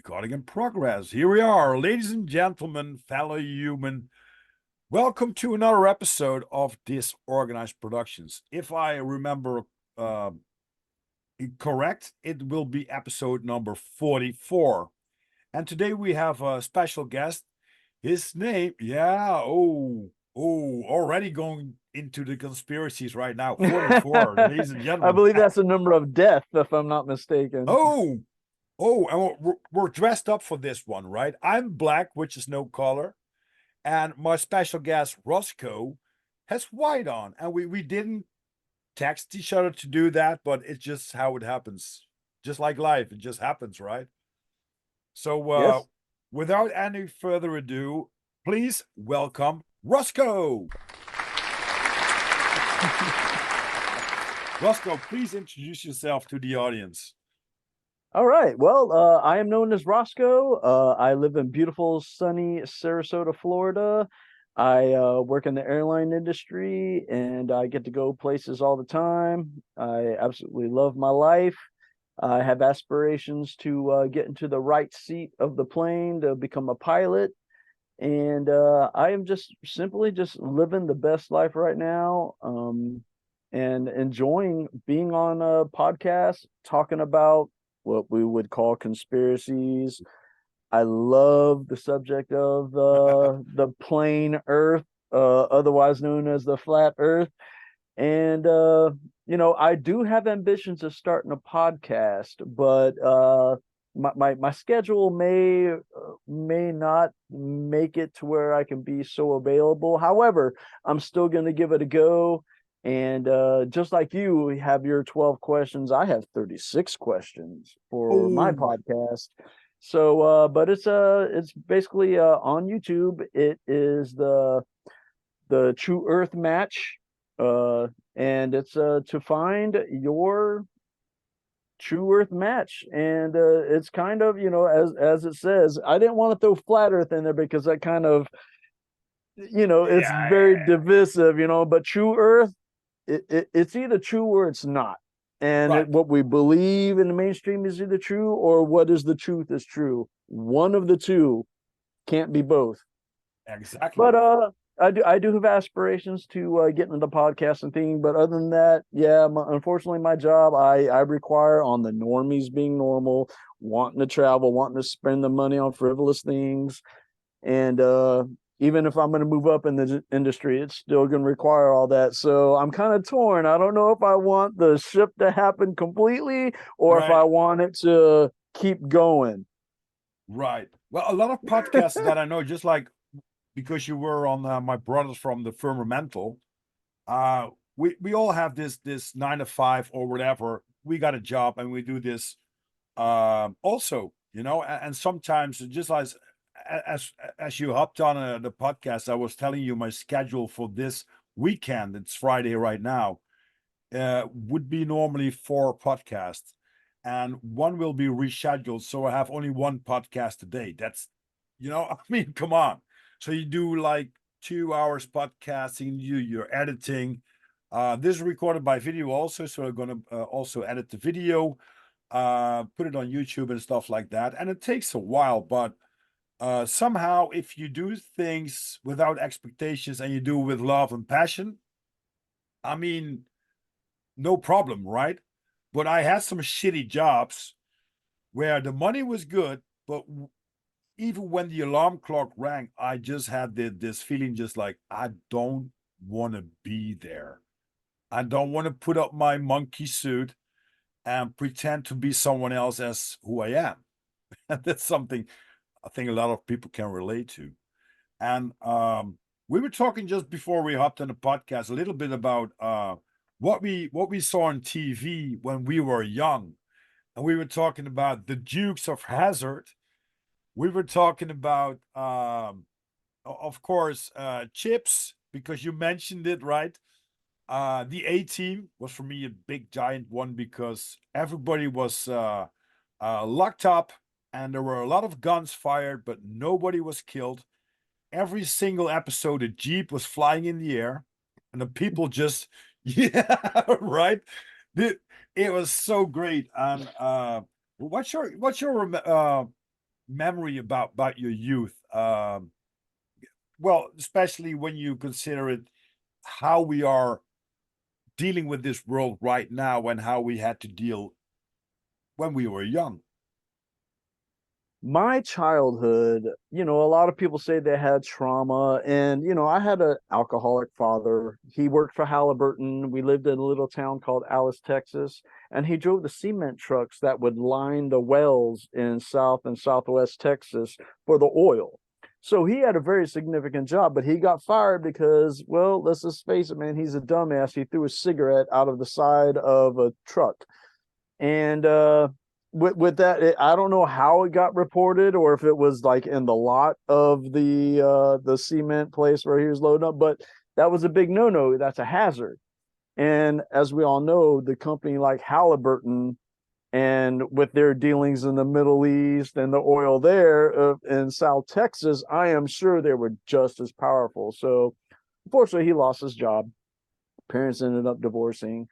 Recording in progress. Here we are, ladies and gentlemen, fellow human. Welcome to another episode of Disorganized Productions. If I remember uh, correct, it will be episode number 44. And today we have a special guest. His name, already going into the conspiracies right now. 44, ladies and I gentlemen. believe that's the number of death, if I'm not mistaken. And we're dressed up for this one, right? I'm black, which is no color, and my special guest Roscoe has white on, and we didn't text each other to do that, but it's just how it happens. Just like life, it just happens, right? So, Yes. without any further ado, please welcome Roscoe. Roscoe, please introduce yourself to the audience. All right. Well, I am known as Roscoe. I live in beautiful, sunny Sarasota, Florida. I work in the airline industry and I get to go places all the time. I absolutely love my life. I have aspirations to get into the right seat of the plane to become a pilot. And I am just simply just living the best life right now, and enjoying being on a podcast talking about what we would call conspiracies. I love the subject of the plane Earth, otherwise known as the flat Earth. And I do have ambitions of starting a podcast, but my schedule may not make it to where I can be so available. However, I'm still going to give it a go. And just like you have your 12 questions, I have 36 questions for my Oh, podcast. So, but it's basically on YouTube. It is the True Earth match, and it's to find your True Earth match, and it's kind of, as it says. I didn't want to throw flat Earth in there because that kind of, it's very yeah, divisive, but True Earth, it's either true or it's not. And right, what we believe in the mainstream is either true, or what is the truth is true. One of the two, can't be both. exactly. But I do have aspirations to get into the podcasting thing. But other than that, yeah, unfortunately, my job I require on the normies being normal, wanting to travel, wanting to spend the money on frivolous things, and even if I'm going to move up in the industry, it's still going to require all that. So I'm kind of torn. I don't know if I want the shift to happen completely or if Right, I want it to keep going. right. Well, a lot of podcasts that I know, just like because you were on my brothers from the firmamental, uh, we all have this 9 to 5 or whatever. We got a job and we do this also, and sometimes just as as you hopped on the podcast, I was telling you my schedule for this weekend. It's Friday right now. Would be normally 4 podcasts, and one will be rescheduled. So I have only one podcast a day. That's, I mean, come on. So you do like 2 hours podcasting, you're editing. This is recorded by video also, so I'm gonna also edit the video, put it on YouTube and stuff like that. And it takes a while, but somehow if you do things without expectations and you do it with love and passion, I mean, no problem, right? But I had some shitty jobs where the money was good, but even when the alarm clock rang, I just had this feeling just like, I don't want to be there. I don't want to put up my monkey suit and pretend to be someone else as who I am. And that's something I think a lot of people can relate to. And we were talking just before we hopped on the podcast a little bit about what we saw on TV when we were young, and we were talking about the Dukes of Hazzard. We were talking about, of course, Chips, because you mentioned it, right? The A Team was for me a big giant one because everybody was locked up and there were a lot of guns fired, but nobody was killed. Every single episode, a Jeep was flying in the air and the people just, yeah, right? It, it was so great. And what's your memory about your youth. Well, especially when you consider it, how we are dealing with this world right now and how we had to deal when we were young. My childhood, a lot of people say they had trauma, and I had an alcoholic father. He worked for Halliburton. We lived in a little town called Alice, Texas, and he drove the cement trucks that would line the wells in South and Southwest Texas for the oil. So he had a very significant job, but he got fired because, well, let's just face it, man, he's a dumbass. He threw a cigarette out of the side of a truck. And with that, I don't know how it got reported, or if it was like in the lot of the cement place where he was loading up, but that was a big no-no. That's a hazard. And as we all know, the company like Halliburton, and with their dealings in the Middle East and the oil there in South Texas, I am sure they were just as powerful. So unfortunately, he lost his job. Parents ended up divorcing.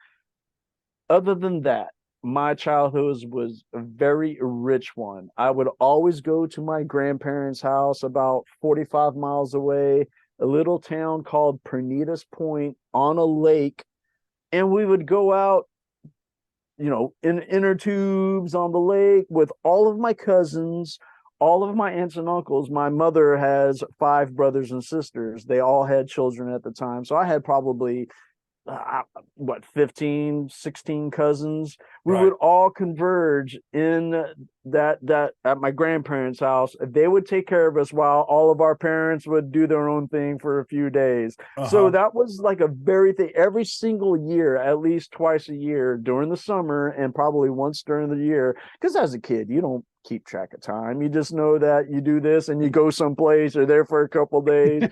Other than that, my childhood was a very rich one. I would always go to my grandparents' house about 45 miles away, a little town called Pernitas Point on a lake. And we would go out, in inner tubes on the lake with all of my cousins, all of my aunts and uncles. My mother has 5 brothers and sisters. They all had children at the time. So I had probably 15, 16 cousins. We Right. would all converge in that at my grandparents' house. They would take care of us while all of our parents would do their own thing for a few days. So that was like a very thing every single year, at least twice a year during the summer, and probably once during the year. Because as a kid, you don't keep track of time. You just know that you do this and you go someplace, you're there for a couple days.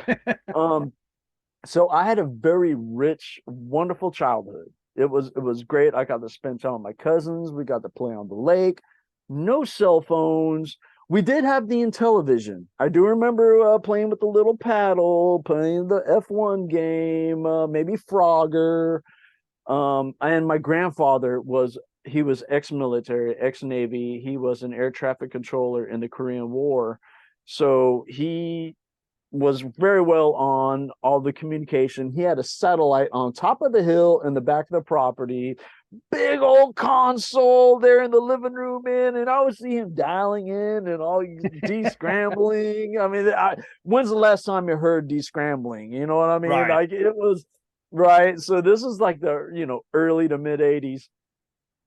So I had a very rich, wonderful childhood. It was great. I got to spend time with my cousins. We got to play on the lake. No cell phones. We did have the Intellivision. I do remember playing with the little paddle, playing the F1 game, maybe Frogger. And my grandfather he was ex-military, ex-Navy. He was an air traffic controller in the Korean War. So he was very well on all the communication. He had a satellite on top of the hill in the back of the property, big old console there in the living room, and I would see him dialing in and all de-scrambling. I mean, when's the last time you heard de-scrambling? You know what I mean? Right. Like, it was right. So this is like the early to mid 80s,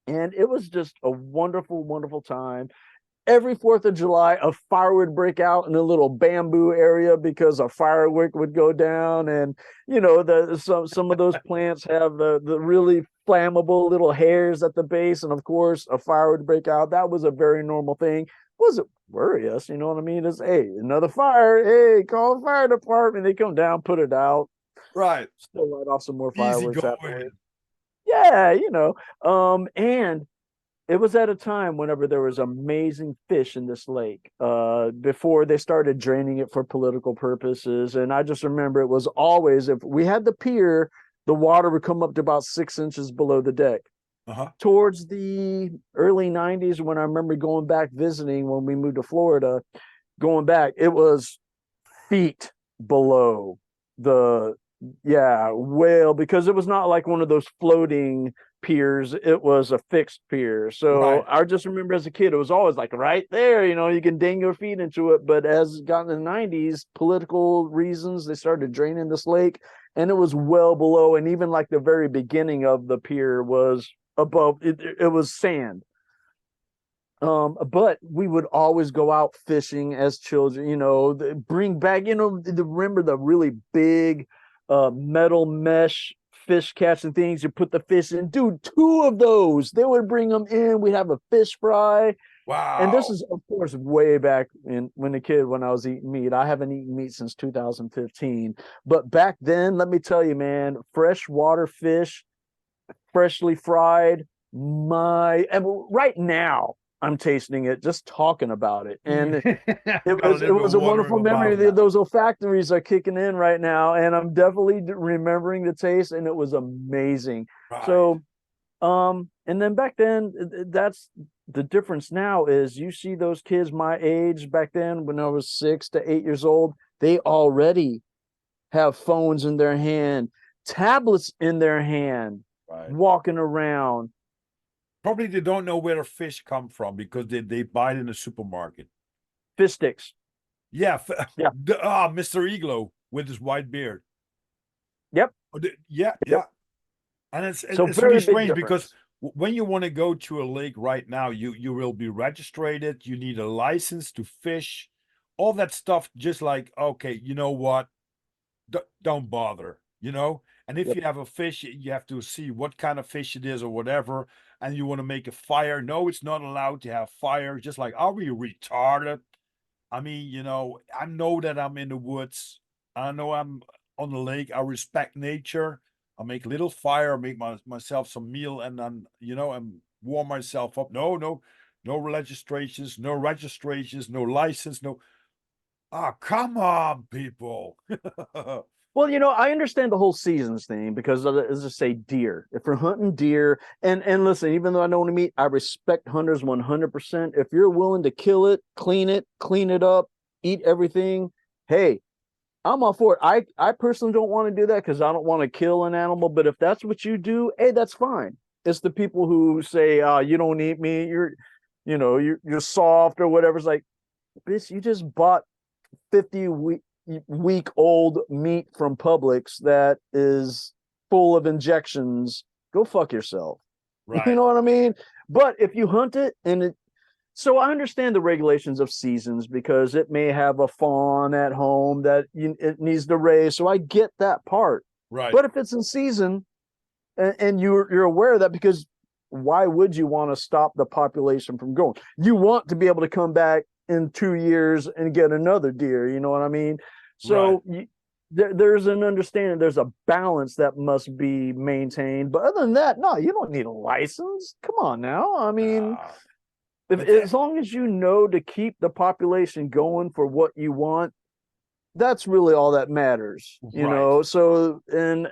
and it was just a wonderful, wonderful time. Every 4th of July, a fire would break out in a little bamboo area because a firework would go down. And, some of those plants have the really flammable little hairs at the base. And of course, a fire would break out. That was a very normal thing. Wasn't worry us, you know what I mean? It's, hey, another fire. Hey, call the fire department. They come down, put it out. Right. Still light off some more Easy fireworks going. afterwards. Yeah, and it was at a time whenever there was amazing fish in this lake, before they started draining it for political purposes. And I just remember it was always, if we had the pier, the water would come up to about 6 inches below the deck. Towards the early 90s, when I remember going back visiting when we moved to Florida, going back, it was feet below the, whale, because it was not like one of those floating piers. It was a fixed pier. So Right. I just remember as a kid, it was always like right there, you can ding your feet into it. But as it got in the 90s, political reasons, they started draining this lake, and it was well below. And even like the very beginning of the pier was above it, it was sand. But we would always go out fishing as children, bring back, remember the really big metal mesh fish catching things. You put the fish in, dude, 2 of those, they would bring them in. We'd have a fish fry. Wow. And this is, of course, way back when I was eating meat. I haven't eaten meat since 2015. But back then, let me tell you, man, freshwater fish, freshly fried, and right now I'm tasting it, just talking about it. And it was a wonderful memory. Those olfactories are kicking in right now, and I'm definitely remembering the taste, and it was amazing. Right. So, and then back then, that's the difference now is you see those kids my age back then when I was 6 to 8 years old, they already have phones in their hand, tablets in their hand, Right. walking around. Probably they don't know where the fish come from because they buy it in the supermarket. Fish sticks. Yeah, Yeah. Mr. Iglo with his white beard. Yep. Yeah, Yep. yeah. And So it's really very big strange because difference. when you want to go to a lake right now, you will be registered. You need a license to fish, all that stuff. Just like, okay, you know what? Don't bother, you know. And if Yep. you have a fish, you have to see what kind of fish it is or whatever. And you want to make a fire. No, it's not allowed to have fire. Just like, are we retarded? I mean, you know, I know that I'm in the woods. I know I'm on the lake. I respect nature. I make a little fire, make myself some meal, and then, you know, and warm myself up. No registrations, no license, no. Ah, come on, people. Well, I understand the whole seasons thing because as I say, deer. If we're hunting deer, and listen, even though I don't want to meat, I respect hunters 100%. If you're willing to kill it, clean it up, eat everything, hey, I'm all for it. I personally don't want to do that because I don't want to kill an animal. But if that's what you do, hey, that's fine. It's the people who say, you don't eat meat, you're soft or whatever. It's like, bitch, you just bought 50-week old meat from Publix that is full of injections. Go fuck yourself. You Right, know what I mean? But if you hunt it so I understand the regulations of seasons because it may have a fawn at home that it needs to raise. So I get that part. right, But if it's in season and you're aware of that, because why would you want to stop the population from growing? You want to be able to come back in 2 years and get another deer. You know what I mean? right. So there's an understanding. There's a balance that must be maintained. But other than that, no, you don't need a license. Come on now. I mean, Nah. as long as you know to keep the population going for what you want, that's really all that matters. Right. So, and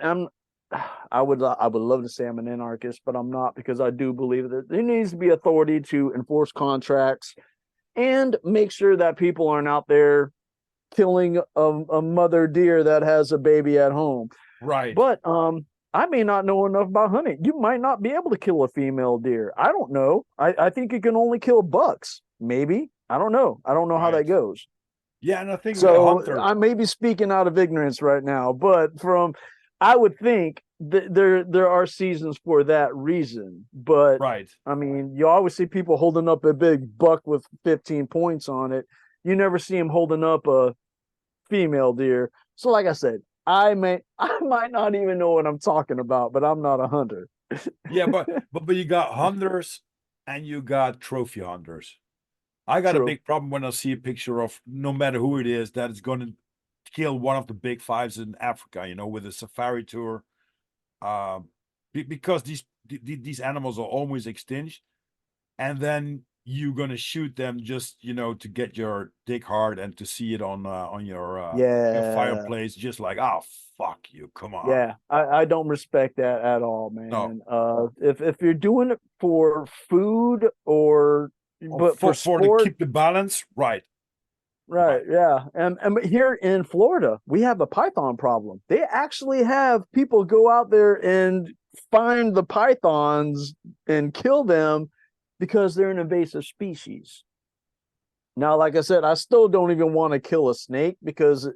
I would love to say I'm an anarchist, but I'm not, because I do believe that there needs to be authority to enforce contracts and make sure that people aren't out there killing a mother deer that has a baby at home. Right. But I may not know enough about hunting. You might not be able to kill a female deer. I don't know. I think you can only kill bucks. Maybe. I don't know. I don't know how that Right. goes. Yeah, and I think a So hunter. I may be speaking out of ignorance right now, but I would think that there are seasons for that reason. But Right. I mean, you always see people holding up a big buck with 15 points on it. You never see them holding up a female deer. So like I said, I might not even know what I'm talking about, but I'm not a hunter. Yeah, but you got hunters and you got trophy hunters. I got a True. big problem when I see a picture of, no matter who it is, that is going to kill one of the big fives in Africa, you know, with a safari tour. Because these animals are always extinct, and then you're gonna shoot them just, you know, to get your dick hard and to see it on your Yeah. fireplace, just like, oh, fuck you, come on. Yeah. I don't respect that at all, No, man. If you're doing it for food oh, but for for to sport, keep the balance, right, right, right, yeah. And here in Florida, we have a python problem. They actually have people go out there and find the pythons and kill them because they're an invasive species. Now, like I said, I still don't even want to kill a snake because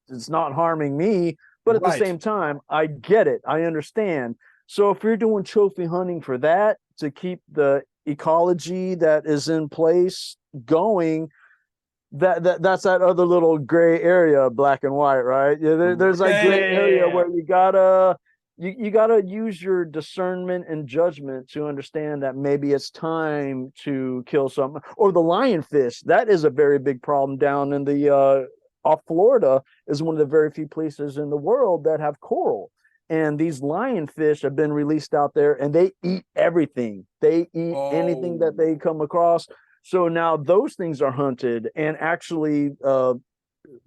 it's not harming me. But at the right. same time, I get it. I understand. So if you're doing trophy hunting for that to keep the ecology that is in place going, that's that other little gray area, black and white, right? Yeah, there's that gray area Yeah. where you gotta use your discernment and judgment to understand that maybe it's time to kill something. Or the lionfish, that is a very big problem down in the off Florida, is one of the very few places in the world that have coral. And these lionfish have been released out there and they eat everything. They eat anything Oh, that they come across. So now those things are hunted and actually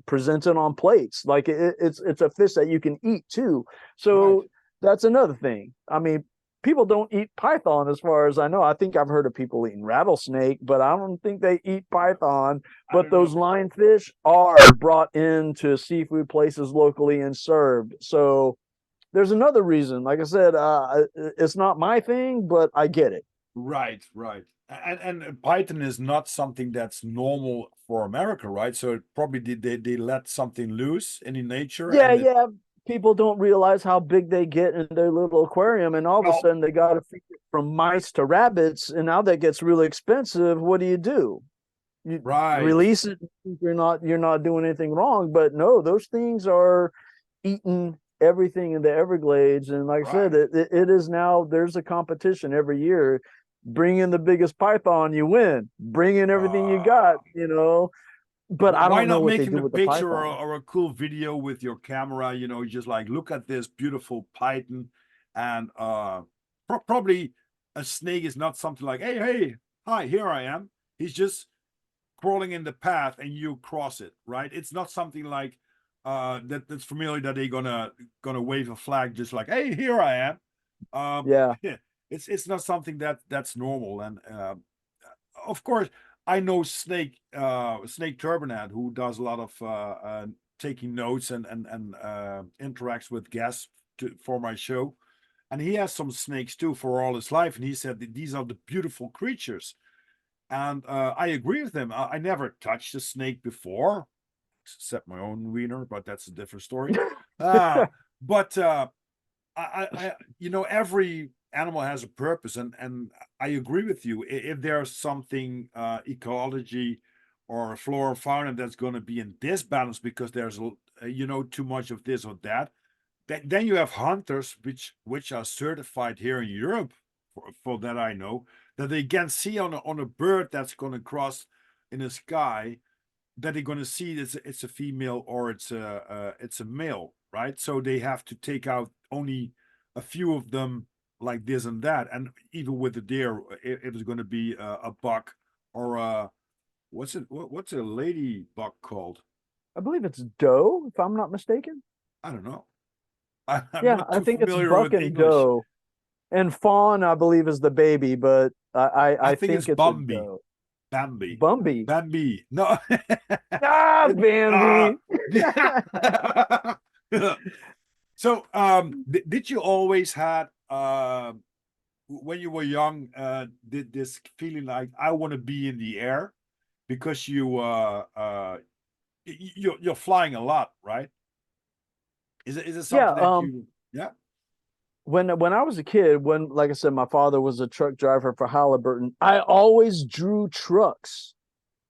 presented on plates. Like it's a fish that you can eat too. right. So that's another thing. I mean, people don't eat python as far as I know. I think I've heard of people eating rattlesnake, but I don't think they eat python. I But don't know. those lionfish are brought into seafood places locally and served. So there's another reason. Like I said, it's not my thing, but I get it. Right, right. And Python is not something that's normal for America, right? So it probably they let something loose in the nature Yeah, and yeah. People don't realize how big they get in their little aquarium, and all of a well, sudden they got to feed it from mice to rabbits, and now that gets really expensive. What do? You right, release it. You're not doing anything wrong, but no, those things are eating everything in the Everglades, and like I said, right. it is now. There's a competition every year. Bring in the biggest python, you win. Bring in everything you got, Uh, But I why don't know not what they making do a with the picture python. or a cool video with your camera? Just like look at this beautiful python, and probably a snake is not something like, hey, hey, hi, here I am. He's just crawling in the path and you cross it, right? It's not something like that's familiar that they're gonna wave a flag just like, hey, here I am. Yeah. It's not something that's normal. And of course, I know Snake Turbinat, who does a lot of taking notes and interacts with guests for my show, and he has some snakes too for all his life. And he said that these are the beautiful creatures, and I agree with him. I never touched a snake before, except my own wiener, but that's a different story. Uh, but every animal has a purpose, and I agree with you. If there's something ecology or flora and fauna that's going to be in disbalance because there's too much of this or that, then you have hunters which are certified here in Europe, for that I know, that they can see on a bird that's going to cross in the sky, that they're going to see it's a female or it's a male, right? So they have to take out only a few of them, like this and that. And even with the deer, if it's going to be a buck or what's a lady buck called? I believe it's doe, if I'm not mistaken. I don't know. I'm Yeah, not I too think it's familiar buck with and English. doe. And fawn, I believe, is the baby, but I I think it's think it's a Bambi. doe. Bambi. Bumby. Bambi. No. Ah, It, Bambi. so did you always had when you were young, did this feeling like I want to be in the air, because you're flying a lot, right? Is it Yeah, something that you, yeah, when I was a kid, when like I said, my father was a truck driver for Halliburton, I always drew trucks.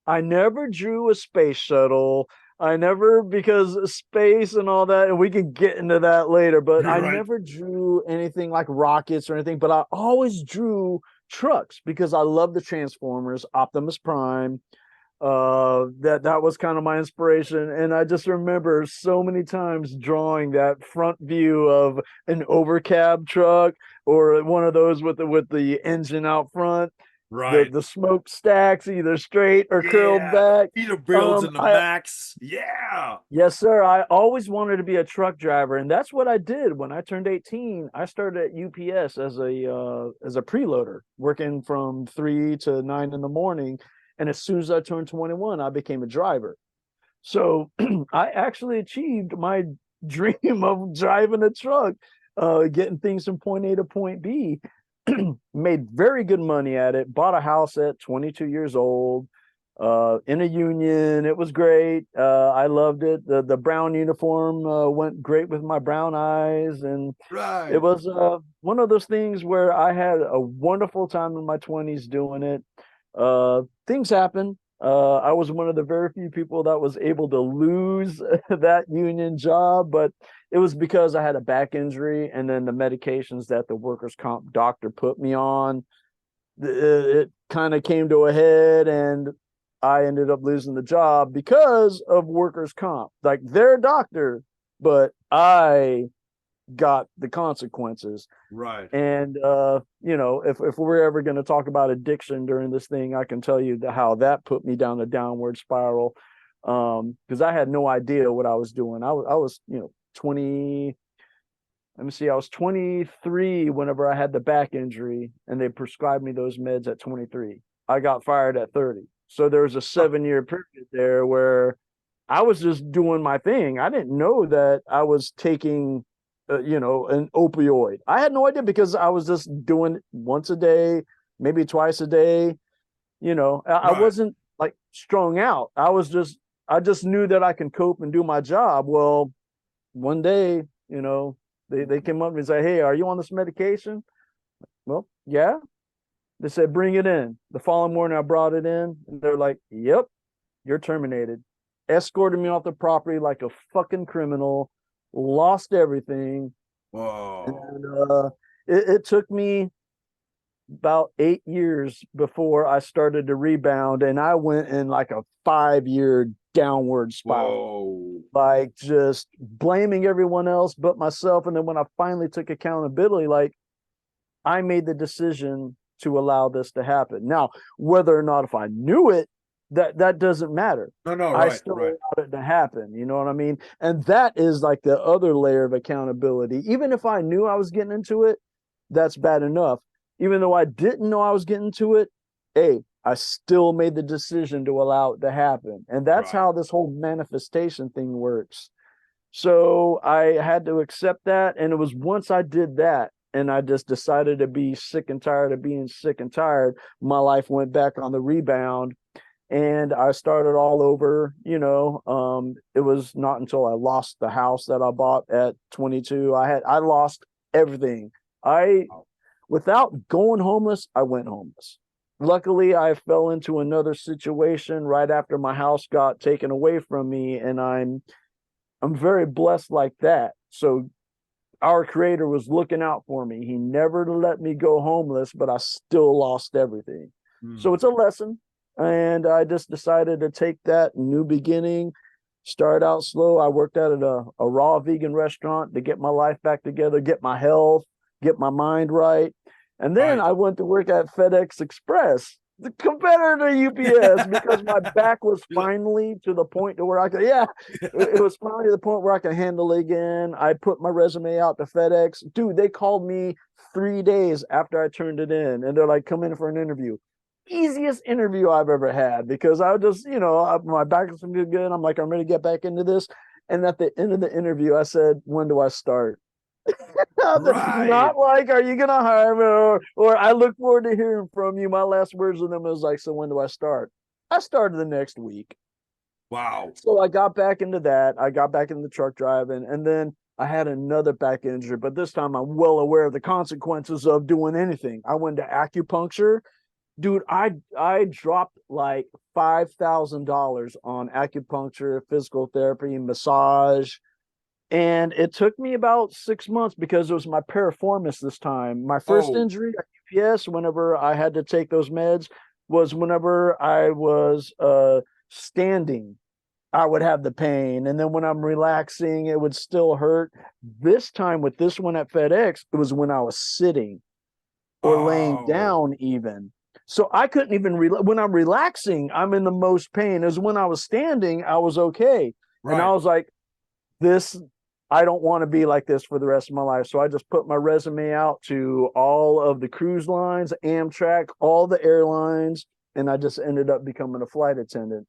I never drew a space shuttle. I never, because of space and all that, and we can get into that later, but you're I right. never drew anything like rockets or anything, but I always drew trucks because I love the Transformers, Optimus Prime. That was kind of my inspiration, and I just remember so many times drawing that front view of an overcab truck or one of those with the engine out front, the Right. the smokestacks either straight or curled Yeah, the back. Peterbilts and the I Max. Yeah. Yes, sir. I always wanted to be a truck driver, and that's what I did when I turned 18. I started at UPS as a preloader, working from 3 to 9 in the morning. And as soon as I turned 21, I became a driver. So I actually achieved my dream of driving a truck, getting things from point A to point B. Made very good money at it. Bought a house at 22 years old, in a union. It was great. I loved it. The brown uniform went great with my brown eyes, and it Right. was one of those things where I had a wonderful time in my 20s doing it. Things happen. I was one of the very few people that was able to lose that union job, but it was because I had a back injury, and then the medications that the workers' comp doctor put me on, it kind of came to a head, and I ended up losing the job because of workers' comp. Like, they're a doctor, but I got the consequences. Right. And if we're ever going to talk about addiction during this thing, I can tell you how that put me down a downward spiral. Because I had no idea what I was doing. I was 20, let me see, I was 23 whenever I had the back injury, and they prescribed me those meds at 23. I got fired at 30. So there was a 7-year period there where I was just doing my thing. I didn't know that I was taking, an opioid. I had no idea because I was just doing it once a day, maybe twice a day. I Right. wasn't like strung out. I just knew that I can cope and do my job. Well, one day, they came up and said, "Hey, are you on this medication?" Well, yeah. They said, "Bring it in." The following morning, I brought it in, and they're like, "Yep, you're terminated." Escorted me off the property like a fucking criminal, lost everything. Whoa. And it took me about 8 years before I started to rebound, and I went in like a 5-year downward spiral, Whoa. like just blaming everyone else but myself. And then when I finally took accountability, like I made the decision to allow this to happen. Now, whether or not if I knew it, that doesn't matter. No, no, I right, still right. allowed it to happen. You know what I mean? And that is like the other layer of accountability. Even if I knew I was getting into it, that's bad enough. Even though I didn't know I was getting into it, hey, I still made the decision to allow it to happen. And that's Right. how this whole manifestation thing works. So I had to accept that. And it was once I did that and I just decided to be sick and tired of being sick and tired, my life went back on the rebound and I started all over. It was not until I lost the house that I bought at 22. I lost everything. I Without going homeless, I went homeless. Luckily, I fell into another situation right after my house got taken away from me, and I'm very blessed like that. So our creator was looking out for me. He never let me go homeless, but I still lost everything. So Mm. it's a lesson. And I just decided to take that new beginning, start out slow. I worked at a raw vegan restaurant to get my life back together, get my health, get my mind right. And then Right. I went to work at FedEx Express, the competitor to UPS, because my back was finally to the point to where I could, yeah, it was finally to the point where I could handle it again. I put my resume out to FedEx. Dude, they called me 3 days after I turned it in, and they're like, "Come in for an interview." Easiest interview I've ever had because I just, my back is good. I'm like, I'm ready to get back into this. And at the end of the interview, I said, "When do I start?" Right. Not like, "Are you gonna hire me?" or "I look forward to hearing from you." My last words to them was like, "So when do I start?" I started the next week. Wow. So I got back into that. I got back into truck driving, and then I had another back injury, but this time I'm well aware of the consequences of doing anything. I went to acupuncture. Dude, I dropped like $5,000 on acupuncture, physical therapy, massage, and it took me about 6 months because it was my piriformis this time. My first Oh, injury at UPS, whenever I had to take those meds, was whenever I was standing. I would have the pain, and then when I'm relaxing, it would still hurt. This time with this one at FedEx, it was when I was sitting or laying oh, down even. So I couldn't even when I'm relaxing, I'm in the most pain. As when I was standing, I was okay. And I right. was like, this, I don't want to be like this for the rest of my life. So I just put my resume out to all of the cruise lines, Amtrak, all the airlines, and I just ended up becoming a flight attendant.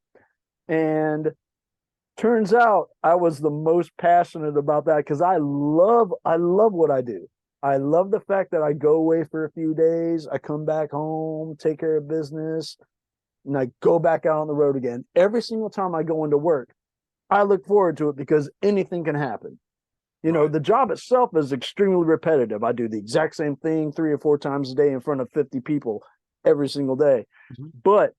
And turns out I was the most passionate about that because I love what I do. I love the fact that I go away for a few days, I come back home, take care of business, and I go back out on the road again. Every single time I go into work, I look forward to it because anything can happen. Right. The job itself is extremely repetitive. I do the exact same thing 3 or 4 times a day in front of 50 people every single day. Mhm. But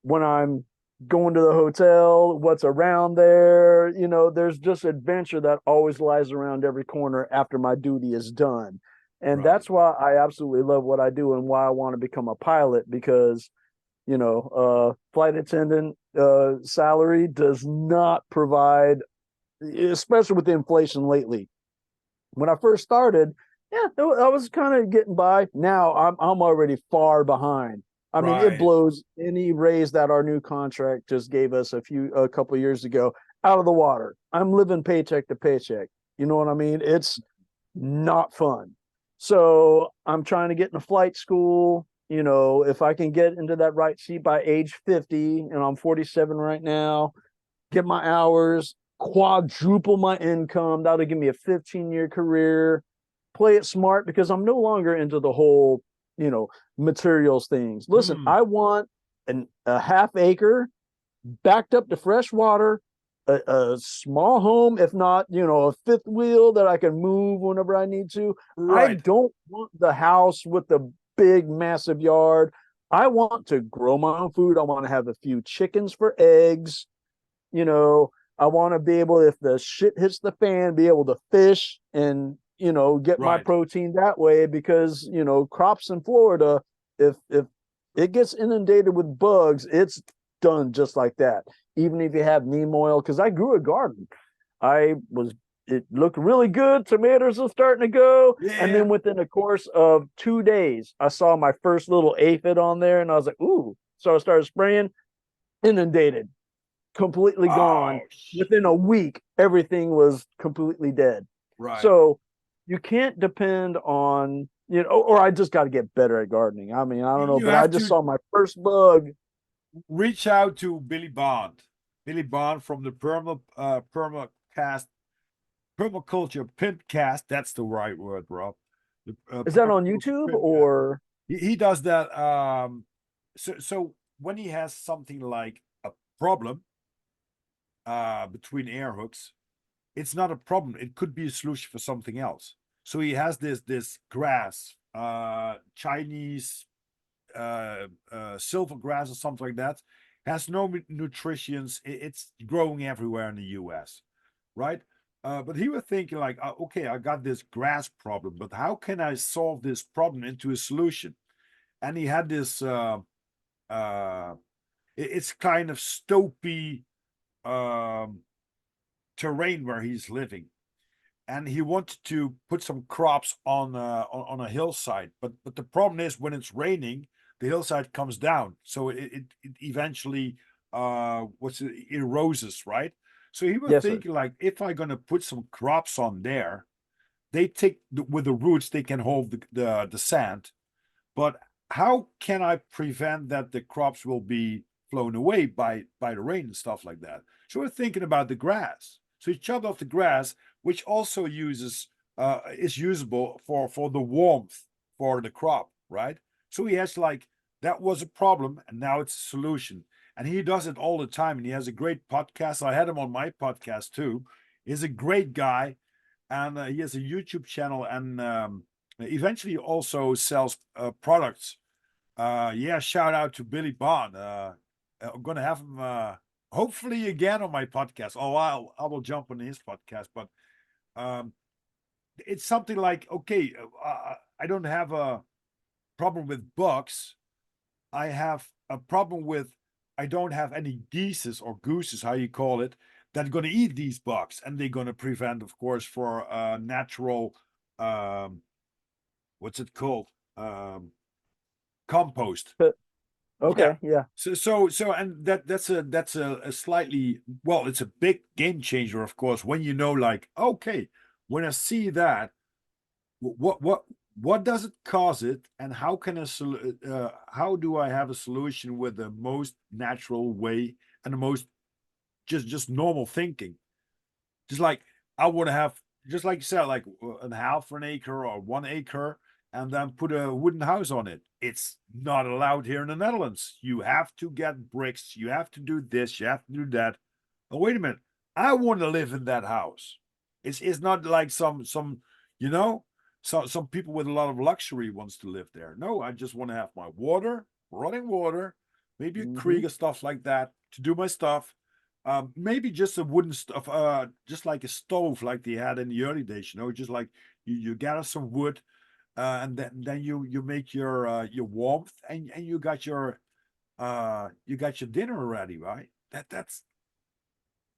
when I'm going to the hotel, what's around there, there's just adventure that always lies around every corner after my duty is done. And Right. that's why I absolutely love what I do and why I want to become a pilot because, flight attendant salary does not provide, especially with the inflation lately. When I first started, yeah, I was kind of getting by. Now I'm already far behind. I mean, it Right. blows any raise that our new contract just gave us a couple years ago out of the water. I'm living paycheck to paycheck. You know what I mean? not fun. So I'm trying to get into flight school. You know, if I can get into that right seat by age 50, and I'm 47 right now, get my hours, quadruple my income. That'll give me a 15-year career. Play it smart because I'm no longer into the whole, you know, materials things. Listen, Hmm. I want a half acre backed up to fresh water, a small home, if not, you know, a fifth wheel that I can move whenever I need to. I Right. don't want the house with the big, massive yard. I want to grow my own food. I want to have a few chickens for eggs. You know, I want to be able, if the shit hits the fan, be able to fish and, you know, get my Right. protein that way because, you know, crops in Florida, if it gets inundated with bugs, it's done just like that. Even if you have neem oil, because I grew a garden. I was it looked really good. Tomatoes are starting to go. And Yeah. then within a course of 2 days, I saw my first little aphid on there and I was like, ooh. So I started spraying, inundated, completely gone. Oh, Within a week, everything was completely dead. right. So you can't depend on, you know, or I just got to get better at gardening. I mean, I don't know, You but I have just to saw my first bug. reach out to Billy Bond. Billy Bond from the permacast permaculture pimpcast. That's the right word, Rob. The Is that on permaculture YouTube pimpcast. or? He does that. So when he has something like a problem between air hooks, it's not a problem. It could be a solution for something else. So he has this grass, Chinese silver grass or something like that. Has no nutrients. It's growing everywhere in the U.S. Right? But he was thinking like, okay, I got this grass problem, but how can I solve this problem into a solution? And he had this. Uh, it's kind of stopy um, terrain where he's living, and he wanted to put some crops on a hillside. But the problem is when it's raining, the hillside comes down, so it eventually what's it eroses, right? So he was Yes, sir. thinking like, if I'm gonna put some crops on there, they take with the roots they can hold the sand, but how can I prevent that the crops will be flown away by the rain and stuff like that? So we're thinking about the grass. So he chopped off the grass, which also is usable for the warmth for the crop, right? So he has like that was a problem, and now it's a solution. And he does it all the time, and he has a great podcast. I had him on my podcast too. He's a great guy, and he has a YouTube channel, and eventually also sells products. Yeah, shout out to Billy Bond. I'm gonna have him hopefully again on my podcast. Oh, I will jump on his podcast, but um, it's something like, okay, I don't have a problem with bugs. I have a problem with I don't have any geeses or gooses, how you call it, that are going to eat these bugs, and they're going to prevent, of course, for natural um, what's it called? Compost. But Yeah. okay, yeah. So, and that's a slightly, well, it's a big game changer, of course, when you know, like, okay, when I see that, what what does it cause it, and how can how do I have a solution with the most natural way and the most just normal thinking? Just like I would have, just like you said, like a half an acre or 1 acre, and then put a wooden house on it. It's not allowed here in the Netherlands. You have to get bricks. You have to do this. You have to do that. Oh, wait a minute. I want to live in that house. It's not like some you know some people with a lot of luxury wants to live there. No, I just want to have my water, running water, maybe a Mm-hmm. creek or stuff like that to do my stuff. Maybe just a wooden stuff, just like a stove, like they had in the early days. Just like you gather some wood, and then you make your warmth, and you got your dinner ready, right? That's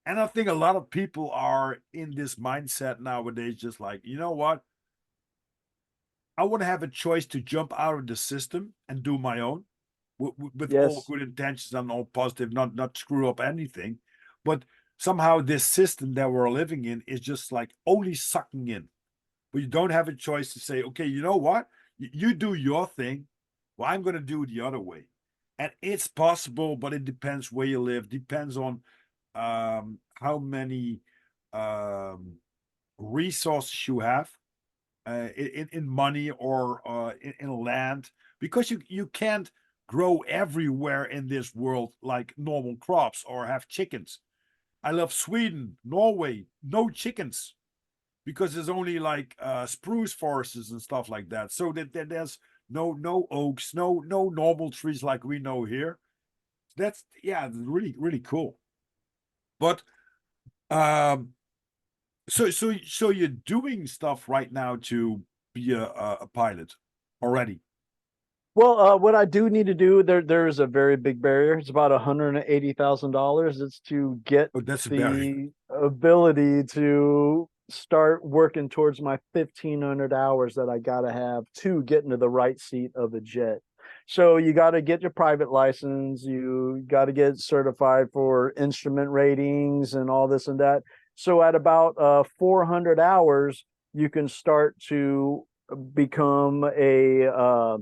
and I think a lot of people are in this mindset nowadays, just like, you know what? I want to have a choice to jump out of the system and do my own with all Yes. good intentions and all positive, not screw up anything. But somehow this system that we're living in is just like only sucking in. but you don't have a choice to say, okay, you know what? You do your thing. Well, I'm going to do it the other way. And it's possible, but it depends where you live, depends on how many um, resources you have in money or in land, because you can't grow everywhere in this world like normal crops or have chickens. I love Sweden, Norway, no chickens because there's only like spruce forests and stuff like that. So that there's no oaks, no normal trees like we know here. That's yeah, really really cool. But um, so you're doing stuff right now to be a pilot already. Well, what I do need to do, there is a very big barrier. It's about $180,000. It's to get Oh, that's a barrier. the ability to start working towards my 1,500 hours that I gotta have to get into the right seat of a jet. So you got to get your private license. You got to get certified for instrument ratings and all this and that. So at about 400 hours, you can start to become a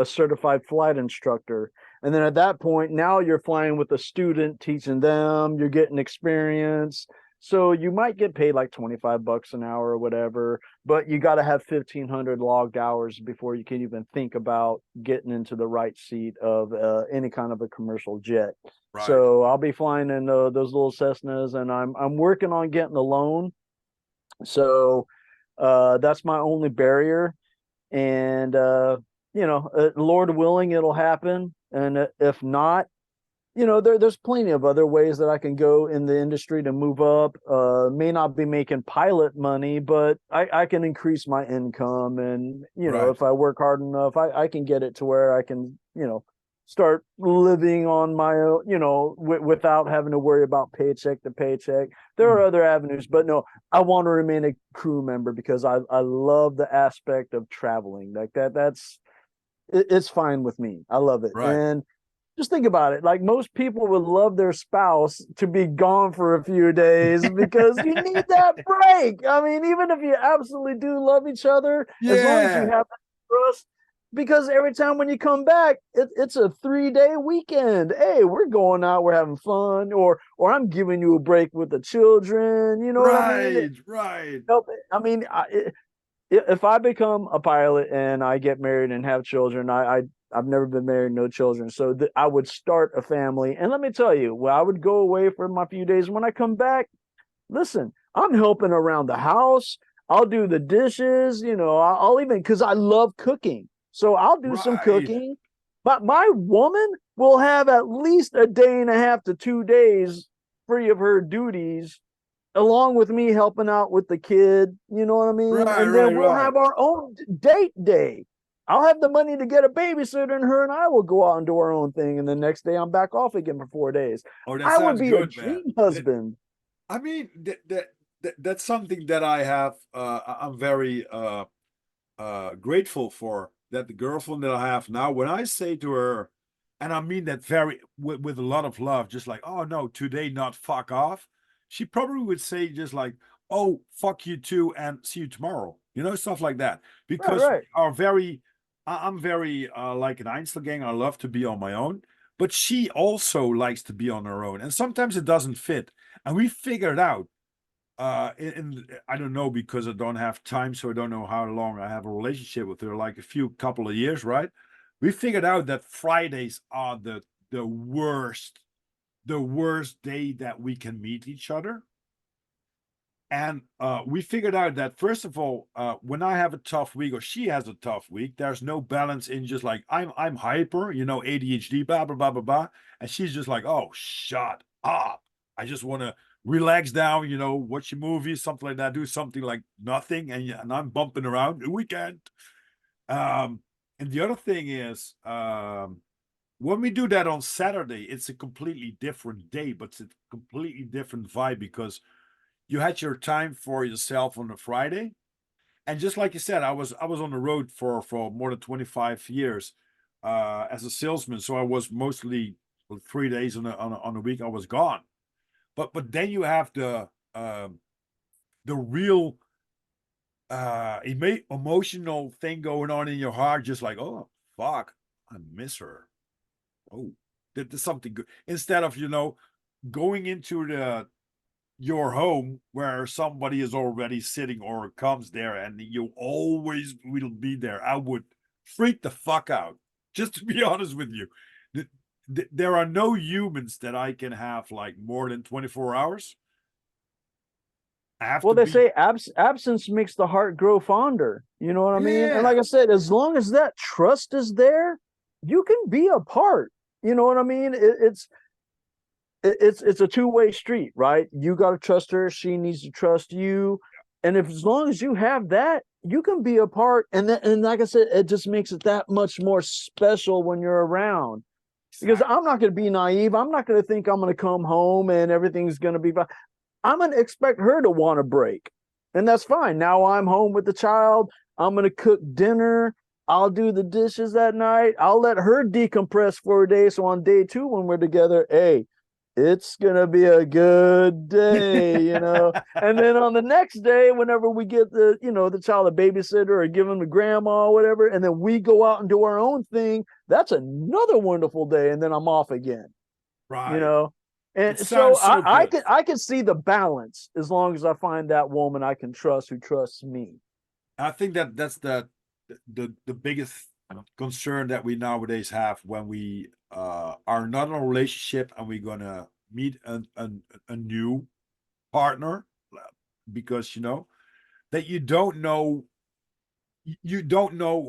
certified flight instructor. And then at that point, now you're flying with a student, teaching them, you're getting experience. So you might get paid like 25 bucks an hour or whatever, but you got to have 1,500 logged hours before you can even think about getting into the right seat of any kind of a commercial jet. Right. So I'll be flying in those little Cessnas, and I'm working on getting a loan. So that's my only barrier. And Lord willing, it'll happen. And if not, there's plenty of other ways that I can go in the industry to move up. May not be making pilot money, but I can increase my income. And, Right. if I work hard enough, I can get it to where I can, start living on my own, without having to worry about paycheck to paycheck. There are Mm. other avenues, but no, I want to remain a crew member because I love the aspect of traveling like that. It's fine with me. I love it. Right. And just think about it. Like most people would love their spouse to be gone for a few days because you need that break. I mean, even if you absolutely do love each other, as long as you Yeah. have that trust, because every time when you come back, it's a 3-day weekend. Hey, we're going out, we're having fun, or I'm giving you a break with the children. You know what I mean? Right. Right. I mean, if I become a pilot and I get married and have children, I've never been married, no children, so I would start a family. And let me tell you, well, I would go away for my few days. When I come back, listen, I'm helping around the house. I'll do the dishes. I'll even because I love cooking, so I'll do some Right. cooking. But my woman will have at least a day and a half to 2 days free of her duties along with me helping out with the kid, you know what I mean? Right. And then Right. we'll Right. have our own date day. I'll have the money to get a babysitter, and her and I will go out and do our own thing. And the next day, I'm back off again for 4 days. Oh, that I would sounds be a good, man. dream husband. I mean, that's something that I have. I'm very grateful for that the girlfriend that I have now. When I say to her, and I mean that very with a lot of love, just like, oh no, today not fuck off. She probably would say just like, oh fuck you too, and see you tomorrow. Stuff like that. Right, Because we right. are very, I'm very like an Einzelgang. I love to be on my own, but she also likes to be on her own, and sometimes it doesn't fit. And we figured out I don't know because I don't have time, so I don't know how long I have a relationship with her, like a few couple of years, right? We figured out that Fridays are the worst, the worst day that we can meet each other. And we figured out that first of all, when I have a tough week or she has a tough week, there's no balance in just like I'm hyper, ADHD, blah blah blah blah blah, and she's just like, oh, shut up. I just want to relax down, watch a movie, something like that, do something like nothing, and I'm bumping around the weekend. Um, and the other thing is, when we do that on Saturday, it's a completely different day, but it's a completely different vibe because you had your time for yourself on a Friday. And just like you said, I was on the road for more than 25 years as a salesman. So I was mostly 3 days on a week I was gone. But then you have the real emotional thing going on in your heart, just like, oh fuck, I miss her. Oh, there's something good. Instead of, going into your home where somebody is already sitting or comes there and you always will be there. I would freak the fuck out, just to be honest with you. There are no humans that I can have like more than 24 hours. I have Well, to they be, say absence makes the heart grow fonder. You know what I mean? And yeah, like I said, as long as that trust is there, you can be apart. You know what I mean? It's a two-way street, right? You got to trust her, she needs to trust you, and if as long as you have that, you can be apart. And like I said, it just makes it that much more special when you're around. Because exactly. I'm not going to be naive. I'm not going to think I'm going to come home and everything's going to be fine. I'm going to expect her to want to break. And that's fine. Now I'm home with the child. I'm going to cook dinner. I'll do the dishes that night. I'll let her decompress for a day. So on day two, when we're together, hey, it's going to be a good day, you know? And then on the next day, whenever we get the child a babysitter or give him to grandma or whatever, and then we go out and do our own thing, that's another wonderful day. And then I'm off again, you Right. know? It And so sounds so good. I can see the balance as long as I find that woman I can trust who trusts me. I think that's the biggest concern that we nowadays have when we are not in a relationship and we're gonna meet a new partner, because that you don't know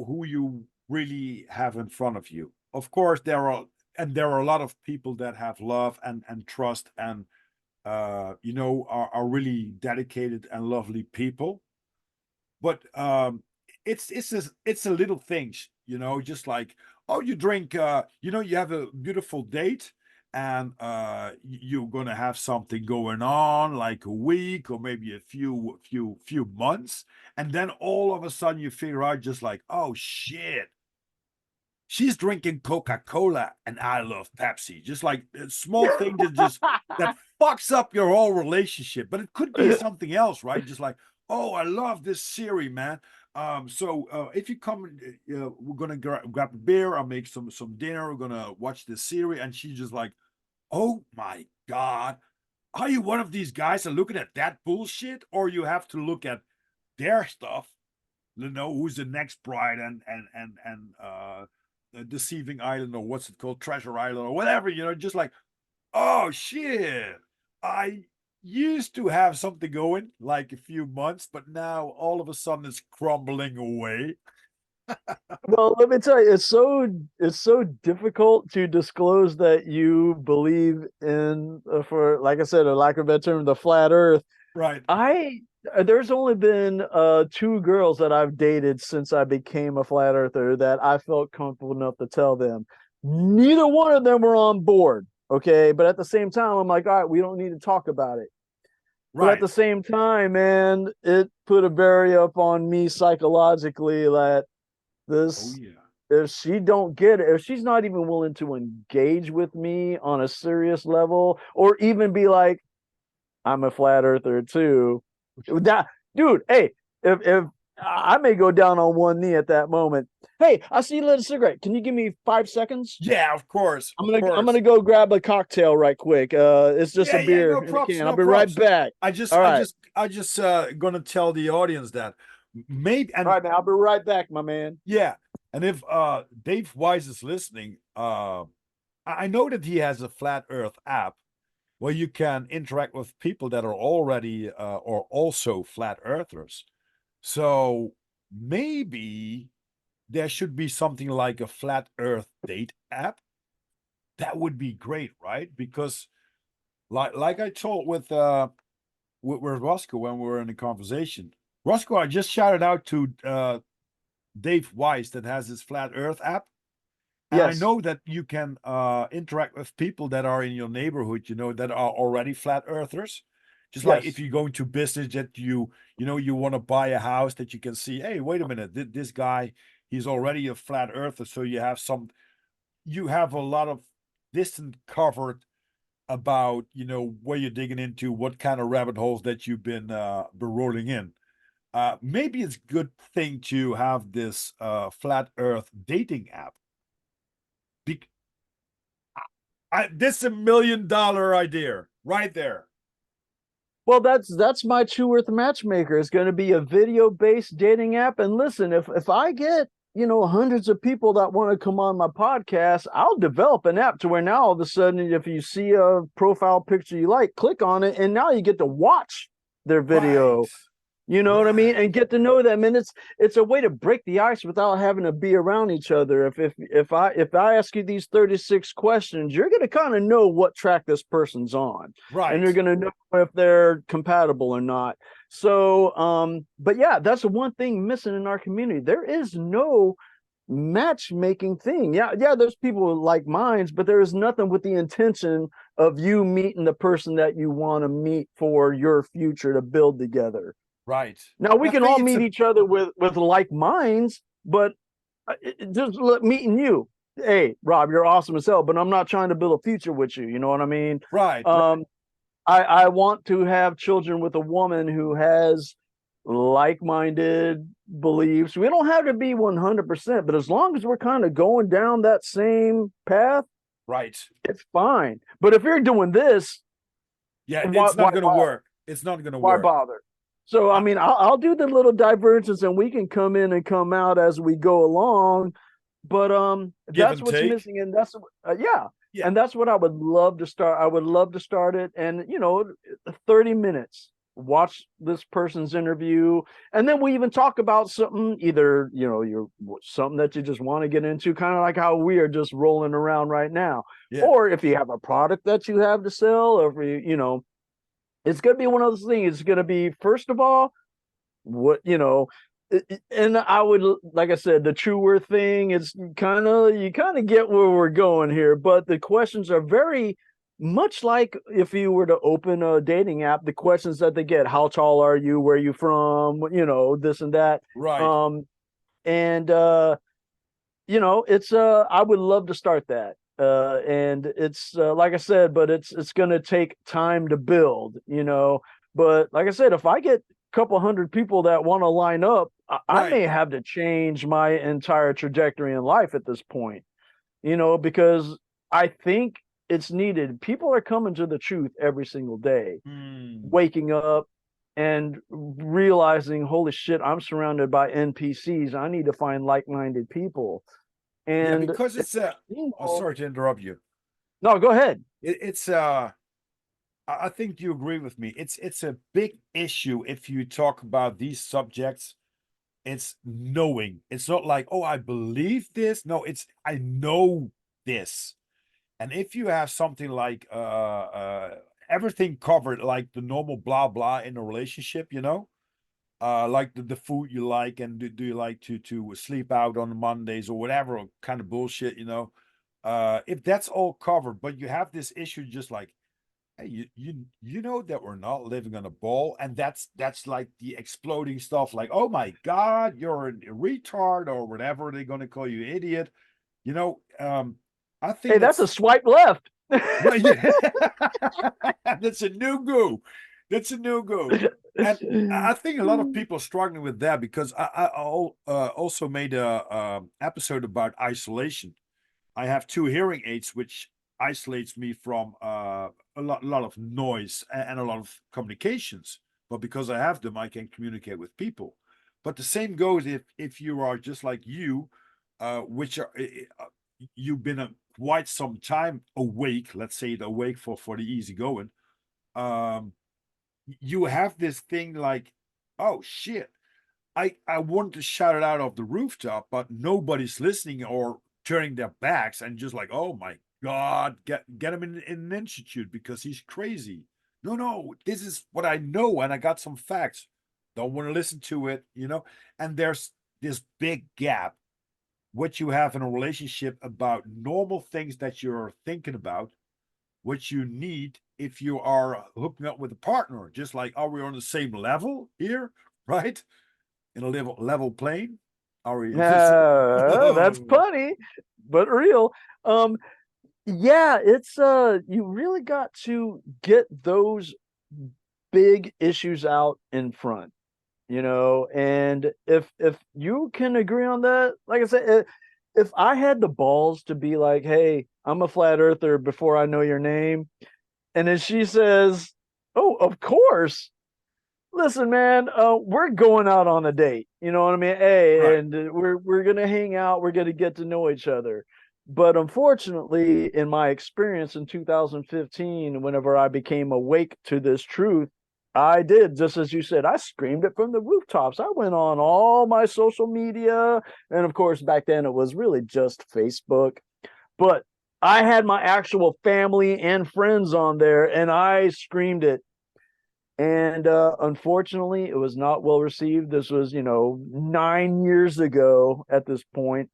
who you really have in front of you. Of course, there are a lot of people that have love and trust and are really dedicated and lovely people, but it's a little things, just like, oh, you drink, you have a beautiful date, and you're gonna have something going on like a week or maybe a few months, and then all of a sudden you figure out, just like, oh shit, she's drinking Coca-Cola and I love Pepsi. Just like a small thing that fucks up your whole relationship. But it could be something else, right? Just like, oh, I love this series, man. So if you come, we're gonna grab a beer. I'll make some dinner. We're gonna watch this series, and she's just like, oh my god, are you one of these guys that looking at that bullshit, or you have to look at their stuff? Who's the next bride, and Deceiving Island, or what's it called, Treasure Island, or whatever, just like, oh shit, I used to have something going like a few months, but now all of a sudden it's crumbling away. Well, let me tell you, it's so difficult to disclose that you believe in, for like I said, a lack of a better term, the flat Earth. Right. I There's only been two girls that I've dated since I became a flat earther that I felt comfortable enough to tell them. Neither one of them were on board. Okay. But at the same time, I'm like, all right, we don't need to talk about it. But at Right. the same time, man, it put a barrier up on me psychologically that Oh this, yeah. if she don't get it, if she's not even willing to engage with me on a serious level, or even be like, I'm a flat earther too. That dude, hey, if I may go down on one knee at that moment. Hey, I see you lit a cigarette. Can you give me 5 seconds? Yeah, of course, I'm of gonna I'm course. gonna go grab a cocktail right quick. It's just Yeah, a yeah, beer no in a props, can. I'll no be right props. back. I just, All I right. just, I just gonna tell the audience that maybe, All and right, man. I'll be right back, my man. yeah, and if Dave Wise is listening, I know that he has a Flat Earth app where you can interact with people that are already or also flat earthers. So maybe there should be something like a Flat Earth date app. That would be great, right? Because like I told with Roscoe when we were in the conversation, Roscoe, I just shouted out to Dave Weiss that has his Flat Earth app. And I Yes. know that you can interact with people that are in your neighborhood, that are already flat earthers. Just like if Yes. you go into business that you want to buy a house, that you can see, hey, wait a minute, this guy, he's already a flat earther. So you have a lot of distance covered about, where you're digging into, what kind of rabbit holes that you've been rolling in. maybe it's a good thing to have this flat Earth dating app. Be- this is $1 million idea right there. Well, that's my True Earth Matchmaker. It's going to be a video-based dating app. And listen, if I get, you know, hundreds of people that want to come on my podcast, I'll develop an app to where now all of a sudden, if you see a profile picture you like, click on it, and now you get to watch their video. Right. You know what I mean? Right. And get to know them. And it's a way to break the ice without having to be around each other. If I ask you these 36 questions, you're gonna kind of know what track this person's on. And you're Right. gonna know if they're compatible or not. So but yeah, that's the one thing missing in our community. There is no matchmaking thing. Yeah, there's people with like minds, but there is nothing with the intention of you meeting the person that you want to meet for your future to build together. Right. Now we I can think all it's meet a each other with like minds, but just meeting you. Hey, Rob, you're awesome as hell, but I'm not trying to build a future with you. You know what I mean? right. Um, I want to have children with a woman who has like-minded beliefs. We don't have to be 100%, but as long as we're kind of going down that same path, Right. it's fine. But if you're doing this, Yeah, why it's why not going to work. It's not going to why work. bother? So I I, mean, I'll do the little divergence, and we can come in and come out as we go along. But give that's and what's take. missing, and that's yeah, Yeah. and that's what I would love to start. I would love to start it, and 30 minutes. Watch this person's interview, and then we even talk about something. Either you're something that you just want to get into, kind of like how we are just rolling around right now, Yeah. or if you have a product that you have to sell, or if it's going to be one of those things. It's going to be, first of all, what, and I would, like I said, the True Worth thing, it's you kind of get where we're going here, but the questions are very much like if you were to open a dating app, the questions that they get: how tall are you, where are you from, this and that. Right. And it's I would love to start that. And it's like I said, but it's going to take time to build, but like I said, if I get a couple hundred people that want to line up, I Right. may have to change my entire trajectory in life at this point, because I think it's needed. People are coming to the truth every single day, Hmm. waking up and realizing, holy shit, I'm surrounded by NPCs. I need to find like-minded people. Yeah, And because it's oh, sorry to interrupt you. no, go ahead. It's I think you agree with me. It's a big issue if you talk about these subjects. It's knowing. It's not like, oh, I believe this. No, it's I know this. And if you have something like everything covered, like the normal blah blah in a relationship, like the food you like, and do you like to sleep out on Mondays or whatever kind of bullshit, if that's all covered, but you have this issue just like, hey, you know that we're not living on a ball, and that's like the exploding stuff, like, oh my god, you're a retard or whatever they're gonna call you, idiot. you know um I Hey, think that's a that's swipe left. well, yeah. That's a new go. That's a new go. And I think a lot of people are struggling with that because I also made a episode about isolation. I have two hearing aids, which isolates me from a lot of noise and a lot of communications. But because I have them, I can communicate with people. But the same goes if you are just like you, which are you've been quite some time awake. Let's say it awake for the easy going. Um, you have this thing like, oh shit, I wanted to shout it out of the rooftop, but nobody's listening or turning their backs and just like, oh my god, get him in an institute because he's crazy. No, this is what I know, and I got some facts. Don't want to listen to it. And there's this big gap what you have in a relationship about normal things that you're thinking about, what you need if you are hooking up with a partner. Just like, are we on the same level here, right? In a level plane? Are we? That's funny, but real. Um, yeah, it's you really got to get those big issues out in front. And if you can agree on that, like I said, if I had the balls to be like, hey, I'm a flat earther before I know your name, and then she says, oh, of course. Listen, man, we're going out on a date. You know what I mean? Hey, Right. and we're gonna hang out. We're gonna get to know each other. But unfortunately, in my experience in 2015, whenever I became awake to this truth, I did just as you said. I screamed it from the rooftops. I went on all my social media, and of course, back then it was really just Facebook. But I had my actual family and friends on there, and I screamed it, and unfortunately it was not well received. This was 9 years ago at this point,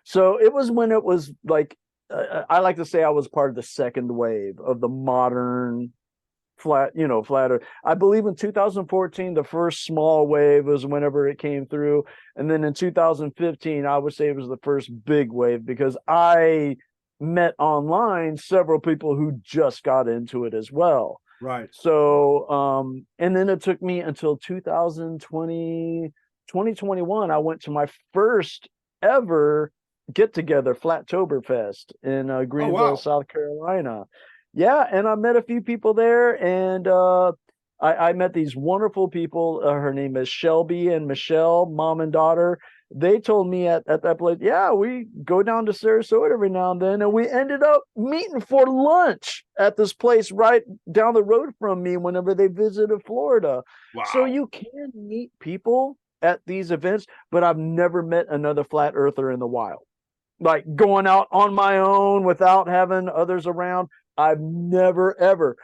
so it was when it was like, I like to say I was part of the second wave of the modern flat earth. I believe in 2014 the first small wave was whenever it came through, and then in 2015 I would say it was the first big wave, because I met online several people who just got into it as well. Right. So, and then it took me until 2020, 2021. I went to my first ever get together, Flattoberfest in Oh, Greenville, wow. South Carolina. Yeah, and I met a few people there, and I met these wonderful people. Her name is Shelby and Michelle, mom and daughter. They told me at that place, yeah, we go down to Sarasota every now and then, and we ended up meeting for lunch at this place right down the road from me whenever they visited Florida. So Wow. you can meet people at these events, but I've never met another flat earther in the wild. Like going out on my own without having others around, I've never ever.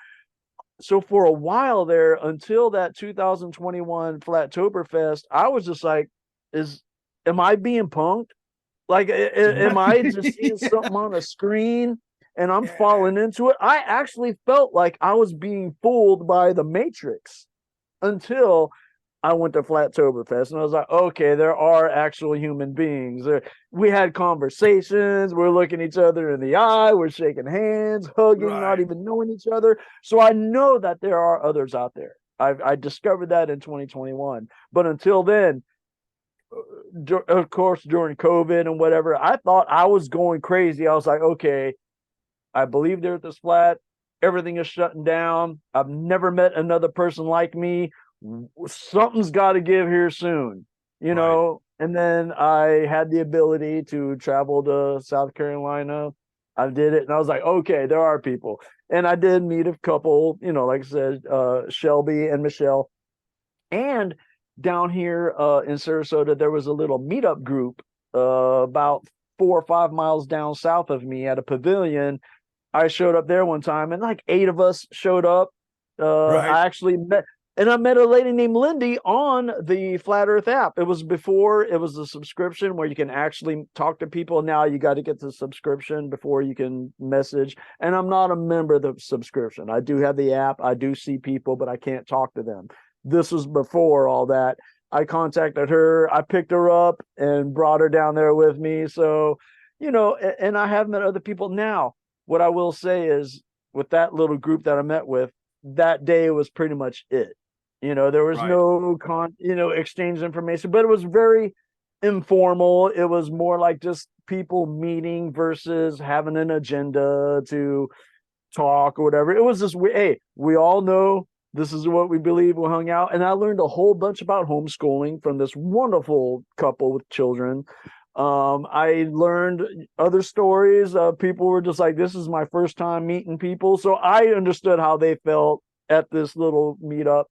So for a while there, until that 2021 Flattoberfest, I was just like, is am I being punked? Like, am I just seeing something on a screen and I'm Yeah. falling into it? I actually felt like I was being fooled by the Matrix until I went to Flattoberfest, and I was like, okay, there are actual human beings. We had conversations. We're looking each other in the eye. We're shaking hands, hugging, not Right. even knowing each other. So I know that there are others out there. I discovered that in 2021. But until then, of course, during COVID and whatever, I thought I was going crazy. I was like, okay, I believe they're at this flat. Everything is shutting down. I've never met another person like me. Something's got to give here soon, Right. And then I had the ability to travel to South Carolina. I did it, and I was like, okay, there are people. And I did meet a couple, like I said, Shelby and Michelle. And down here in Sarasota, there was a little meetup group about 4 or 5 miles down south of me at a pavilion. I showed up there one time, and like 8 of us showed up. Right. I met a lady named Lindy on the Flat Earth app. It was before it was a subscription where you can actually talk to people. Now you got to get the subscription before you can message. And I'm not a member of the subscription. I do have the app. I do see people, but I can't talk to them. This was before all that. I contacted her. I picked her up and brought her down there with me. So, and I have met other people now. What I will say is, with that little group that I met with, that day was pretty much it. There was Right. no exchange information, but it was very informal. It was more like just people meeting versus having an agenda to talk or whatever. It was just, hey, we all know this is what we believe. We hung out, and I learned a whole bunch about homeschooling from this wonderful couple with children. I learned other stories. People were just like, this is my first time meeting people. So I understood how they felt at this little meetup.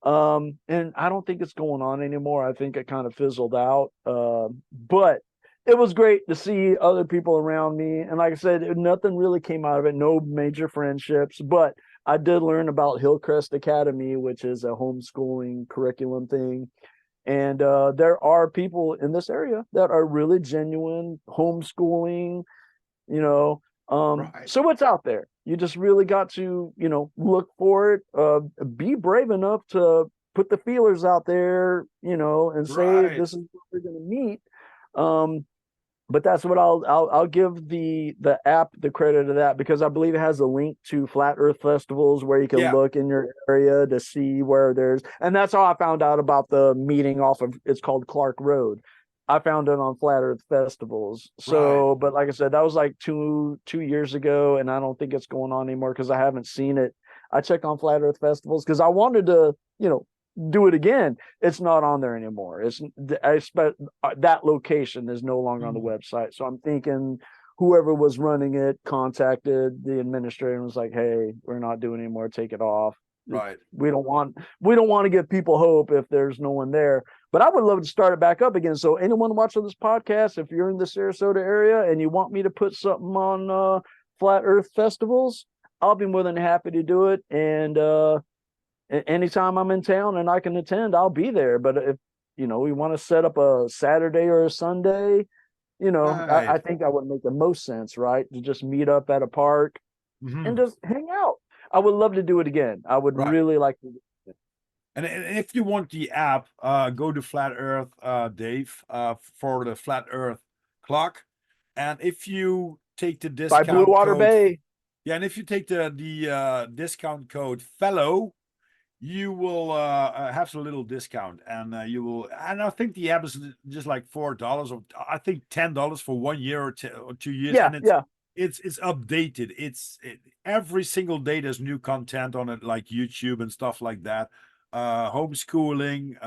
And I don't think it's going on anymore. I think it kind of fizzled out. But it was great to see other people around me. And like I said, nothing really came out of it, no major friendships. But I did learn about Hillcrest Academy, which is a homeschooling curriculum thing. And there are people in this area that are really genuine homeschooling, you know. Right. So what's out there? You just really got to, look for it. Be brave enough to put the feelers out there, and say Right. this is what we're going to meet. Um, but that's what I'll give the app the credit of that, because I believe it has a link to flat earth festivals where you can Yeah, look in your area to see where there's, and that's how I found out about the meeting off of, it's called Clark Road. I found it on flat earth festivals. right. So, but like I said, that was like two years ago, and I don't think it's going on anymore because I haven't seen it. I check on flat earth festivals because I wanted to, do it again. It's not on there anymore. I expect that location is no longer on the Mhm. website. So I'm thinking whoever was running it contacted the administrator and was like, "Hey, we're not doing anymore. Take it off. Right. We don't want to give people hope if there's no one there." But I would love to start it back up again. So anyone watching this podcast, if you're in the Sarasota area and you want me to put something on flat Earth festivals, I'll be more than happy to do it. And anytime I'm in town and I can attend, I'll be there. But if we want to set up a Saturday or a Sunday, I Right. think that would make the most sense, right? To just meet up at a park and Hmm. just hang out. I would love to do it again. I would Right. really like to. And if you want the app, go to Flat Earth, Dave, for the Flat Earth clock. And if you take the By Blue discount Water code, Bay. yeah, and if you take the discount code fellow, you will have a little discount, and you will. And I think the app is just like $4, or I think $10 for 1 year or 2 years, Yeah, and yeah. it's updated. Every single day there's new content on it, like YouTube and stuff like that. Homeschooling.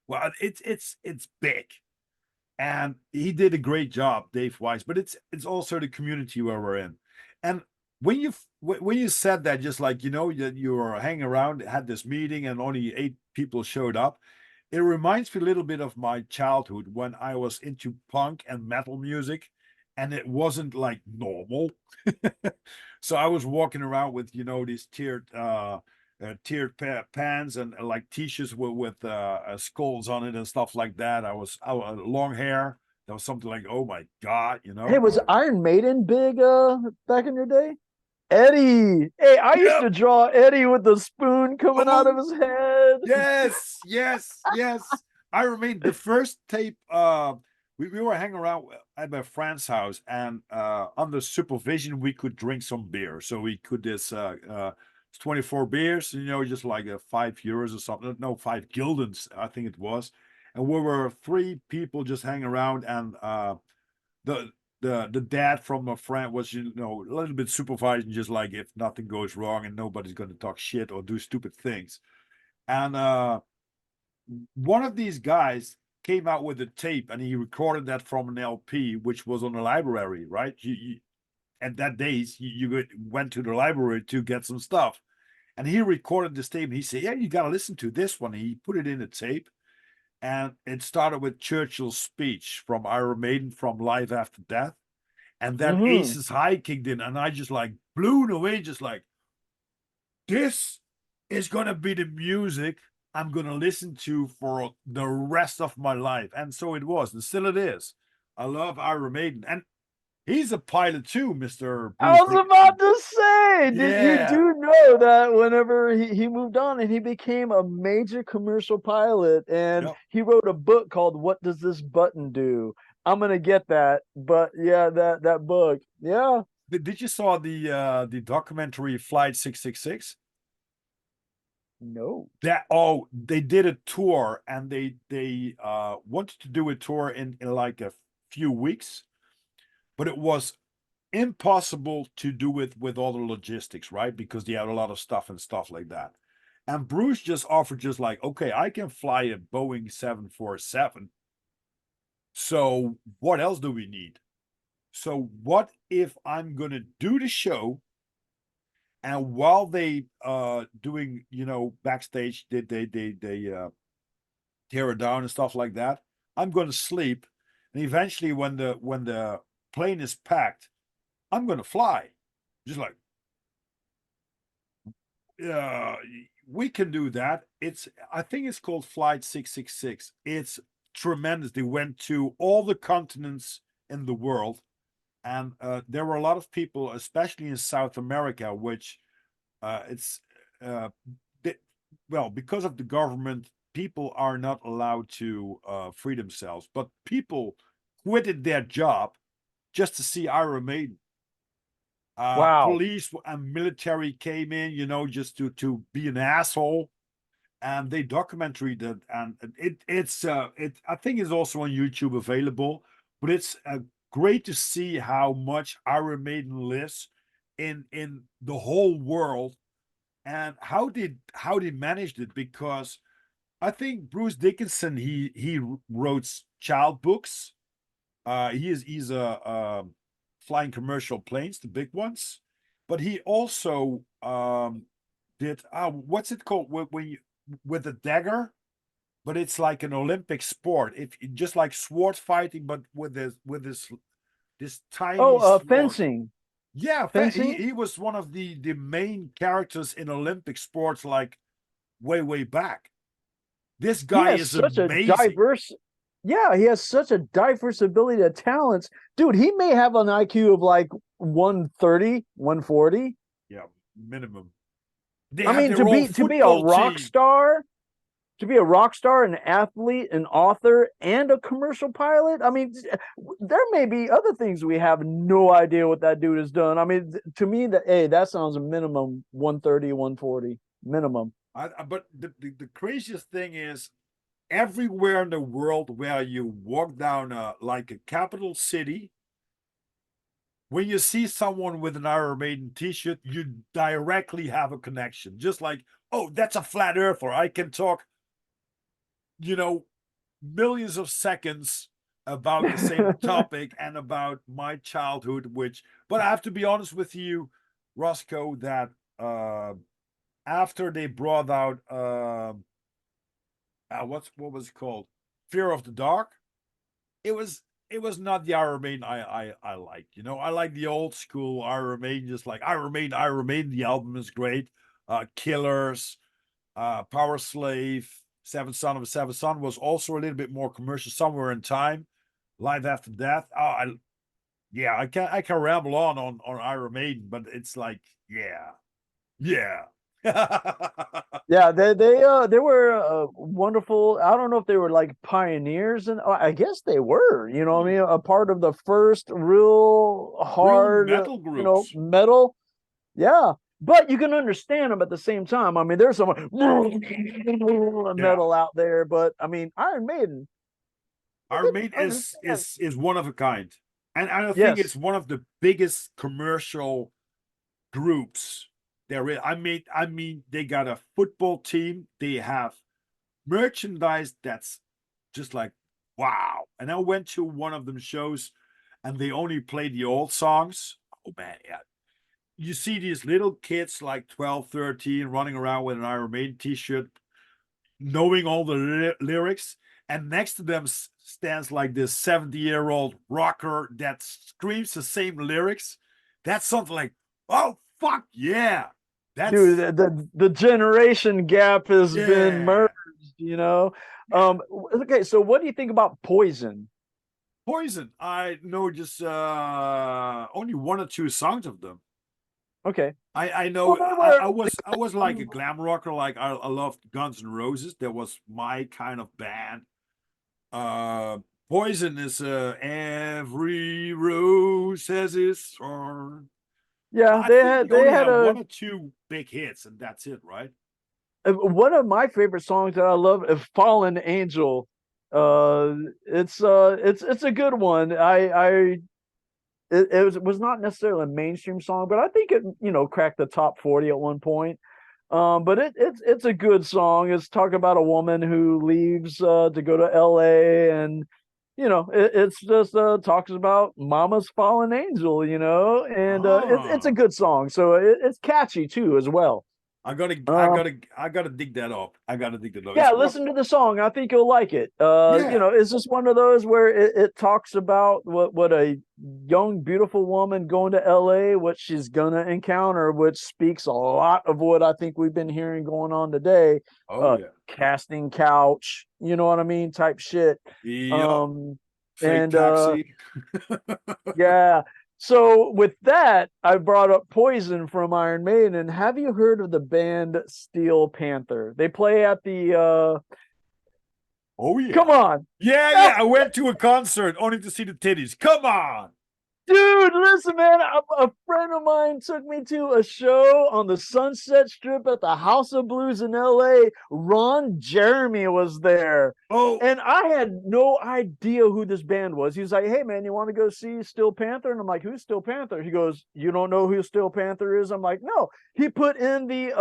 Well, it's big, and he did a great job, Dave Weiss. But it's also the community where we're in, and when you said that, just like you were hanging around, had this meeting, and only 8 people showed up. It reminds me a little bit of my childhood when I was into punk and metal music, and it wasn't like normal. So I was walking around with these tiered pants and like t-shirts with skulls on it and stuff like that. I was long hair. That was something like, oh my god. Hey, was Iron Maiden big back in your day? Eddie. Hey, I used Yep. to draw Eddie with the spoon coming out of Oh his head. yes, yes, yes. I remain the first tape. We were hanging around at my friend's house, and under supervision, we could drink some beer. So we could this 24 beers, just like €5 or something. No, 5 guildens, I think it was. And we were 3 people just hanging around, and the the dad from a friend was a little bit supervising, just like if nothing goes wrong and nobody's going to talk shit or do stupid things. And one of these guys came out with a tape, and he recorded that from an LP, which was on the library, right? At that days, you went to the library to get some stuff. And he recorded this tape. And he said, "Yeah, you got to listen to this one." He put it in a tape, and it started with Churchill's speech from Iron Maiden from Live After Death. And then Mm-hmm. Ace's High kicked in, and I just like blew away, just like, this is gonna be the music I'm gonna listen to for the rest of my life. And so it was, and still it is. I love Iron Maiden, and he's a pilot too, Mr. I Bruce was about Dickinson. to say, did you Yeah. do know that whenever he moved on and he became a major commercial pilot, and Yep. he wrote a book called "What Does This Button Do?" I'm gonna get that, but yeah, that book, yeah. Did you saw the documentary Flight 666? No. They did a tour, and they wanted to do a tour in like a few weeks, but it was impossible to do it with all the logistics, right? Because they had a lot of stuff and stuff like that. And Bruce just offered, just like, okay, I can fly a Boeing 747. So what else do we need? So what if I'm gonna do the show, and while they doing, backstage, they tear it down and stuff like that, I'm gonna sleep, and eventually when the plane is packed, I'm gonna fly. Just like, uh, we can do that. I think it's called Flight 666. It's tremendous. They went to all the continents in the world, and there were a lot of people, especially in South America, which it's uh, they, well, because of the government, people are not allowed to free themselves, but people quitted their job just to see Iron Maiden. Wow. Police and military came in, just to be an asshole, and they documentary that, and I think it's also on YouTube available, but it's great to see how much Iron Maiden lives in the whole world, and how they managed it, because I think Bruce Dickinson, he wrote child books. He's flying commercial planes, the big ones, but he also did what's it called when you with a dagger, but it's like an Olympic sport. If just like sword fighting, but with this tiny Oh, sword. fencing. Yeah, Fencing? he was one of the main characters in Olympic sports, like way back. This He guy has is such a amazing. diverse, yeah, he has such a diverse ability of talents. Dude, he may have an IQ of like 130, 140. Yeah, minimum. They I have mean, their own to be a football rock team. star, to be a rock star, an athlete, an author, and a commercial pilot. I mean, there may be other things we have no idea what that dude has done. I mean, to me, that sounds a minimum 130, 140 minimum. But the craziest thing is, everywhere in the world where you walk down like a capital city, when you see someone with an Iron Maiden T-shirt, you directly have a connection. Just like, oh, that's a flat earther. I can talk, you know, millions of seconds about the same topic and about my childhood. But I have to be honest with you, Roscoe, that after they brought out what was it called, Fear of the Dark, it was it was not the Iron Maiden I like. I like the old school Iron Maiden, just like Iron Maiden. Iron Maiden, the album is great. Killers, Power Slave, Seventh Son of a Seventh Son was also a little bit more commercial. Somewhere in Time, Life After Death. Yeah, I can ramble on Iron Maiden, but it's like, yeah, yeah. Yeah, they were wonderful. I don't know if they were like pioneers, and I guess they were. You know what I mean? A part of the first real Real hard, metal groups. metal. Yeah, but you can understand them at the same time. I mean, there's some Yeah. metal out there, but I mean, Iron Maiden. You Iron can Maiden is understand. is is one of a kind, and I think it's Yes. one of the biggest commercial groups there is. I mean, they got a football team. They have merchandise that's just like, wow. And I went to one of them shows, and they only played the old songs. Oh man, yeah. You see these little kids like 12, 13 running around with an Iron Maiden t-shirt, knowing all the lyrics, and next to them stands like this 70-year-old rocker that screams the same lyrics. That's something like, oh fuck yeah. Dude, That's the generation gap has been yeah. merged, you know. Okay, so what do you think about Poison? Poison, I know just only one or two songs of them. Okay. I Well, know they I, were. I was like a glam rocker, like I loved Guns N' Roses. That was my kind of band. uh Poison is every rose has its thorn. Yeah, I think they they only had have a one or two big hits, and that's it, right? one of my favorite songs that I love is Fallen Angel. Oh, It's a good one. It was not necessarily a mainstream song, but I think it cracked the top 40 at one point. But it's a good song. It's talking about a woman who leaves to go to LA, and it's just talks about Mama's fallen angel, and it's a ah, good song. So it's catchy too as well. I gotta I Um, gotta I gotta dig that up. I gotta dig that up. yeah, It's what. listen to the song. I think you'll like it. Yeah. It's just one of those where it talks about what a young, beautiful woman going to LA, what she's gonna encounter, which speaks a lot of what I think we've been hearing going on today. Oh yeah. Casting couch, you know what I mean, type shit. Yep. Um, Fake and taxi. yeah. So with that, I brought up Poison from Iron Maiden. Have you heard of the band Steel Panther? They play at the Oh yeah. Come on. Yeah. I went to a concert only to see the titties. Come on. Dude, listen, man. A friend of mine took me to a show on the Sunset Strip at the House of Blues in LA. Ron Jeremy was there. Oh, And I had no idea who this band was. He was like, "Hey, man, you want to go see Steel Panther?" And I'm like, "Who's Steel Panther?" He goes, "You don't know who Steel Panther is?" I'm like, "No." He put in the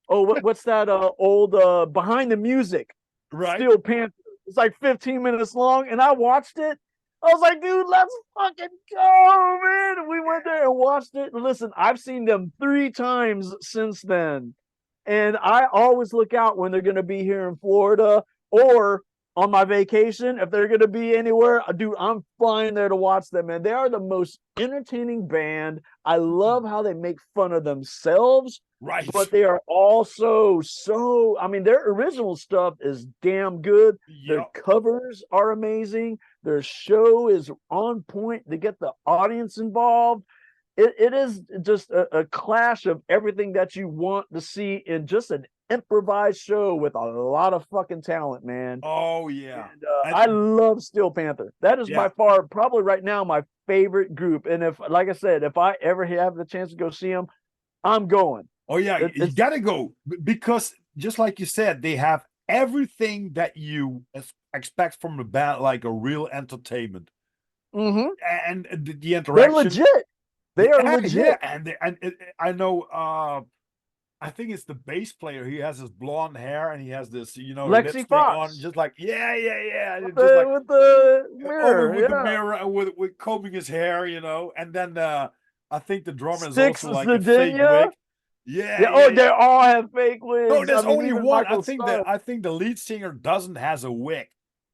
what's that old Behind the Music right. Steel Panther. It's like 15 minutes long, and I watched it. I was like, dude, let's fucking go, man. We went there and watched it. Listen, I've seen them 3 times since then. And I always look out when they're going to be here in Florida or on my vacation. If they're going to be anywhere, dude, I'm flying there to watch them, man. They are the most entertaining band. I love how they make fun of themselves, Right. but they are also so, I mean, their original stuff is damn good. Their Yep. covers are amazing. Their show is on point. They get the audience involved. It is just a clash of everything that you want to see in just an improvised show with a lot of fucking talent, man. Oh yeah. And And I love Steel Panther. That is by yeah. far, probably right now, my favorite group. And if, like I said, if I ever have the chance to go see them, I'm going. Oh yeah, you It's gotta go because just like you said, they have everything that you expect from the band, like a real entertainment mhm. and the They're interaction. legit. They are Yeah, yeah, legit. I know. I think it's the bass player. He has his blonde hair and he has this, Lexi lipstick on, Fox just like yeah, with and just like the over mirror. with the Yeah. mirror and with combing his hair, and then I think the drummer is Six also like a fake Zadinia. wig. Yeah, Yeah. Oh, yeah, they all have fake No, wigs. I there's mean, only even one. I Michael think that Starr. I think the lead singer doesn't has a wig,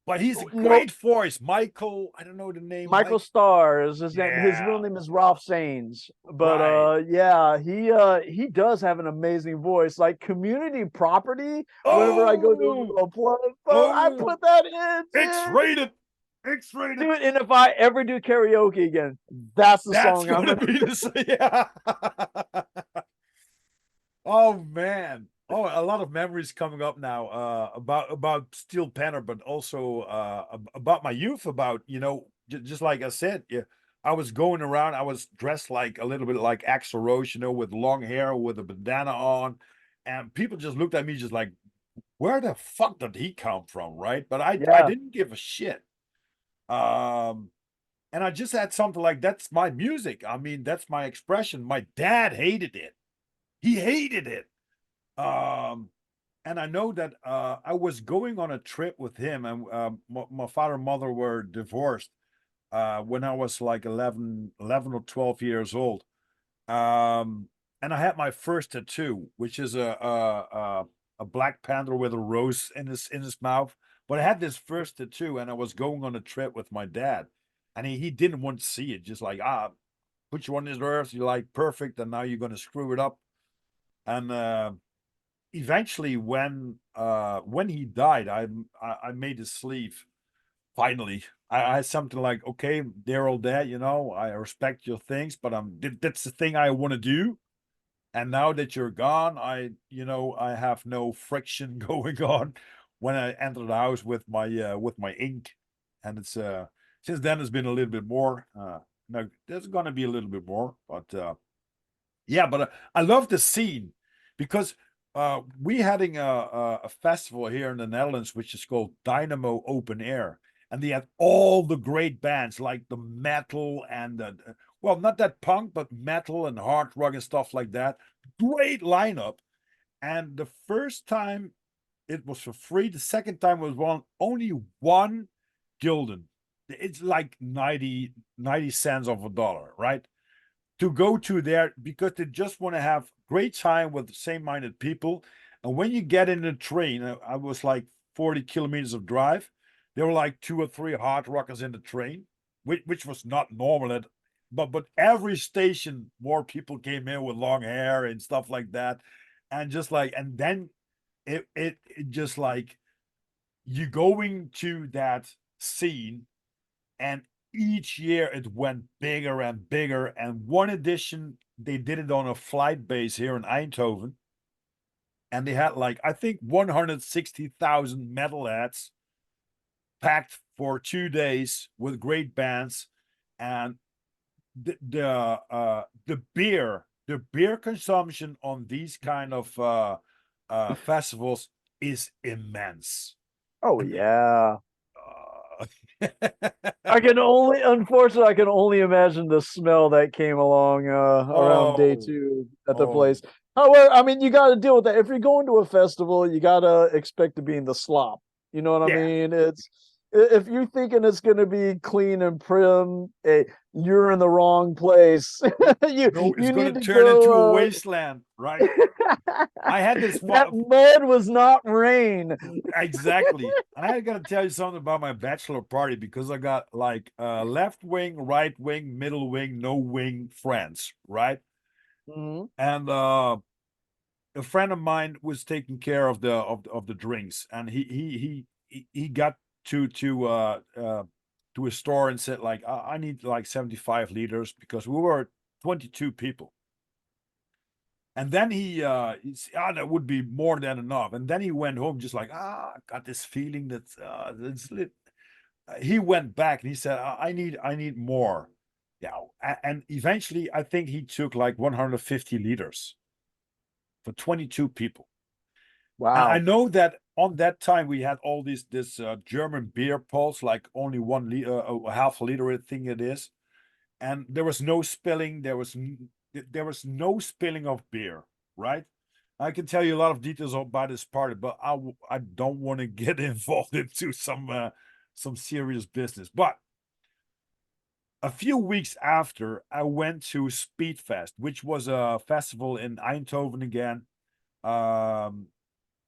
but he's a Nope. great voice. Michael, I don't know the name. Michael Starr is his name. His Yeah, real name is Ralph Saines. But right. yeah, he does have an amazing voice. Like Community Property, whenever I go to Oh, a play, I oh, put that in, dude. X-rated, X-rated. Dude, and if I ever do karaoke again, that's the That's song I'm gonna gonna be the yeah. Oh man. Oh, a lot of memories coming up now about Steel Panther, but also about my youth. About just like I said, yeah, I was going around. I was dressed like a little bit like Axl Rose, with long hair, with a bandana on, and people just looked at me just like, "Where the fuck did he come from?" Right? But I Yeah. didn't give a shit. Um, and I just had something like that's my music. I mean, that's my expression. My dad hated it. He hated it. Um, and I know that I was going on a trip with him, and my father and mother were divorced when I was like 11 or 12 years old. Um, and I had my first tattoo, which is a Black Panther with a rose in his mouth. But I had this first tattoo, and I was going on a trip with my dad, and he didn't want to see it. Just like put you on this earth, you're like perfect, and now you're gonna screw it up. And eventually when he died, I made his sleeve. Finally, I had something like, okay, they're all dead, I respect your things, but that's the thing I want to do. And now that you're gone, I have no friction going on when I enter the house with my ink. And it's since then it's been a little bit more. No, there's gonna be a little bit more, but yeah, but I love the scene because we having a festival here in the Netherlands, which is called Dynamo Open Air, and they had all the great bands like the metal and well, not that punk, but metal and hard rock and stuff like that. Great lineup. And the first time it was for free. The second time was only 1 gulden. It's like 90 cents of a dollar, right? To go to there because they just want to have great time with the same-minded people. And when you get in the train, I was like 40 kilometers of drive. There were like 2 or 3 hard rockers in the train, which was not normal but every station more people came in with long hair and stuff like that. And just like and then it just like you going to that scene, and each year it went bigger and bigger. And one edition, they did it on a flight base here in Eindhoven, and they had like I think 160,000 metalheads packed for 2 days with great bands, and the beer consumption on these kind of festivals is immense. Oh And yeah. uh, Unfortunately, I can only imagine the smell that came along around day oh, 2 at the oh, place. However, I mean, you got to deal with that. If you're going to a festival, you got to expect to be in the slop. You know what I yeah. mean? If you're thinking it's going to be clean and prim, you're in the wrong place. you No, it's you going need to to turn into a go. wasteland, right? I had this That mud was not rain. exactly. I got to tell you something about my bachelor party because I got like left wing, right wing, middle wing, no wing friends, right? Mhm. And a friend of mine was taking care of the drinks, and he got to a store and said like I need like 75 liters because we were 22 people. And then he said, that would be more than enough. And then he went home just like, I got this feeling that it's lit. He went back and he said, I need more. Yeah. And eventually I think he took like 150 liters for 22 people. And I Wow. know that on that time we had all this German beer pulse, like only 1 liter, a half a liter thing it is, and there was no spilling. There was no spilling of beer, right? I can tell you a lot of details about this party, but I don't want to get involved into some serious business. But a few weeks after, I went to Speedfest, which was a festival in Eindhoven again. Um,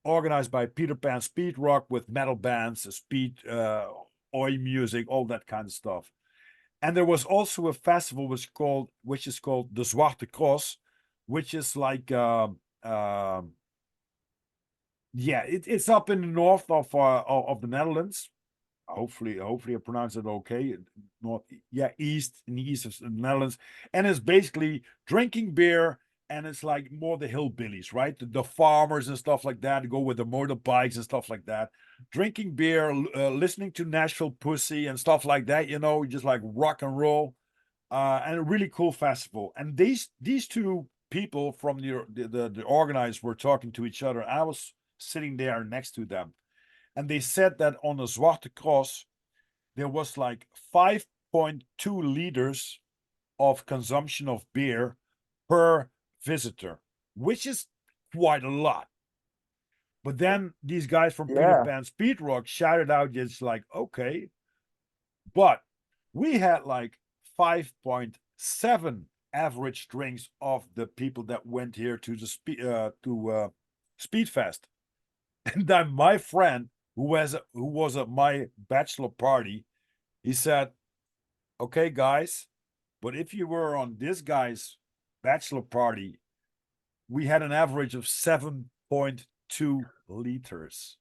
Organized by Peter Pan Speed Rock with metal bands, speed, oi music, all that kind of stuff. And there was also a festival which is called the Zwarte Cross, which is like yeah, it's up in the north of the Netherlands. Hopefully I pronounce it okay. North, yeah, east in the east of the Netherlands, and it's basically drinking beer, and it's like more the hillbillies, right? The farmers and stuff like that go with the motorbikes and stuff like that, drinking beer, listening to Nashville Pussy and stuff like that. Just like rock and roll, and a really cool festival. And these two people from the organizers were talking to each other. I was sitting there next to them, and they said that on the Zwarte Cross there was like 5.2 liters of consumption of beer per visitor, which is quite a lot. But then these guys from Peter Yeah. Pan Speed Rock shouted out, just like, okay, but we had like 5.7 average drinks of the people that went here to the Speedfest. And then my friend, who was at my bachelor party, he said, "Okay, guys, but if you were on this guy's bachelor party, we had an average of 7.2 liters."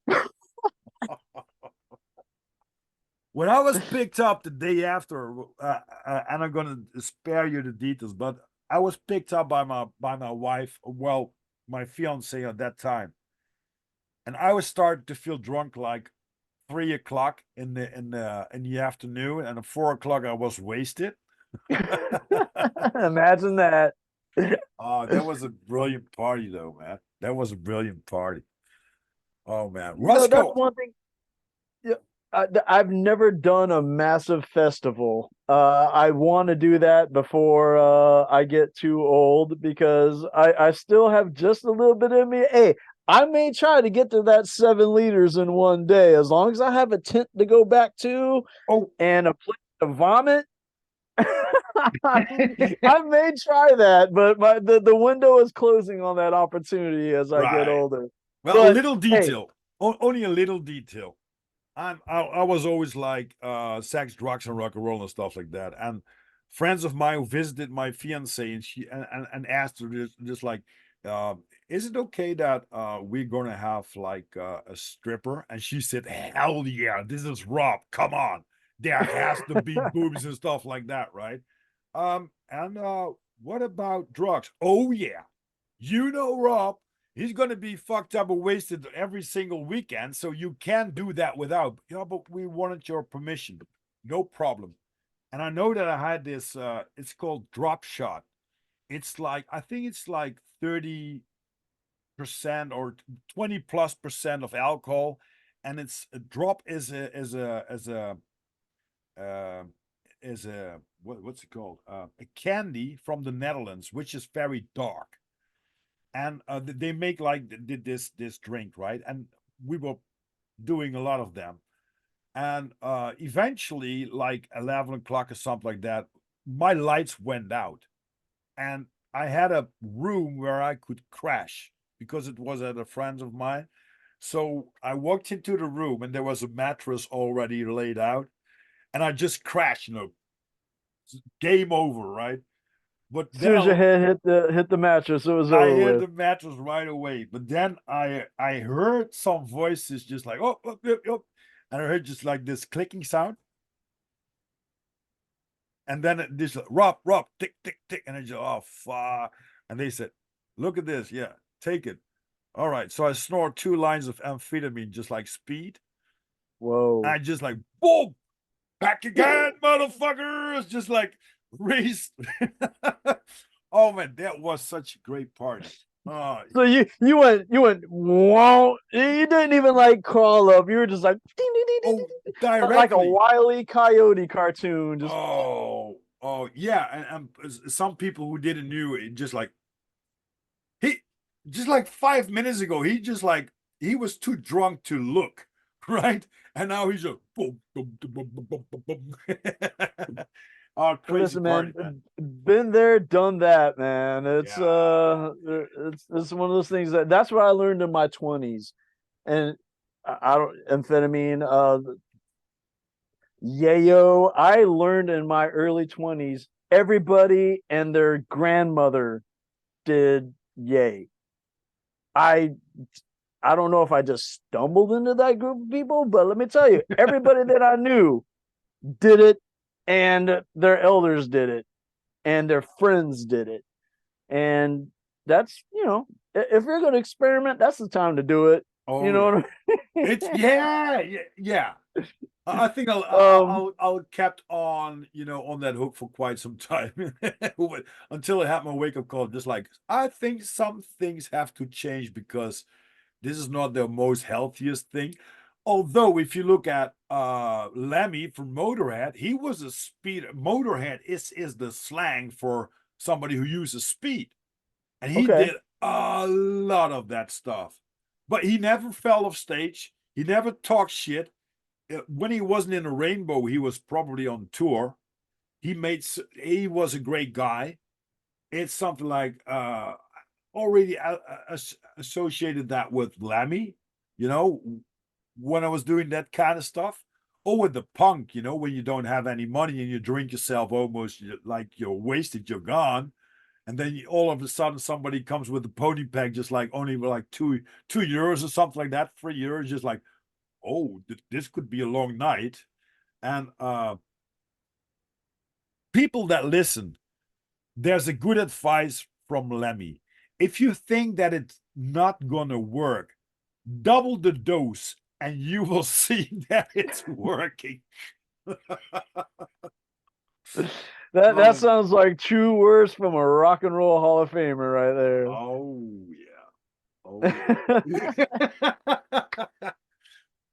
When I was picked up the day after, and I'm gonna spare you the details, but I was picked up by my wife, well, my fiance at that time, and I was starting to feel drunk like 3 o'clock in the afternoon, and at 4 o'clock I was wasted. Imagine that. Oh, that was a brilliant party, though, man. That was a brilliant party. Oh man, That's Roscoe. one thing. Yeah, I've never done a massive festival. I want to do that before I get too old because I still have just a little bit in me. Hey, I may try to get to that 7 liters in one day as long as I have a tent to go back to Oh, and a place to vomit. I may try that, but the window is closing on that opportunity as I get right. older. Well, a But little hey, detail. Only a little detail. I was always like sex, drugs, and rock and roll and stuff like that. And friends of mine who visited my fiance and she asked her just like, uh, is it okay that we're gonna have like a stripper? And she said, hell yeah, this is Rob. Come on. There has to be boobs and stuff like that, right? And what about drugs? Oh yeah. Rob, he's going to be fucked up or wasted every single weekend. So you can do that without, but we wanted your permission. No problem. And I know that I had this, it's called drop shot. It's like, I think it's like 30% or 20+% of alcohol. And it's a drop uh, is a what's it called? A candy from the Netherlands, which is very dark. And they make like this drink, right? And we were doing a lot of them. And eventually, like 11 o'clock or something like that, my lights went out, and I had a room where I could crash because it was at a friend of mine. So I walked into the room, and there was a mattress already laid out, and I just crashed. Game over, right? But As soon then as your head hit the mattress, it was I over hit with. the mattress right away. But then I heard some voices just like, oh, oh, oh, oh, and I heard just like this clicking sound. And then this Rob, tick, tick, tick. And I just, oh, fuck. And they said, look at this. Yeah, take it. All right. So I snort 2 lines of amphetamine, just like speed. Whoa. I just like, boom, back again, motherfuckers. Just like race. Oh, man, that was such a great party. Oh, So you went whoa. You didn't even like crawl up. You were just like ding, ding, ding, ding, oh, ding, ding, like a directly. Wile E. Coyote cartoon. Just Oh, yeah. And some people who didn't knew it, just like, he just like 5 minutes ago, he was too drunk to look, right? And now he's just boom, boom, boom, boom, boom, boom, boom. Oh, crazy listen, man. party, man. Been there, done that, man. Yeah. It's one of those things that's what I learned in my 20s, and I don't amphetamine. Yayo, I learned in my early 20s. Everybody and their grandmother did yay. I I don't know if I just stumbled into that group of people, but let me tell you, everybody that I knew did it, and their elders did it, and their friends did it. And that's, if you're going to experiment, that's the time to do it. You Oh, know yeah. what It's I yeah, yeah, yeah. I think mean? I'll kept on that hook for quite some time until I had my wake up call. Just like, I think some things have to change because this is not the most healthiest thing. Although if you look at Lemmy from Motorhead, he was a speed. Motorhead is the slang for somebody who uses speed, and he Okay. did a lot of that stuff. But he never fell off stage. He never talked shit. When he wasn't in a Rainbow, he was probably on tour. He was a great guy. It's something like already associated that with Lemmy, you know, when I was doing that kind of stuff. Or with the punk, when you don't have any money and you drink yourself almost like you're wasted, you're gone. And then all of a sudden somebody comes with a pony pack, just like only like two euros or something like that, 3 euros, just like, oh, this could be a long night. And people that listen, there's a good advice from Lemmy. If you think that it's not gonna work, double the dose and you will see that it's working. That Oh, sounds like true words from a rock and roll Hall of Famer right there. oh yeah. Oh yeah.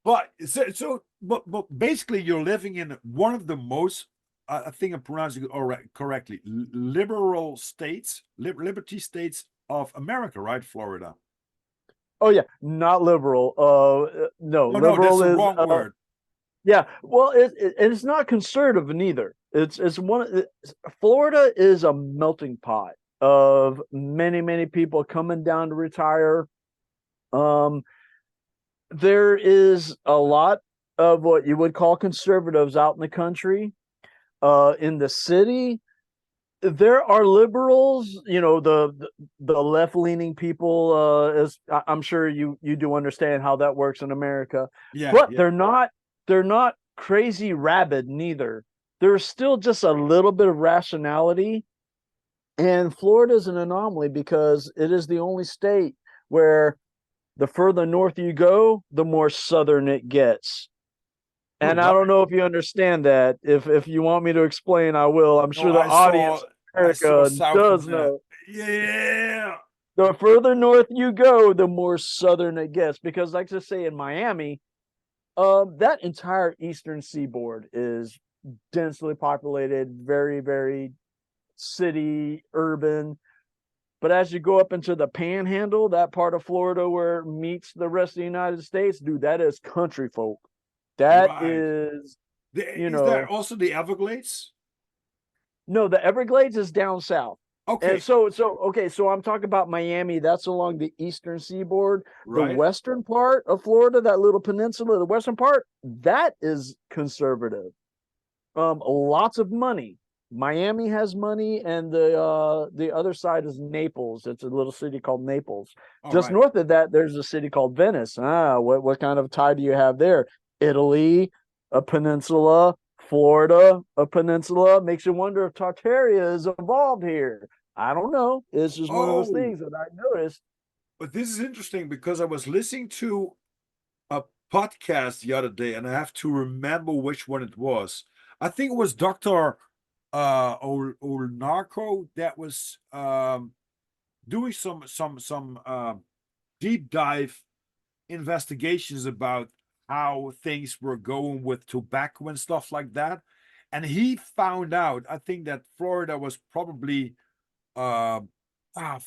But basically you're living in one of the most, I think I'm pronouncing it all right, correctly, liberal states, liberty states of America, right? Florida. Oh yeah, not liberal. No, Oh no, that's liberal the is wrong word. yeah. Well, it's not conservative neither. It's Florida is a melting pot of many people coming down to retire. Um, there is a lot of what you would call conservatives out in the country. In the city, there are liberals, the left leaning people. As I'm sure you do understand how that works in America, Yeah, but yeah. they're not crazy rabid neither. There's still just a little bit of rationality, and Florida is an anomaly because it is the only state where the further north you go, the more southern it gets. Oh, And I don't know if you understand that. If you want me to explain, I will. I'm no, sure the audience in I saw America south does and know. yeah. The further north you go, the more southern it gets. Because, like to say in Miami, that entire eastern seaboard is densely populated, very, very city, urban. But as you go up into the panhandle, that part of Florida where it meets the rest of the United States, dude, that is country folk. That Right. is, you Is that know, also the Everglades? no, the Everglades is down south. And Okay, okay, so I'm talking about Miami. That's along the eastern seaboard. The right. western part of Florida, that little peninsula, the western part, that is conservative. Lots of money. Miami has money, and the other side is Naples. It's a little city called Naples. All Just right. north of that, there's a city called Venice. What kind of tie do you have there? Italy, a peninsula. Florida, a peninsula. Makes you wonder if Tartaria is involved here. I don't know. It's just one of those Oh, things that I noticed. but this is interesting because I was listening to a podcast the other day, and I have to remember which one it was. I think it was Dr. Olnarko that was doing some deep dive investigations about how things were going with tobacco and stuff like that. And he found out, I think that Florida was probably uh, ah,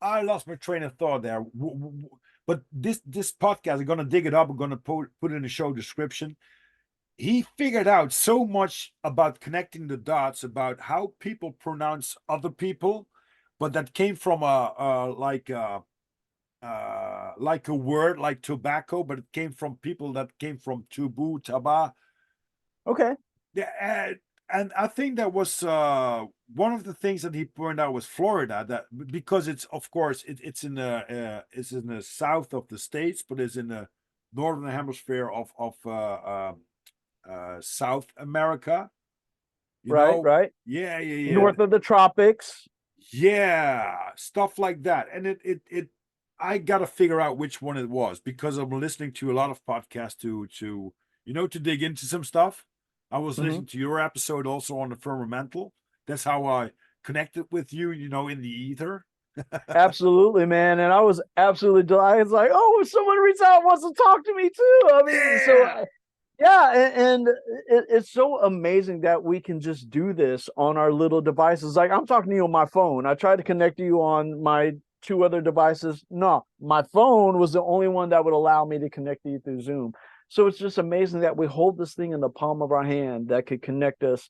I lost my train of thought there. But this podcast, I'm gonna dig it up. I'm gonna put it in the show description. He figured out so much about connecting the dots about how people pronounce other people, but that came from like a word like tobacco, but it came from people that came from tubu, taba. Okay. Yeah, and I think that was one of the things that he pointed out was Florida, that because it's of course it's in the south of the states, but it's in the northern hemisphere of South America. You Right, know, right. yeah, North of the tropics. yeah, stuff like that. And I got to figure out which one it was because I'm listening to a lot of podcasts to to dig into some stuff. I was Mm-hmm. listening to your episode also on the firmamental. That's how I connected with you, in the ether. Absolutely, man. And I was absolutely delighted. It's like, oh, if someone reaches out and wants to talk to me too. I mean, Yeah. yeah, and it's so amazing that we can just do this on our little devices. Like I'm talking to you on my phone. I tried to connect to you on my two other devices. No, my phone was the only one that would allow me to connect to you through Zoom. So it's just amazing that we hold this thing in the palm of our hand that could connect us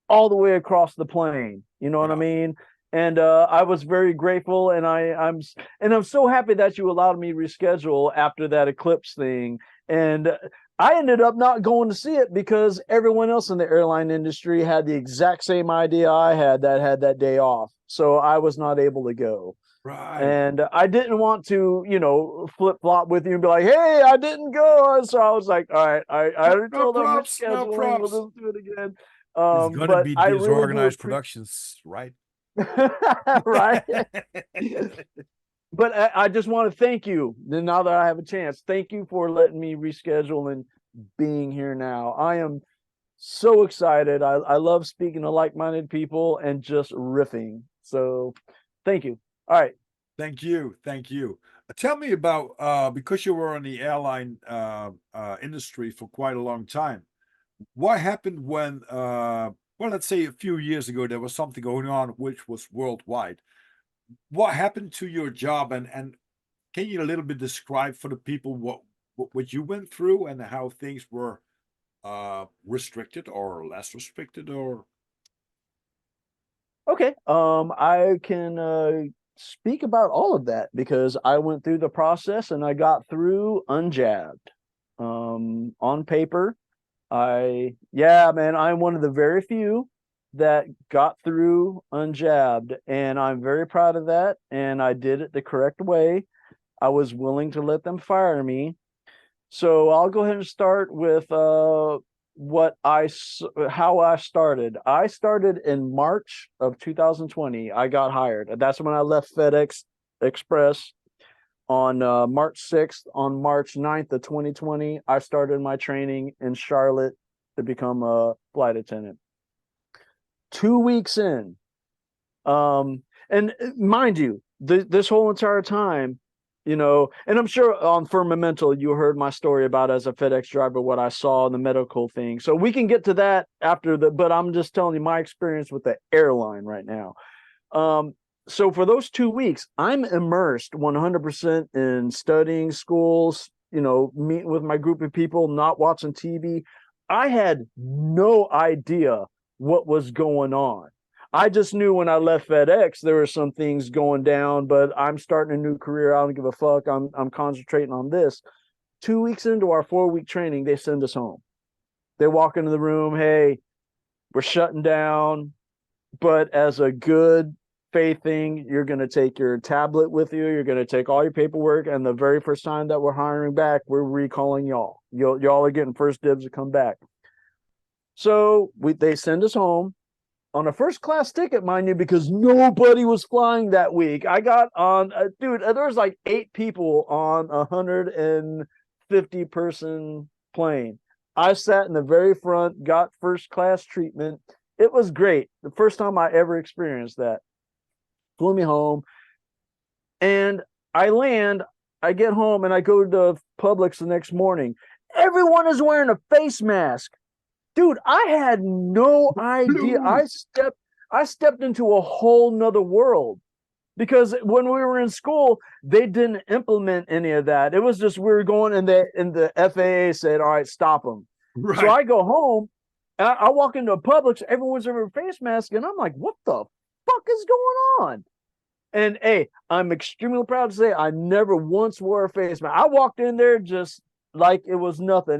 all the way across the plane. You know what I Yeah. mean? And I was very grateful, and I'm so happy that you allowed me to reschedule after that eclipse thing. And I ended up not going to see it because everyone else in the airline industry had the exact same idea I had that day off. So I was not able to go. Right. And I didn't want to, flip flop with you and be like, "Hey, I didn't go." So I was like, "All right, I No, already no told them props. No rescheduling. We'll props. just do it again." It's gonna But be I really do disorganized appreciate, productions, right? right? But I just want to thank you. Then now that I have a chance, thank you for letting me reschedule and being here now. I am so excited. I love speaking to like-minded people and just riffing. So thank you. All right. Thank you. Thank you. Tell me about because you were in the airline industry for quite a long time. What happened when well, let's say a few years ago there was something going on which was worldwide. What happened to your job, and can you a little bit describe for the people what you went through and how things were restricted or less restricted or Okay. I can speak about all of that because I went through the process and I got through unjabbed. On paper, yeah, man, I'm one of the very few that got through unjabbed, and I'm very proud of that. And I did it the correct way. I was willing to let them fire me. So I'll go ahead and start with how I started. I started in March of 2020. I got hired. That's when I left FedEx Express. On March 6th, on March 9th of 2020, I started my training in Charlotte to become a flight attendant. 2 weeks in, and mind you, this whole entire time, you know, and I'm sure on Firmamental, you heard my story about as a FedEx driver, what I saw in the medical thing. So we can get to that after but I'm just telling you my experience with the airline right now. So for those 2 weeks, I'm immersed 100% in studying, schools, you know, meeting with my group of people, not watching TV. I had no idea what was going on. I just knew when I left FedEx, there were some things going down, but I'm starting a new career. I don't give a fuck. I'm concentrating on this. 2 weeks into our 4-week training, they send us home. They walk into the room. Hey, we're shutting down, but as a good faith thing, you're going to take your tablet with you. You're going to take all your paperwork. And the very first time that we're hiring back, we're recalling y'all. Y'all are getting first dibs to come back. So they send us home on a first class ticket, mind you, because nobody was flying that week. I got on, dude, there was like 8 people on a 150 person plane. I sat in the very front, got first class treatment. It was great. The first time I ever experienced that. Flew me home. And I land, I get home, and I go to Publix the next morning. Everyone is wearing a face mask. Dude, I had no idea. I stepped into a whole nother world, because when we were in school, they didn't implement any of that. It was just we were going, and the FAA said, all right, stop them. Right. So I go home, I walk into a Publix, everyone's wearing a face mask, and I'm like, what the fuck is going on? And hey, I'm extremely proud to say I never once wore a face mask. I walked in there just like it was nothing.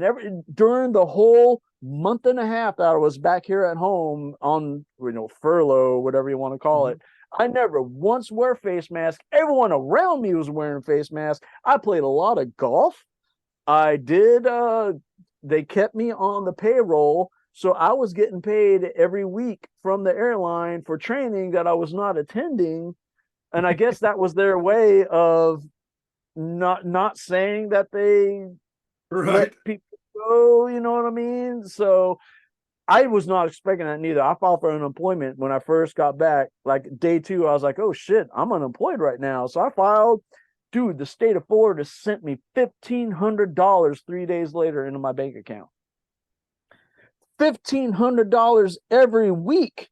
During the whole month and a half that I was back here at home on, you know, furlough, whatever you want to call it, I never once wore a face mask. Everyone around me was wearing face masks. I played a lot of golf. I did. They kept me on the payroll, so I was getting paid every week from the airline for training that I was not attending. And I guess that was their way of not saying that they let people go, you know what I mean? So I was not expecting that neither. I filed for unemployment when I first got back. Like day 2, I was like, oh shit, I'm unemployed right now. So I filed. Dude, the state of Florida sent me $1,500 3 days later into my bank account. $1,500 every week.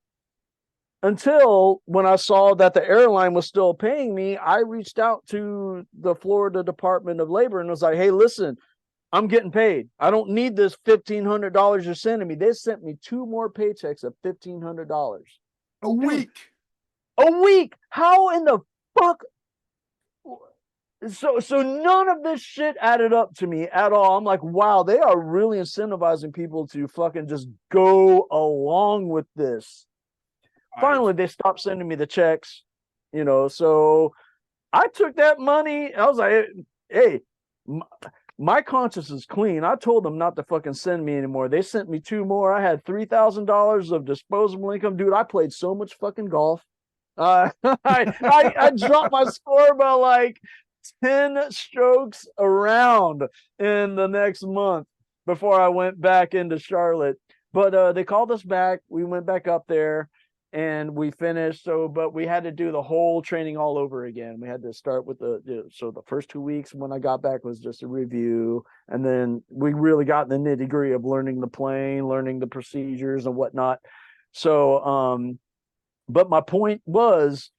Until when I saw that the airline was still paying me, I reached out to the Florida Department of Labor and was like, hey, listen, I'm getting paid. I don't need this $1,500 you're sending me. They sent me 2 more paychecks of $1,500. A week. A week. How in the fuck? So none of this shit added up to me at all. I'm like, wow, they are really incentivizing people to fucking just go along with this. Finally, they stopped sending me the checks, you know, so I took that money. I was like, hey, my conscience is clean. I told them not to fucking send me anymore. They sent me 2 more. I had $3,000 of disposable income. Dude, I played so much fucking golf. I dropped my score by like 10 strokes around in the next month before I went back into Charlotte. But they called us back. We went back up there. And we finished. But we had to do the whole training all over again. We had to start with the first 2 weeks when I got back was just a review. And then we really got in the nitty-gritty of learning the plane, learning the procedures and whatnot. So, but my point was,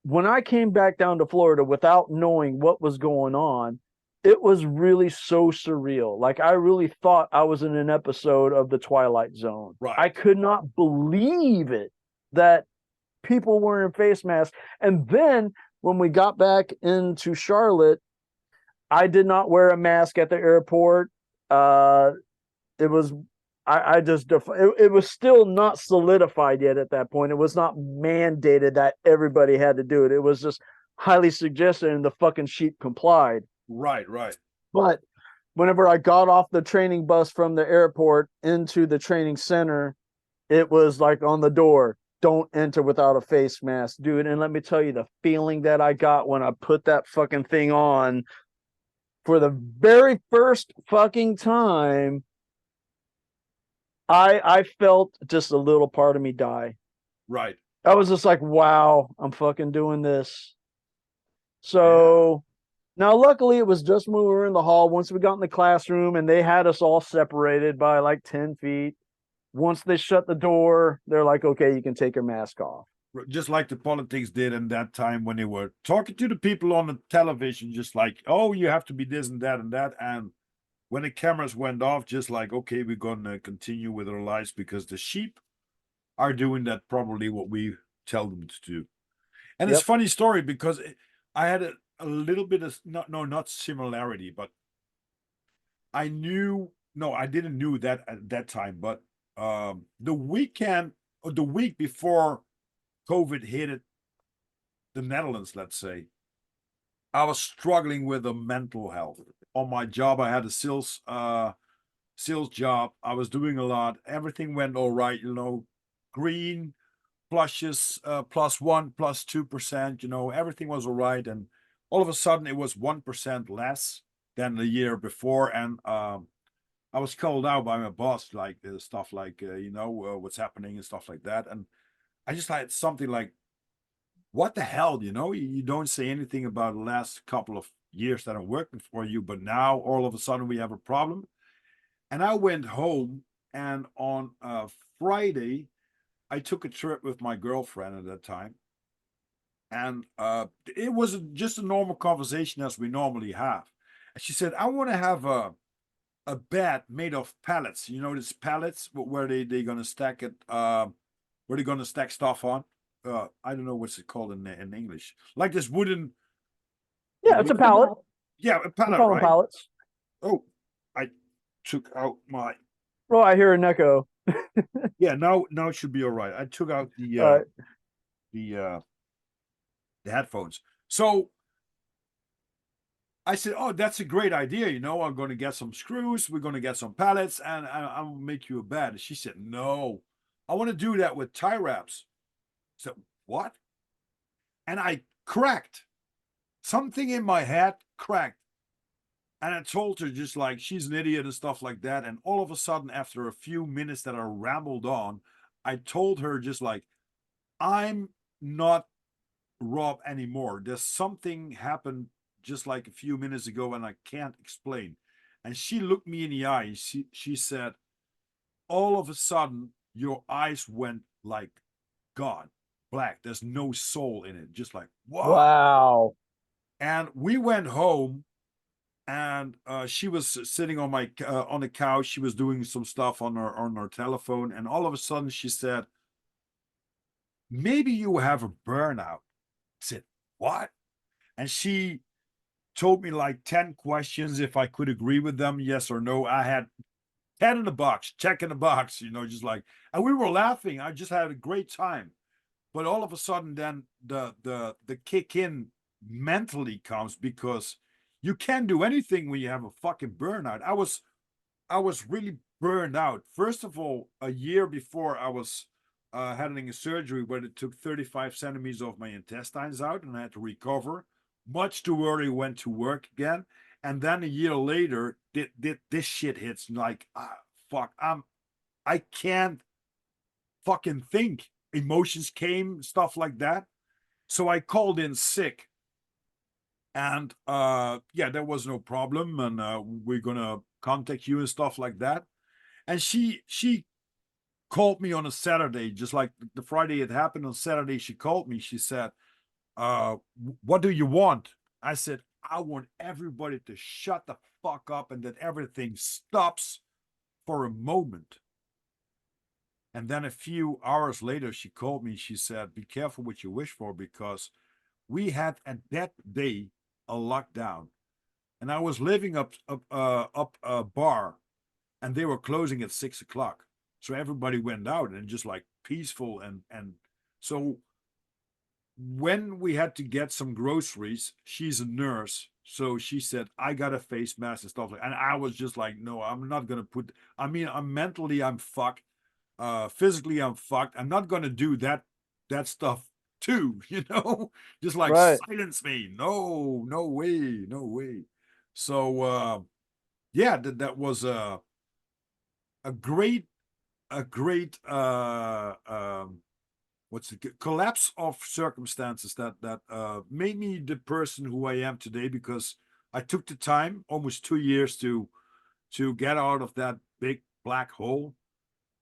when I came back down to Florida without knowing what was going on, it was really so surreal. Like I really thought I was in an episode of The Twilight Zone. Right. I could not believe it that people were in face masks. And then when we got back into Charlotte, I did not wear a mask at the airport. It was it was still not solidified yet at that point. It was not mandated that everybody had to do it. It was just highly suggested, and the fucking sheep complied. Right. But whenever I got off the training bus from the airport into the training center, it was like on the door, don't enter without a face mask, dude. And let me tell you, the feeling that I got when I put that fucking thing on for the very first fucking time, I felt just a little part of me die. Right. I was just like, wow, I'm fucking doing this. Yeah. So now, luckily, it was just when we were in the hall. Once we got in the classroom and they had us all separated by like 10 feet, once they shut the door, they're like, okay, you can take your mask off. Just like the politics did in that time when they were talking to the people on the television, just like, oh, you have to be this and that and that. And when the cameras went off, just like, okay, we're going to continue with our lives because the sheep are doing that probably what we tell them to do. And it's Yep. funny story because I had a little bit of not similarity, but I knew no, I didn't knew that at that time, but the weekend or the week before COVID hit it, the Netherlands, let's say, I was struggling with the mental health. On my job, I had a sales job. I was doing a lot. Everything went all right, green plushes, +1, +2%, everything was all right. And all of a sudden it was 1% less than the year before. And I was called out by my boss, like stuff like, what's happening and stuff like that. And I just had something like, what the hell, you don't say anything about the last couple of years that I'm working for you, but now all of a sudden we have a problem. And I went home, and on Friday, I took a trip with my girlfriend at that time. And it was just a normal conversation as we normally have. And she said, I want to have a bed made of pallets. You know, these pallets where they're going to stack it, where they're going to stack stuff on. I don't know what's it called in English. Like this wooden. Yeah, it's a pallet. Yeah, a We pallet, call them right? pallets. Oh, I took out my. Oh, I hear an echo. Yeah, now it should be all right. I took out the All right. the uh the headphones. So I said, "Oh, that's a great idea. I'm going to get some screws. We're going to get some pallets, and I'll make you a bed." And she said, "No, I want to do that with tie wraps." I said, "What?" And I cracked. Something in my head cracked. And I told her just like she's an idiot and stuff like that. And all of a sudden, after a few minutes that I rambled on, I told her just like, I'm not Rob anymore. There's something happened just like a few minutes ago and I can't explain. And she looked me in the eye and she said, all of a sudden, your eyes went like gone, black. There's no soul in it. Just like, wow. Wow. And we went home, and she was sitting on the couch. She was doing some stuff on her telephone, and all of a sudden she said, "Maybe you have a burnout." I said, "What?" And she told me like 10 questions if I could agree with them, yes or no. I had 10 in the box, check in the box, just like, and we were laughing. I just had a great time. But all of a sudden, then the kick in mentally comes because you can't do anything when you have a fucking burnout. I was really burned out. First of all, a year before I was having a surgery where it took 35 centimeters of my intestines out and I had to recover. Much too early, went to work again. And then a year later, this shit hits like, fuck, I can't fucking think. Emotions came, stuff like that. So I called in sick. And yeah, there was no problem. And we're gonna contact you and stuff like that. And she called me on a Saturday, just like the Friday it happened. On Saturday, she called me. She said, what do you want? I said, I want everybody to shut the fuck up and that everything stops for a moment. And then a few hours later, she called me. She said, be careful what you wish for, because we had at that day a lockdown. And I was living up a bar, and they were closing at 6 o'clock. So everybody went out and just like peaceful. And so when we had to get some groceries, she's a nurse. So she said, I got a face mask and stuff like, and I was just like, no, I'm not gonna I'm mentally I'm fucked. Physically I'm fucked. I'm not gonna do that that stuff too, just like Right. silence me. No, no way, no way. So yeah, that was a great a great what's the collapse of circumstances that made me the person who I am today, because I took the time, almost 2 years, to get out of that big black hole.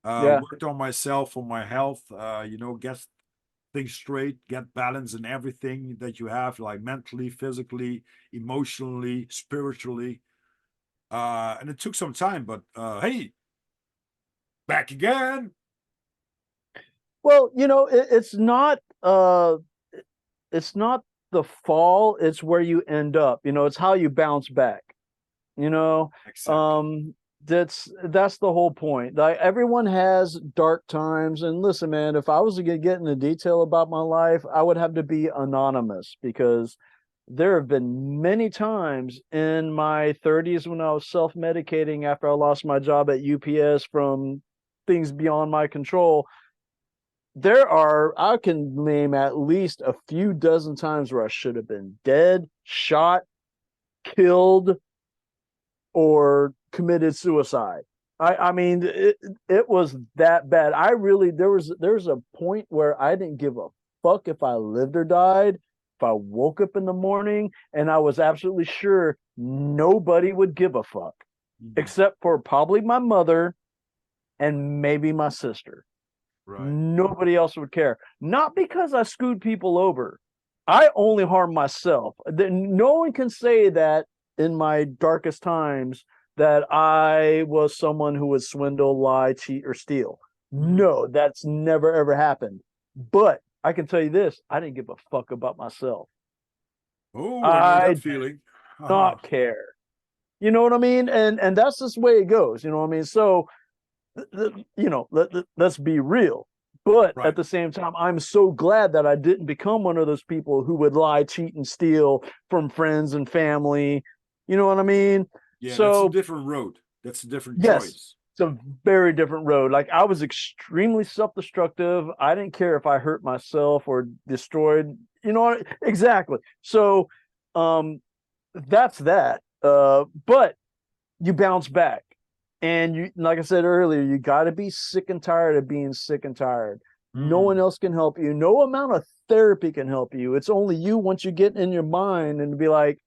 Yeah. Worked on myself, on my health, get things straight, get balance in everything that you have, like mentally, physically, emotionally, spiritually. And it took some time, but hey, back again. Well, it's not the fall, it's where you end up. It's how you bounce back. You know, Exactly. um, that's the whole point. Like everyone has dark times, and listen, man, if I was to get into detail about my life, I would have to be anonymous because there have been many times in my 30s when I was self-medicating after I lost my job at UPS from things beyond my control. I can name at least a few dozen times where I should have been dead, shot, killed, or committed suicide. I mean, it was that bad. I really there's a point where I didn't give a fuck if I lived or died. If I woke up in the morning and I was absolutely sure nobody would give a fuck Mhm. except for probably my mother and maybe my sister. Right. Nobody else would care. Not because I screwed people over. I only harm myself. No one can say that in my darkest times that I was someone who would swindle, lie, cheat, or steal. Mhm. No, that's never ever happened. But I can tell you this, I didn't give a fuck about myself. Oh, I know I that did feeling. not care. You know what I mean? And that's just the way it goes. You know what I mean? So let's be real. But at Right. the same time, I'm so glad that I didn't become one of those people who would lie, cheat, and steal from friends and family. You know what I mean? Yeah, that's a So, different road. That's a different yes, choice. it's a very different road. Like, I was extremely self destructive. I didn't care if I hurt myself or destroyed, exactly. So, um, that's that. But you bounce back. And you, like I said earlier, you got to be sick and tired of being sick and tired. No one Mm. else can help you. No amount of therapy can help you. It's only you once you get in your mind and be like,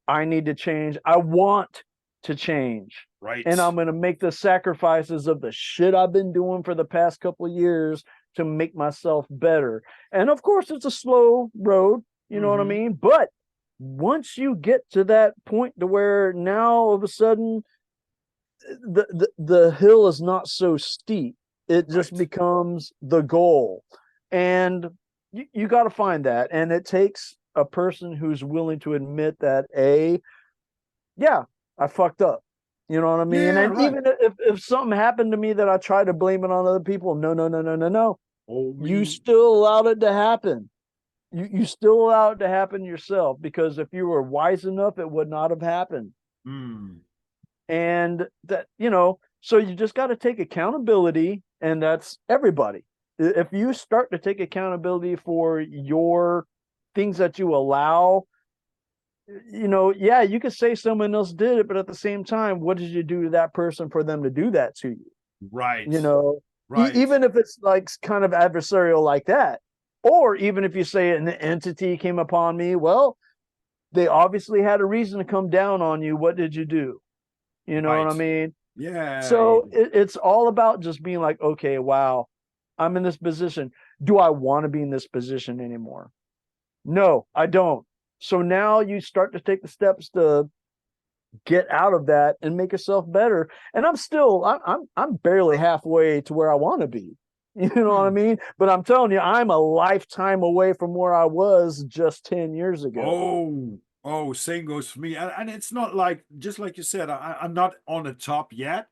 I need to change. I want to change. And I'm Right. going to make the sacrifices of the shit I've been doing for the past couple of years to make myself better. And of course, it's a slow road. You know what I Hmm. mean? But once you get to that point to where now all of a sudden the hill is not so steep. It just Right. becomes the goal. And you got to find that. And it takes a person who's willing to admit that, yeah, I fucked up. You know what I mean? Yeah, And right. even if something happened to me that I tried to blame it on other people, no, no, no, no, no, no. Oh, You me. still allowed it to happen. You still allowed it to happen yourself because if you were wise enough, it would not have happened. Mm. And so you just got to take accountability, and that's everybody. If you start to take accountability for your things that you allow, yeah, you could say someone else did it, but at the same time, what did you do to that person for them to do that to you? Right. you know Right. Even if it's like kind of adversarial like that, or even if you say an entity came upon me, well, they obviously had a reason to come down on you. What did you do? You know what I Right. mean? Yeah. So it's all about just being like, okay, wow, I'm in this position. Do I want to be in this position anymore? No, I don't. So now you start to take the steps to get out of that and make yourself better. And I'm barely halfway to where I want to be. You know what I Hmm. mean? But I'm telling you, I'm a lifetime away from where I was just 10 years ago. Oh, same goes for me. And it's not like, just like you said, I'm not on the top yet,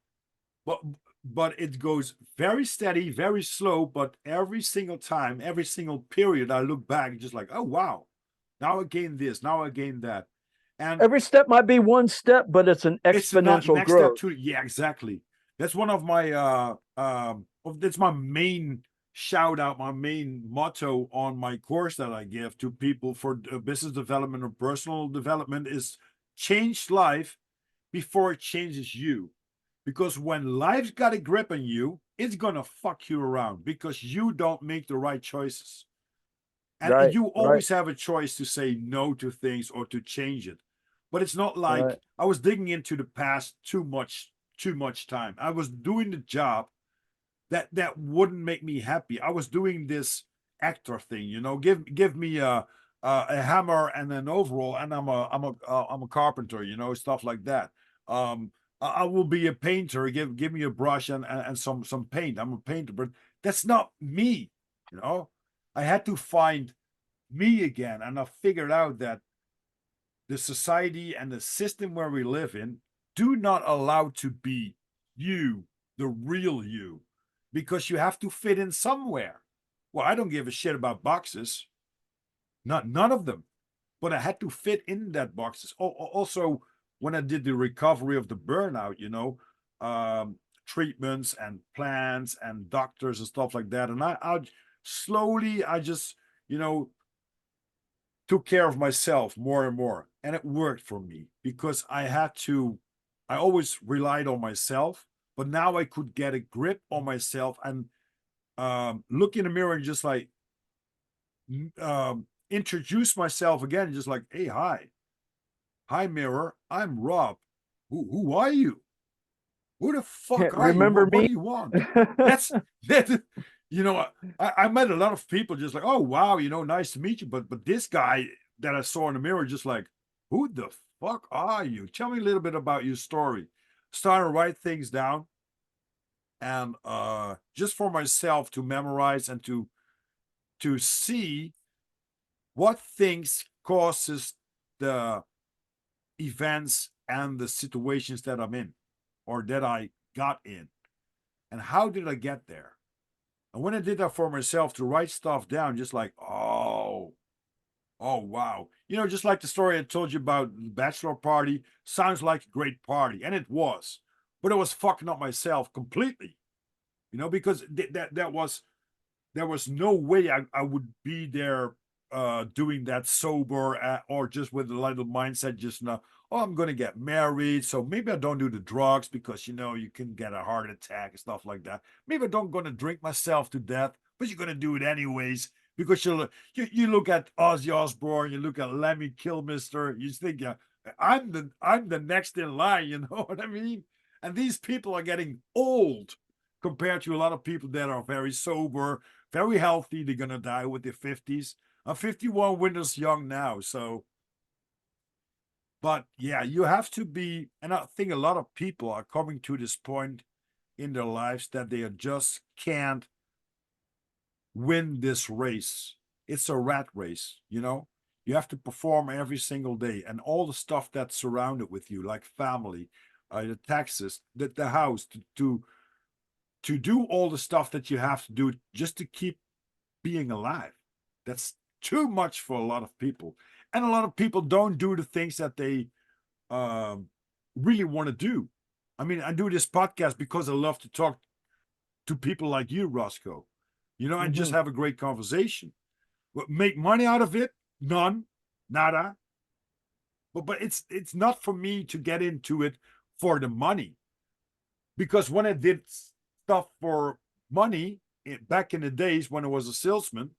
but it goes very steady, very slow. But every single time, every single period, I look back, just like, oh wow, now I gained this, now I gained that, and Every step might be one step, but it's an it's not exponential next step growth. to, yeah, exactly. That's one of my that's my main shout out my main motto on my course that I give to people for business development or personal development is change life before it changes you. Because when life's got a grip on you, it's gonna fuck you around because you don't make the right choices. And Right, you right, always have a choice to say no to things or to change it. But it's not right. like I was digging into the past too much time. I was doing the job that wouldn't make me happy. I was doing this actor thing, you know. Give me a hammer and an overall, and I'm a carpenter, you know, stuff like that. I will be a painter. Give me a brush and some paint. I'm a painter, but that's not me, you know. I had to find me again, and I figured out that the society and the system where we live in do not allow to be you, the real you, because you have to fit in somewhere. Well, I don't give a shit about boxes, not none of them, but I had to fit in that boxes. Also, when I did the recovery of the burnout, you know, treatments and plans and doctors and stuff like that, and I slowly, I just, you know, took care of myself more and more. And it worked for me because I always relied on myself, but now I could get a grip on myself and look in the mirror and just like introduce myself again, just like, hey, hi, mirror, I'm Rob. Who are you? Who the fuck are you? Remember What me? do you want? That's that. You know, I met a lot of people just like, oh wow, you know, nice to meet you. But this guy that I saw in the mirror, just like, who the fuck are you? Tell me a little bit about your story. Started to write things down, and just for myself to memorize and to see what things causes the events and the situations that I'm in or that I got in, and how did I get there. And when I did that for myself to write stuff down, just like, oh, wow. You know, just like the story I told you about the bachelor party, sounds like a great party. And it was. But it was fucking up myself completely, you know, because there was no way I would be there doing that sober or just with a little mindset, just now, oh, I'm going to get married. So maybe I don't do the drugs because, you know, you can get a heart attack and stuff like that. Maybe I don't going to drink myself to death, but you're going to do it anyways because you look at Ozzy Osbourne, you look at Lemmy Kilmister, you think, I'm the next in line, you know what I mean? And these people are getting old compared to a lot of people that are very sober, very healthy. They're gonna die with their 50s. I'm 51, winter's young now. So, but yeah, you have to be, and I think a lot of people are coming to this point in their lives that they just can't win this race. It's a rat race, you know? You have to perform every single day and all the stuff that's surrounded with you, like family, the taxes, the house, to do all the stuff that you have to do just to keep being alive. That's too much for a lot of people. And a lot of people don't do the things that they um, really want to do. I mean, I do this podcast because I love to talk to people like you, Roscoe, you know, and just Hmm. have a great conversation. But make money out of it? None, nada. But it's not for me to get into it for the money because when I did stuff for money back in the days when I was a salesman,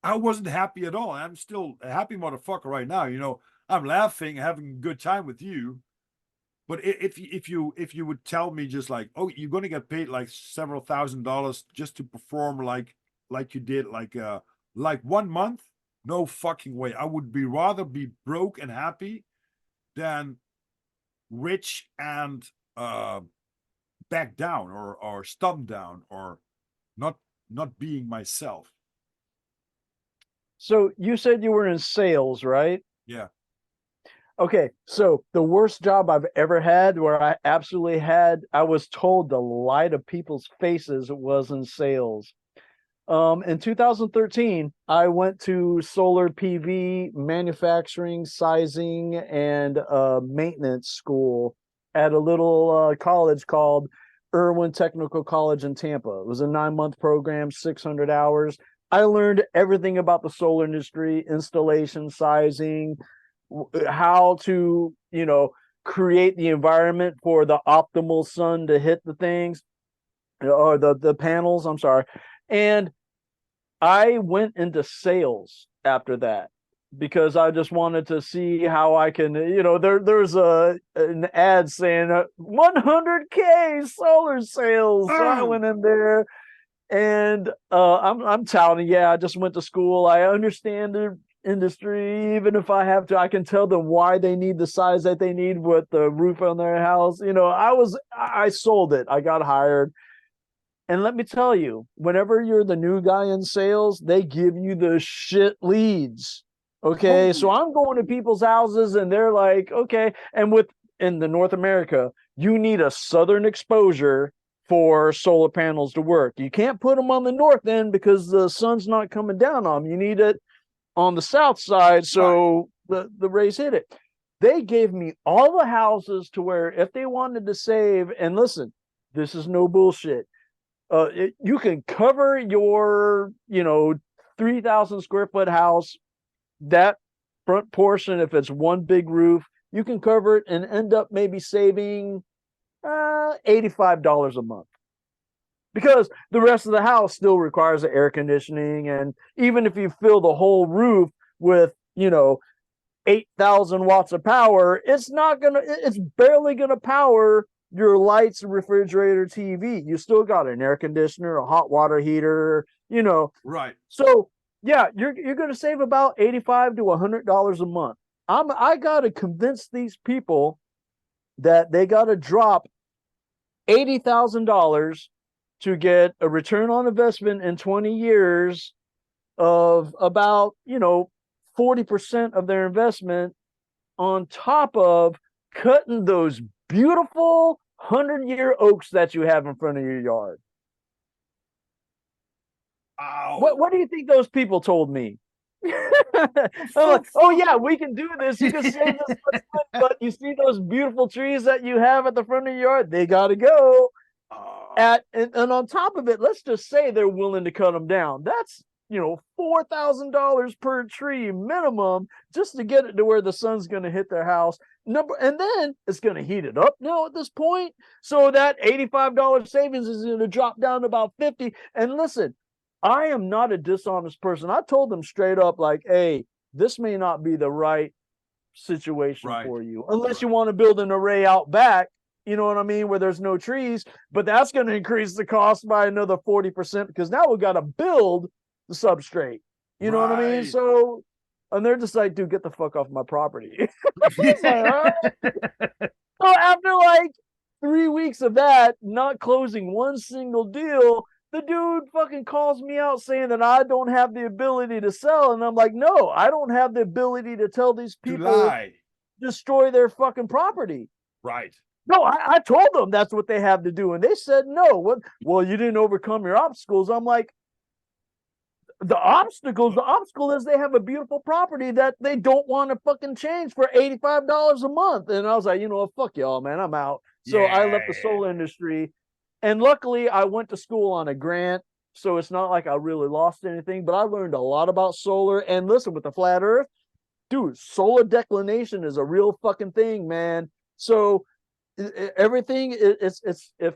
I wasn't happy at all. I'm still a happy motherfucker right now. You know, I'm laughing, having a good time with you. But if you would tell me just like, oh, you're gonna get paid like several $1,000s just to perform like you did like 1 month, no fucking way. I would be rather be broke and happy than rich and uh back down or stump down or not not being myself. So you said you were in sales, right? Yeah. Okay, so the worst job I've ever had where I was told to lie to people's faces was in sales. In 2013, I went to solar PV manufacturing, sizing, and maintenance school at a little college called Irwin Technical College in Tampa. It was a 9-month program, 600 hours. I learned everything about the solar industry, installation, sizing, how to, create the environment for the optimal sun to hit the things, or the panels, I'm sorry. And I went into sales after that because I just wanted to see how I can, there's an ad saying 100K solar sales. So I went in there and I'm touting, yeah, I just went to school. I understand the industry. Even if I have to, I can tell them why they need the size that they need with the roof on their house. I sold it. I got hired. And let me tell you, whenever you're the new guy in sales, they give you the shit leads. Okay. So I'm going to people's houses and they're like, okay. And in the North America, you need a southern exposure for solar panels to work. You can't put them on the north end because the sun's not coming down on them. You need it on the south side so the rays hit it. They gave me all the houses to where if they wanted to save, and listen, this is no bullshit. You can cover your, 3,000 square foot house, that front portion, if it's one big roof, you can cover it and end up maybe saving $85 a month. Because the rest of the house still requires the air conditioning. And even if you fill the whole roof with, 8,000 watts of power, it's barely going to power your lights, refrigerator, TV. You still got an air conditioner, a hot water heater, Right. So yeah, you're going to save about $85 to $100 a month. I got to convince these people that they got to drop $80,000 to get a return on investment in 20 years of about, 40% of their investment, on top of cutting those beautiful 100-year oaks that you have in front of your yard. What do you think those people told me? I'm like, oh yeah, we can do this. You can save this much money, but you see those beautiful trees that you have at the front of your yard, they got to go. And on top of it, let's just say they're willing to cut them down. That's $4,000 per tree minimum just to get it to where the sun's going to hit their house. And then it's going to heat it up now at this point. So that $85 savings is going to drop down to about $50. And listen, I am not a dishonest person. I told them straight up, like, hey, this may not be the right situation for you unless you want to build an array out back. You know what I mean? Where there's no trees, but that's going to increase the cost by another 40% because now we've got to build the substrate. You know what I mean? So, and they're just like, dude, get the fuck off my property. Like, right. So after like 3 weeks of that, not closing one single deal, the dude fucking calls me out saying that I don't have the ability to sell. And I'm like, no, I don't have the ability to tell these people destroy their fucking property. Right. No, I told them that's what they have to do. And they said, no, what? Well, you didn't overcome your obstacles. I'm like, the obstacle is they have a beautiful property that they don't want to fucking change for $85 a month. And I was like, fuck y'all, man, I'm out. So I left the solar industry. And luckily I went to school on a grant. So it's not like I really lost anything, but I learned a lot about solar. And listen, with the flat earth, dude, solar declination is a real fucking thing, man. So everything if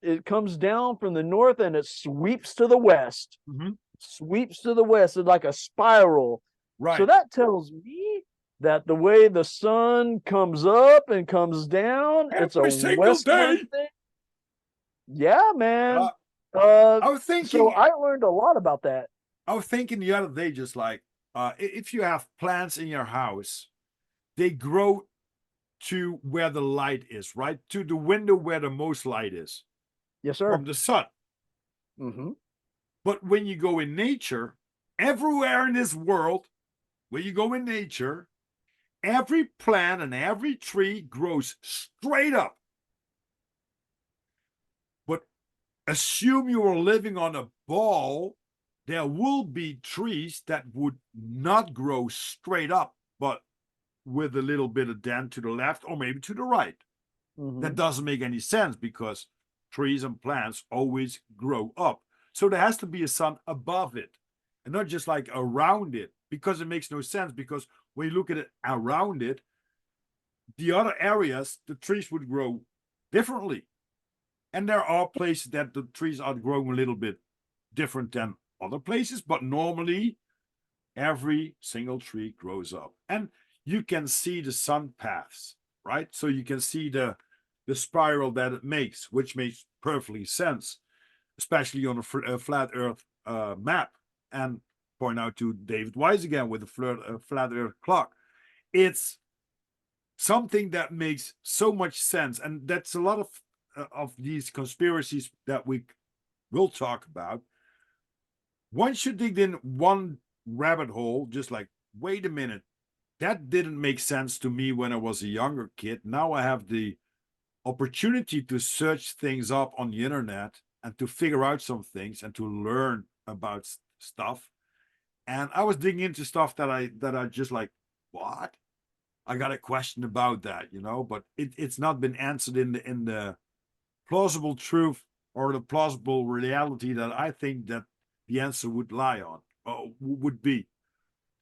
it comes down from the north and it sweeps to the west, sweeps to the west, it's like a spiral. Right. So that tells me that the way the sun comes up and comes down, it's a westward thing. Yeah, man. I was thinking. So I learned a lot about that. I was thinking the other day, just like if you have plants in your house, they grow to where the light is, right? To the window where the most light is. Yes, sir. From the sun. But when you go in nature, everywhere in this world, when you go in nature, every plant and every tree grows straight up. But assume you are living on a ball, there will be trees that would not grow straight up, but with a little bit of dent to the left or maybe to the right. That doesn't make any sense because trees and plants always grow up. So there has to be a sun above it and not just like around it, because it makes no sense. Because when you look at it around it, the other areas, the trees would grow differently. And there are places that the trees are growing a little bit different than other places, but normally every single tree grows up. And you can see the sun paths, right? So you can see the spiral that it makes, which makes perfectly sense, especially on a flat Earth map. And point out to David Wise again with the flat Earth clock. It's something that makes so much sense, and that's a lot of these conspiracies that we will talk about. Once you dig in one rabbit hole, just like, wait a minute, that didn't make sense to me when I was a younger kid. Now I have the opportunity to search things up on the internet and to figure out some things and to learn about stuff. And I was digging into stuff that I just like, what? I got a question about that, but it's not been answered in the plausible truth or the plausible reality that I think that the answer would lie on, or would be.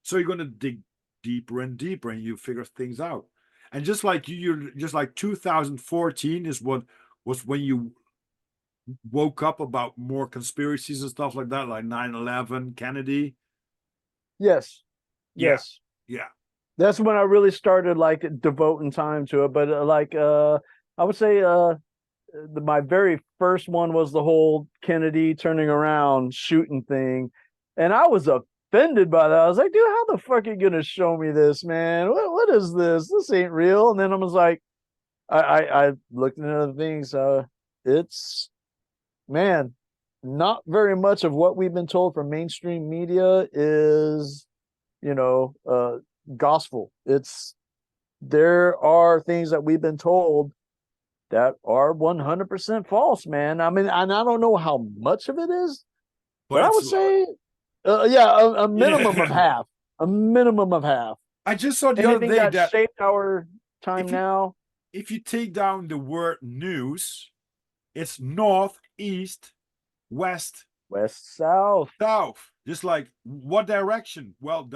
So you're going to dig deeper and deeper, and you figure things out. And just like you're just like 2014 is what was when you woke up about more conspiracies and stuff like that, like 9/11, Kennedy. Yes. Yeah. Yes. Yeah. That's when I really started like devoting time to it. But I would say my very first one was the whole Kennedy turning around shooting thing, and I was offended by that. I was like, dude, how the fuck are you gonna show me this, man? What is this? This ain't real. And then I was like, I looked into other things. It's, man, not very much of what we've been told from mainstream media is, gospel. There are things that we've been told that are 100% false, man. I mean, and I don't know how much of it is, but I would say, a minimum of half. A minimum of half. I just saw the other Anything day that shaped our time now. If you take down the word news, it's north, east, west, West, south. south. Just like what direction? Well,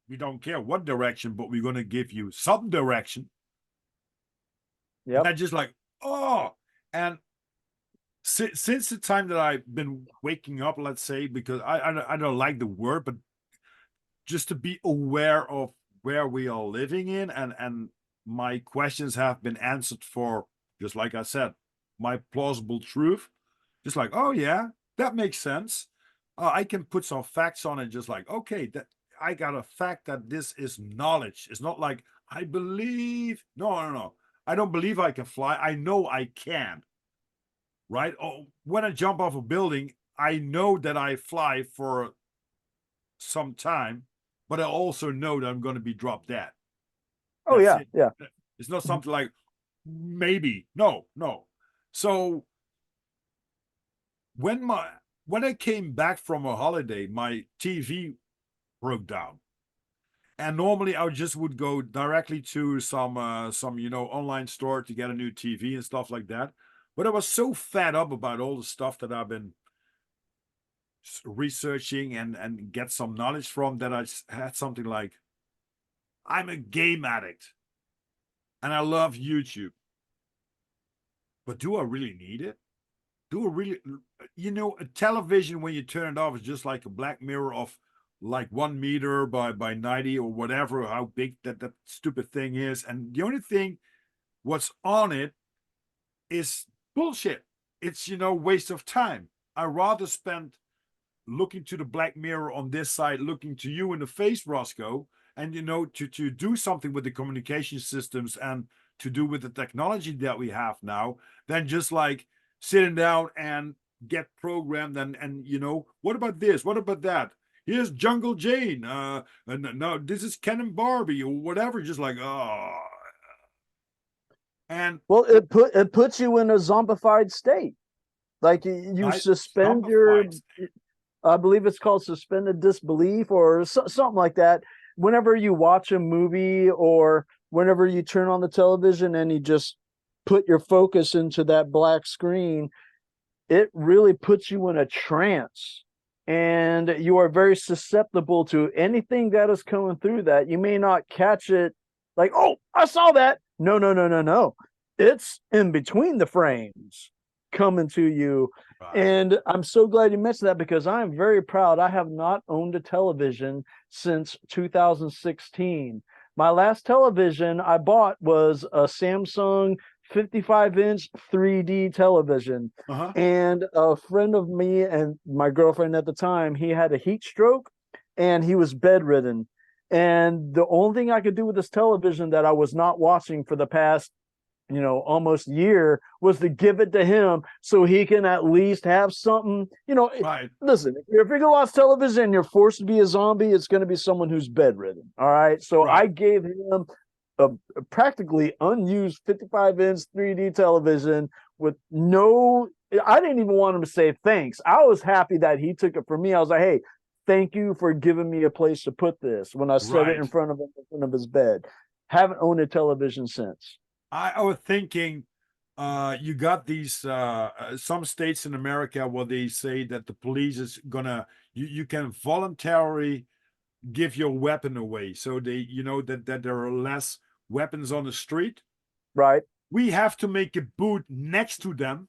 we don't care what direction, but we're gonna give you some direction. Yep. And I just like, oh, and since the time that I've been waking up, let's say, because I don't like the word, but just to be aware of where we are living in, and my questions have been answered for, just like I said, my plausible truth. Just like, oh yeah, that makes sense. I can put some facts on it. Just like, okay, that I got a fact that this is knowledge. It's not like I believe. No. I don't believe I can fly. I know I can. Right? Oh, when I jump off a building, I know that I fly for some time, but I also know that I'm going to be dropped dead. Oh yeah, yeah. It's not something like maybe. No. So when I came back from a holiday, my TV broke down. And normally I would go directly to some online store to get a new TV and stuff like that. But I was so fed up about all the stuff that I've been researching and get some knowledge from, that I had something like, I'm a game addict and I love YouTube. But do I really need it? Do I really, a television, when you turn it off, is just like a black mirror of like 1 meter by 90 or whatever, how big that stupid thing is. And the only thing what's on it is bullshit. It's, waste of time. I rather spend looking to the black mirror on this side, looking to you in the face, Roscoe, and, to do something with the communication systems and to do with the technology that we have now, than just like sitting down and get programmed and what about this? What about that? Here's Jungle Jane. And no, this is Ken and Barbie or whatever. Just like, oh. And well, it puts you in a zombified state. Like you suspend your, I believe it's called suspended disbelief or something like that. Whenever you watch a movie or whenever you turn on the television and you just put your focus into that black screen, it really puts you in a trance. And you are very susceptible to anything that is coming through that. You may not catch it like, oh, I saw that. No, no, no, no, no. It's in between the frames coming to you. Right. And I'm so glad you mentioned that, because I'm very proud. I have not owned a television since 2016. My last television I bought was a Samsung 55-inch 3D television. Uh-huh. And a friend of me and my girlfriend at the time, he had a heat stroke and he was bedridden. And the only thing I could do with this television that I was not watching for the past, almost year, was to give it to him so he can at least have something. Right. Listen, if you're going to watch television and you're forced to be a zombie, it's going to be someone who's bedridden. All right. So Right. I gave him a practically unused 55-inch 3D television with no, I didn't even want him to say thanks. I was happy that he took it from me. I was like, hey, thank you for giving me a place to put this, when I set it in Right. front of him, in front of his bed. Haven't owned a television since. I was thinking, you got these some states in America where they say that the police is gonna, you can voluntarily give your weapon away, so they, that there are less weapons on the street. Right. We have to make a booth next to them,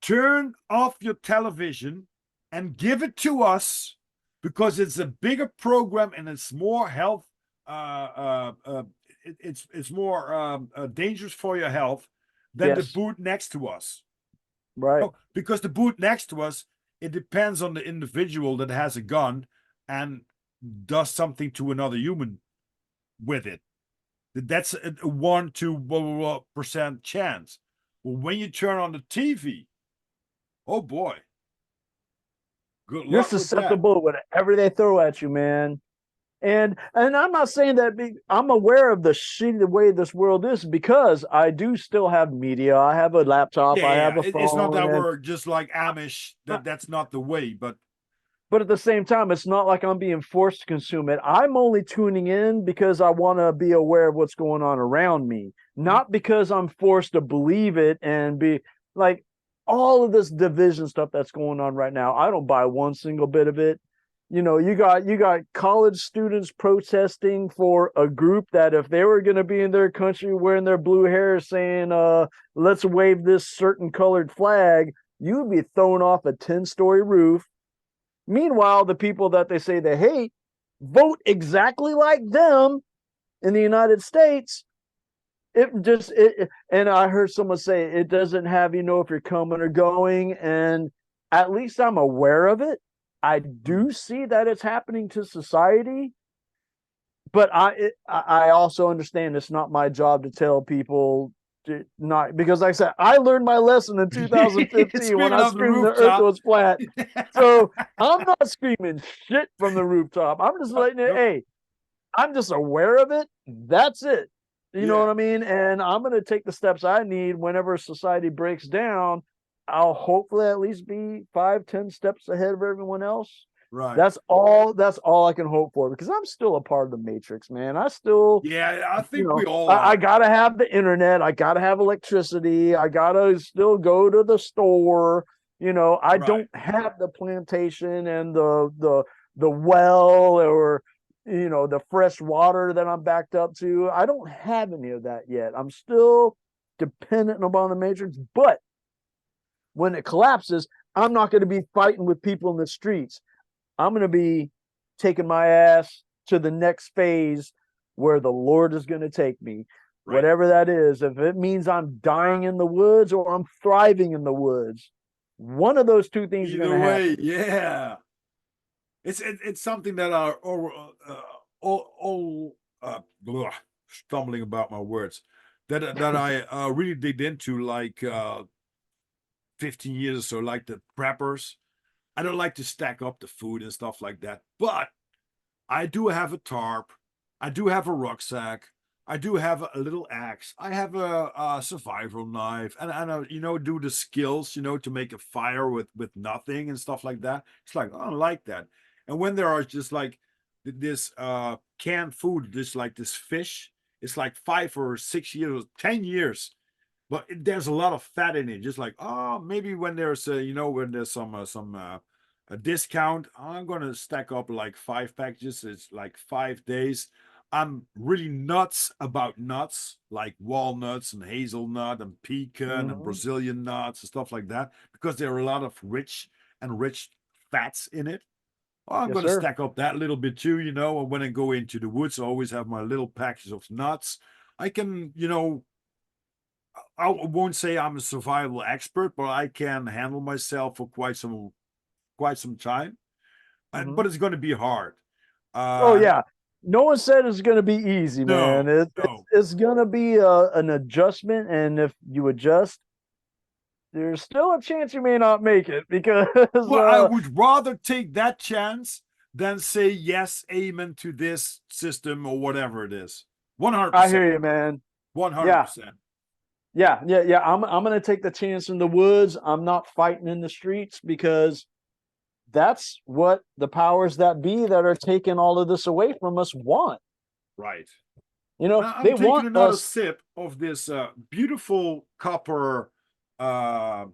turn off your television and give it to us, because it's a bigger program and it's more health, it's more dangerous for your health than the Yes. booth next to us. Right. No, because the booth next to us, it depends on the individual that has a gun and does something to another human with it. That's a 1 to blah, blah, blah percent chance. Well, when you turn on the TV, oh boy, good You're luck with that. susceptible to whatever they throw at you, man. And I'm not saying that I'm aware of the shitty way this world is, because I do still have media. I have a laptop. I have a phone. It's not that we're just like Amish. That's not the way, but at the same time, it's not like I'm being forced to consume it. I'm only tuning in because I want to be aware of what's going on around me, not because I'm forced to believe it and be like, all of this division stuff that's going on right now. I don't buy one single bit of it. You got college students protesting for a group that, if they were going to be in their country wearing their blue hair saying, let's wave this certain colored flag, you would be thrown off a 10-story roof. Meanwhile, the people that they say they hate vote exactly like them in the United States. And I heard someone say it doesn't have, if you're coming or going. And at least I'm aware of it. I do see that it's happening to society, but I also understand it's not my job to tell people to not, because like I said, I learned my lesson in 2015 when I screamed the earth was flat. So I'm not screaming shit from the rooftop. I'm just letting it, hey, I'm just aware of it. That's it. You know what I mean? And I'm going to take the steps I need whenever society breaks down. I'll hopefully at least be 5-10 steps ahead of everyone else. right. That's all I can hope for, because I'm still a part of the matrix, man. I still, I think we all I gotta have the internet. I gotta have electricity. I gotta still go to the store. I don't have the plantation and the well, or the fresh water that I'm backed up to. I don't have any of that yet. I'm still dependent upon the matrix, but when it collapses, I'm not going to be fighting with people in the streets. I'm going to be taking my ass to the next phase where the Lord is going to take me, whatever that is. If it means I'm dying in the woods or I'm thriving in the woods, one of those two things are going to happen. Yeah. It's something that are all stumbling about my words, that I really digged into, like 15 years or so, like the preppers. I don't like to stack up the food and stuff like that, but I do have a tarp. I do have a rucksack. I do have a little axe. I have a survival knife, and I do the skills, to make a fire with nothing and stuff like that. It's like, I don't like that. And when there are just like this canned food, this like this fish, it's like 5 or 6 years, 10 years, but there's a lot of fat in it. Just like, oh, maybe when there's when there's some a discount, I'm gonna stack up like 5 packages. It's like 5 days. I'm really nuts about nuts, like walnuts and hazelnut and pecan and Hmm. Brazilian nuts and stuff like that, because there are a lot of rich fats in it. Oh, I'm Yes, going to sir. stack up that little bit too, and when I go into the woods, I always have my little package of nuts. I can, I won't say I'm a survival expert, but I can handle myself for quite some time. Hmm. But it's going to be hard. Oh Uh, yeah. No one said it's gonna be easy, man. no, It, it's no. it's gonna be an adjustment, and if you adjust, there's still a chance you may not make it because Well, I would rather take that chance than say yes, amen to this system or whatever it is. I 100%. hear you, man. Yeah, 100%. yeah. I'm gonna take the chance in the woods. I'm not fighting in the streets because that's what the powers that be that are taking all of this away from us want. Right. You know, Now I'm they taking want another us. sip of this beautiful copper uh,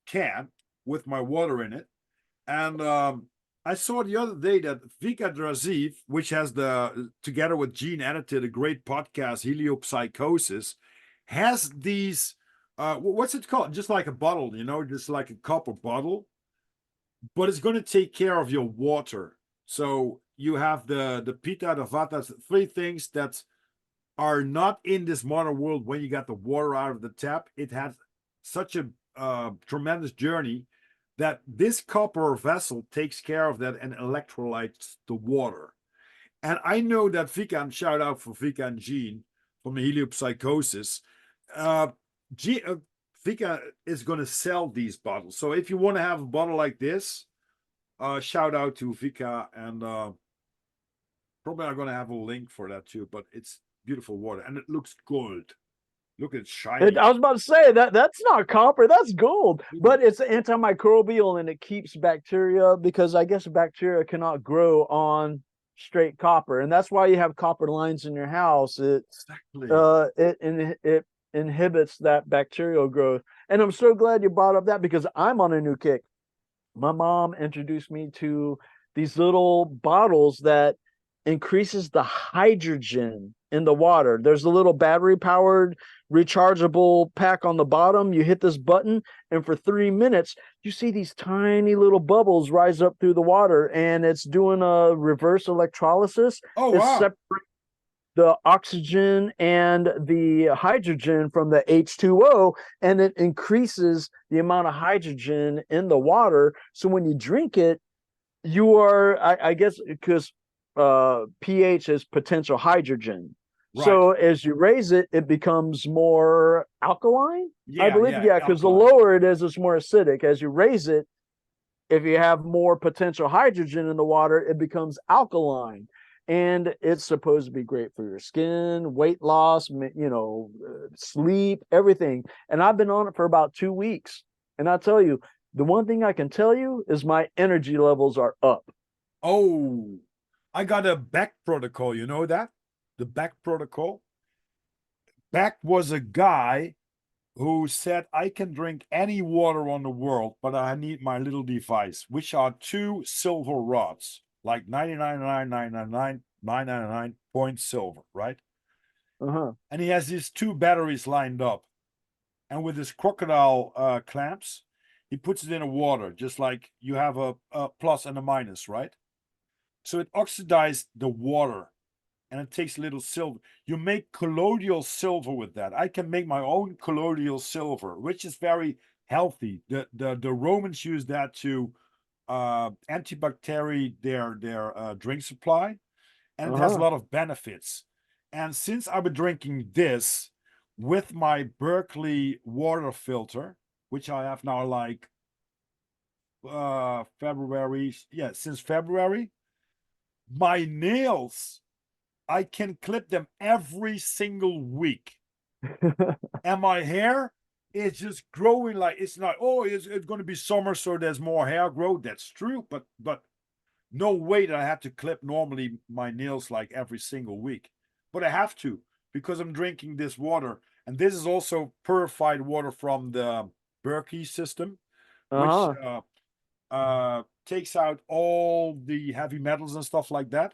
can with my water in it, and I saw the other day that Vika Draziv, which has together with Gene Edited, a great podcast, Heliopsychosis, has these. What's it called? Just like a bottle, just like a copper bottle, but it's going to take care of your water. So you have the Pitta, the Vata, three things that are not in this modern world. When you got the water out of the tap, it has such a tremendous journey that this copper vessel takes care of that and electrolytes the water. And I know that Vika, and shout out for Vika and Gene from Heliopsychosis, uh, uh, Vika is going to sell these bottles. So if you want to have a bottle like this, shout out to Vika, and probably I'm going to have a link for that too. But it's beautiful water, and it looks gold. Look, it's I shiny. was about to say that's not copper, that's gold, Look at but it's antimicrobial and it keeps bacteria because I guess bacteria cannot grow on straight copper, and that's why you have copper lines in your house. exactly. It inhibits that bacterial growth, and I'm so glad you brought up that because I'm on a new kick. My mom introduced me to these little bottles that increases the hydrogen in the water. There's a little battery powered rechargeable pack on the bottom. You hit this button, and for 3 minutes, you see these tiny little bubbles rise up through the water, and it's doing a reverse electrolysis. Oh It's wow. separating the oxygen and the hydrogen from the H2O, and it increases the amount of hydrogen in the water. So when you drink it, you are, I guess, because pH is potential hydrogen. Right. So as you raise it, it becomes more alkaline, I Yeah, believe. yeah, Yeah, because the alkaline. lower it is, it's more acidic. As you raise it, if you have more potential hydrogen in the water, it becomes alkaline. And it's supposed to be great for your skin, weight loss, sleep, everything. And I've been on it for about 2 weeks. And I tell you, the one thing I can tell you is my energy levels are up. Oh, I got a Beck protocol. You know that? The Beck protocol. Beck was a guy who said, I can drink any water on the world, but I need my little device, which are two silver rods, like 99.999 point silver, right? Uh-huh. And he has these two batteries lined up. And with his crocodile clamps, he puts it in the water, just like you have a plus and a minus, right? So it oxidized the water, and it takes a little silver. You make colloidal silver with that. I can make my own colloidal silver, which is very healthy. The Romans used that to antibacterial their drink supply, and it has a Uh-huh. lot of benefits. And since I've been drinking this with my Berkeley water filter, which I have now like February, yeah, since February, my nails, I can clip them every single week. And my hair is just growing like it's not, oh, it's going to be summer, so there's more hair growth. That's true, but no way that I have to clip normally my nails like every single week. But I have to because I'm drinking this water, and this is also purified water from the Berkey system, which Uh-huh. takes out all the heavy metals and stuff like that.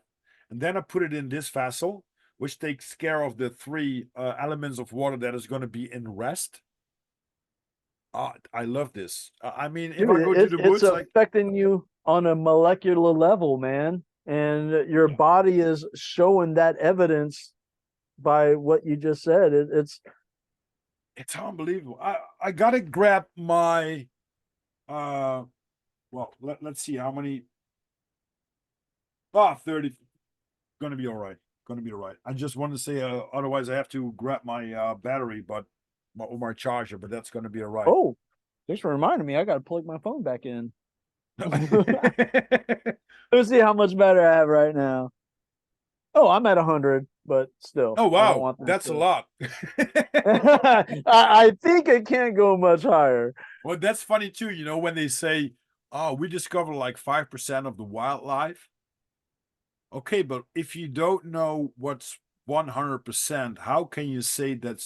And then I put it in this vessel, which takes care of the three elements of water that is going to be in rest. I love this. I mean, if Dude, I go to the it's woods, like, affecting you on a molecular level, man. And your yeah, body is showing that evidence by what you just said. it's unbelievable. I gotta grab my uh well, let's see how many. 30. Gonna be all right. Gonna be all right. I just want to say, otherwise I have to grab my battery, but my charger, but that's gonna be all right. oh, thanks for reminding me. I got to plug my phone back in. Let's see how much battery I have right now. Oh, I'm at 100, but still, Oh I don't wow, want that that's a to. lot. I think it can't go much higher. Well, that's funny too, when they say, "Oh, we discovered like 5% of the wildlife." Okay, but if you don't know what's 100%, how can you say that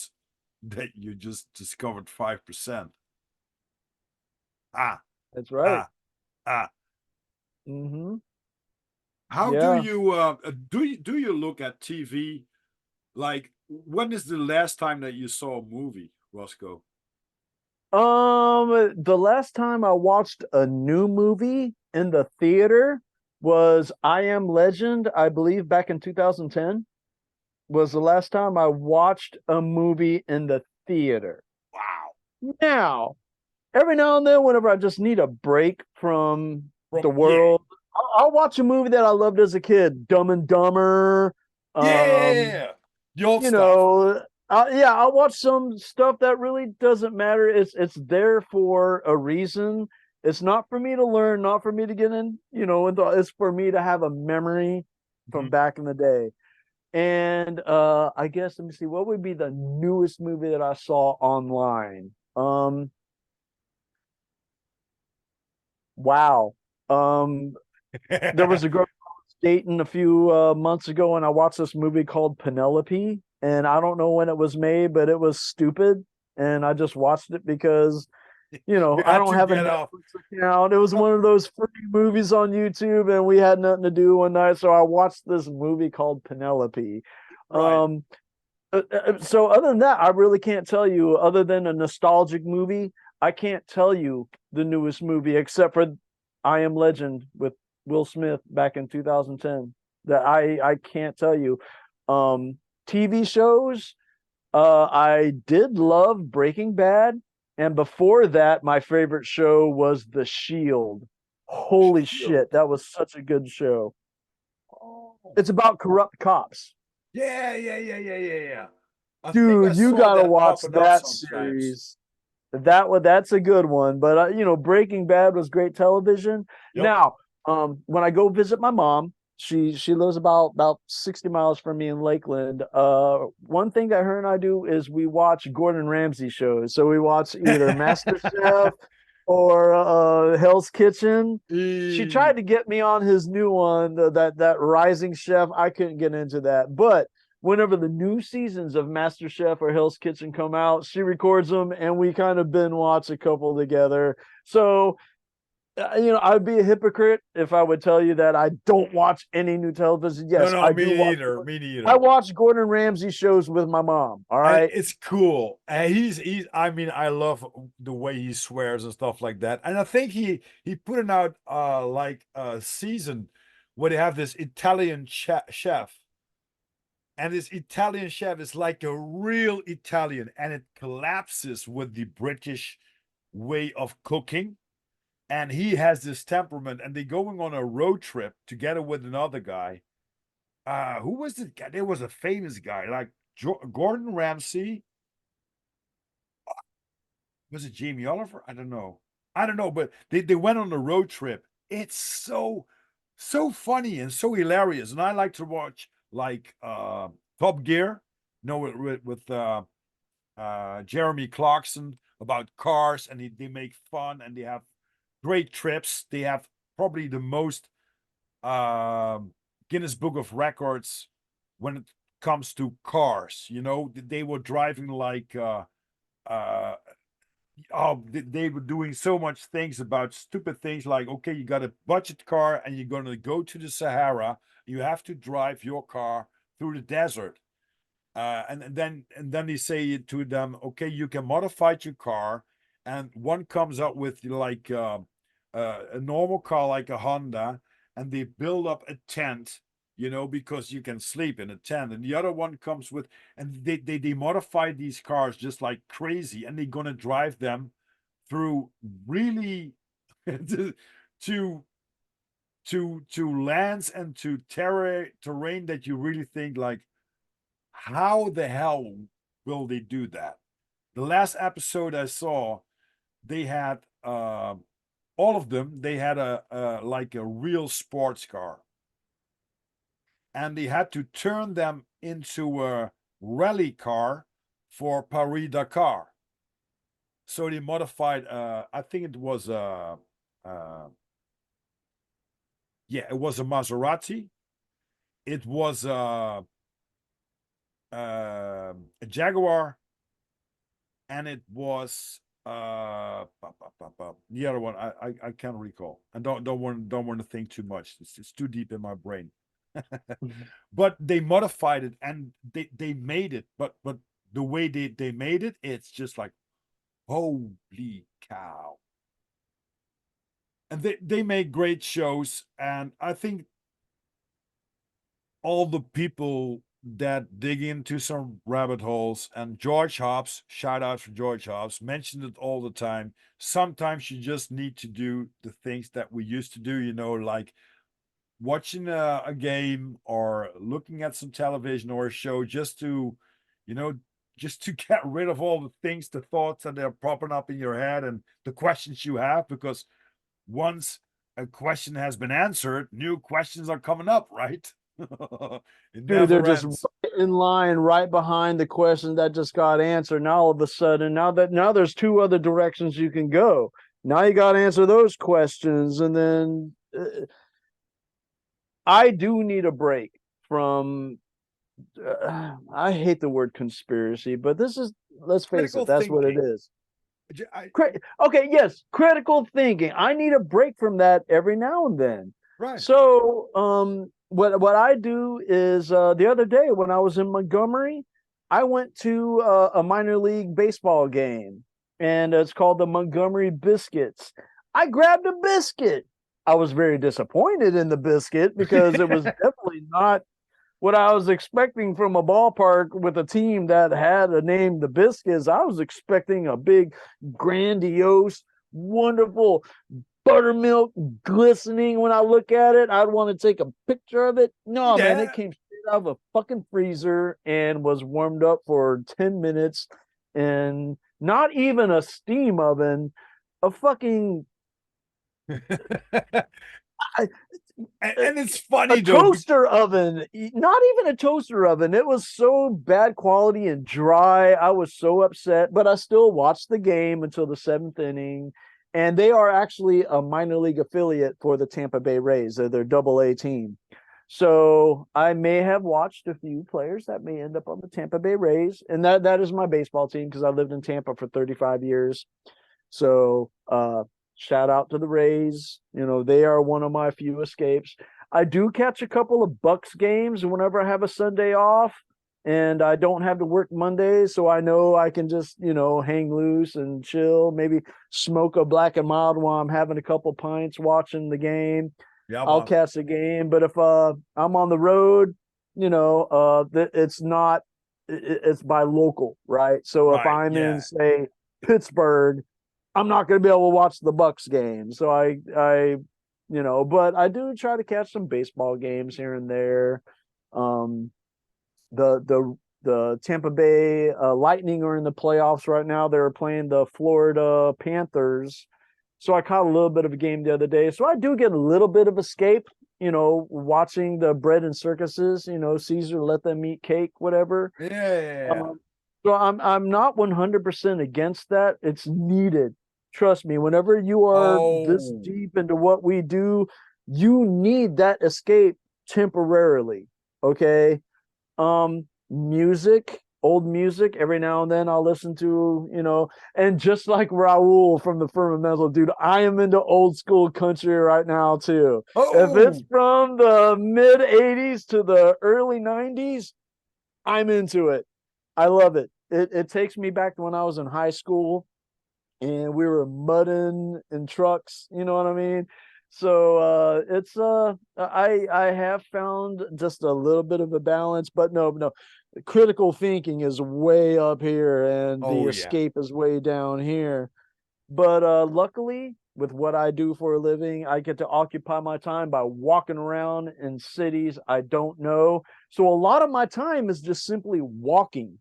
you just discovered 5%? Ah, That's right. ah, ah. Hmm. How Yeah. do you look at TV? Like, when is the last time that you saw a movie, Roscoe? The last time I watched a new movie in the theater was I Am Legend, I believe back in 2010 was the last time I watched a movie in the theater. Wow. Now, every now and then, whenever I just need a break from the Yeah, world, I'll watch a movie that I loved as a kid, Dumb and Dumber. Um, yeah, the old you stuff. know, yeah, I'll watch some stuff that really doesn't matter. It's there for a reason. It's not for me to learn, not for me to get in, it's for me to have a memory from Mhm. back in the day. And I guess let me see, what would be the newest movie that I saw online? Wow. Um, there was a girl I was dating a few months ago, and I watched this movie called Penelope. And I don't know when it was made, but it was stupid. And I just watched it because, You I had don't to have a get off. Netflix account. It was one of those free movies on YouTube, and we had nothing to do one night. So I watched this movie called Penelope. Right. Um, so other than that, I really can't tell you, other than a nostalgic movie, I can't tell you the newest movie except for I Am Legend with Will Smith back in 2010. That I can't tell you. Um, TV shows, I did love Breaking Bad, and before that, my favorite show was The Shield. Holy Shield. shit, that was such a good show. Oh. It's about corrupt cops. Yeah, yeah, yeah, yeah, yeah, yeah. I think I Dude, you saw gotta that watch popping up that sometimes. series. That's a good one. But Breaking Bad was great television. Yep. Now, when I go visit my mom, she lives about 60 miles from me in Lakeland. One thing that her and I do is we watch Gordon Ramsay shows. So we watch either Master Chef or Hell's Kitchen. She Eh, tried to get me on his new one, that Rising Chef. I couldn't get into that, but whenever the new seasons of Master Chef or Hell's Kitchen come out, she records them, and we kind of binge watch a couple together. So, I'd be a hypocrite if I would tell you that I don't watch any new television. no, Yes, no, I me do watch. neither. Me I neither. watch Gordon Ramsay shows with my mom. All And right, it's cool. And he's. I mean, I love the way he swears and stuff like that. And I think he put it out like a season where they have this Italian chef, and this Italian chef is like a real Italian, and it collapses with the British way of cooking. And he has this temperament, and they're going on a road trip together with another guy. Who was the guy? There was a famous guy like Gordon Ramsay. Was it Jamie Oliver? I don't know. I don't know, but they went on a road trip. It's so funny and so hilarious. And I like to watch like Top Gear, with Jeremy Clarkson about cars, and they make fun and they have great trips. They have probably the most Guinness Book of Records when it comes to cars. You know, they were driving like uh they were doing so much things about stupid things like, okay, you got a budget car and you're going to go to the Sahara, you have to drive your car through the desert. And then they say to them, okay, you can modify your car, and one comes up with like a normal car like a Honda, and they build up a tent, because you can sleep in a tent. And the other one comes with, and they modify these cars just like crazy, and they're gonna drive them through really to to to lands and to terrain that you really think like, how the hell will they do that? The last episode I saw, they had all of them. They had a like a real sports car, and they had to turn them into a rally car for Paris Dakar. So they modified. I think it was it was a Maserati. It was a Jaguar, and it was the other one. I can't recall, and don't want to think too much. It's too deep in my brain. But they modified it, and they made it. But the way they made it, it's just like, holy cow. And they make great shows, and I think all the people that dig into some rabbit holes, and George Hobbs, shout out for George Hobbs, mentioned it all the time. Sometimes you just need to do the things that we used to do, like watching a game or looking at some television or a show, just to, just to get rid of all the things, the thoughts that are popping up in your head and the questions you have, because once a question has been answered, new questions are coming up, right? It Dude, they're never just ends. in line right behind the question that just got answered. Now all of a sudden, now there's two other directions you can go. Now you got to answer those questions, and then I do need a break from. I hate the word conspiracy, but this is, let's face Critical it, that's what it thinking. is. I, Okay, yes, critical thinking. I need a break from that every now and then. right. So, what I do is the other day when I was in Montgomery, I went to a minor league baseball game, and it's called the Montgomery Biscuits. I grabbed a biscuit. I was very disappointed in the biscuit because it was definitely not what I was expecting from a ballpark with a team that had a name, the Biscuits. I was expecting a big, grandiose, wonderful buttermilk glistening. When I look at it, I'd want to take a picture of it. No, man, it Yeah. came straight out of a fucking freezer and was warmed up for 10 minutes, and not even a steam oven, a fucking I, And it's a funny though. toaster oven, not even a toaster oven. It was so bad quality and dry. I was so upset, but I still watched the game until the seventh inning. And they are actually a minor league affiliate for the Tampa Bay Rays. They're their AA team. So I may have watched a few players that may end up on the Tampa Bay Rays. And that is my baseball team because I lived in Tampa for 35 years. So shout out to the Rays. They are one of my few escapes. I do catch a couple of Bucks games whenever I have a Sunday off and I don't have to work Monday. So I know I can just, hang loose and chill, maybe smoke a black and mild while I'm having a couple pints watching the game. Yeah, I'll man. catch the game. But if I'm on the road, it's not, it's by local, right? So if Right. I'm in, Yeah. say, Pittsburgh, I'm not going to be able to watch the Bucks game. So but I do try to catch some baseball games here and there. Um, the Tampa Bay Lightning are in the playoffs right now. They're playing the Florida Panthers. So I caught a little bit of a game the other day. So I do get a little bit of escape, watching the bread and circuses, Caesar let them eat cake, whatever. Yeah. So I'm not 100% against that. It's needed. Trust me, whenever you are this Oh, deep into what we do, you need that escape temporarily. Okay. music, old music. Every now and then I'll listen to, and just like Raul from the Firmamental, dude, I am into old school country right now too. If it's Oh, from the mid 80s to the early 90s, I'm into it. I love it. It takes me back to when I was in high school and we were mudding in trucks, you know what I mean? So it's I have found just a little bit of a balance, but no, critical thinking is way up here and the oh yeah. escape is way down here. But luckily, with what I do for a living, I get to occupy my time by walking around in cities I don't know. So a lot of my time is just simply walking.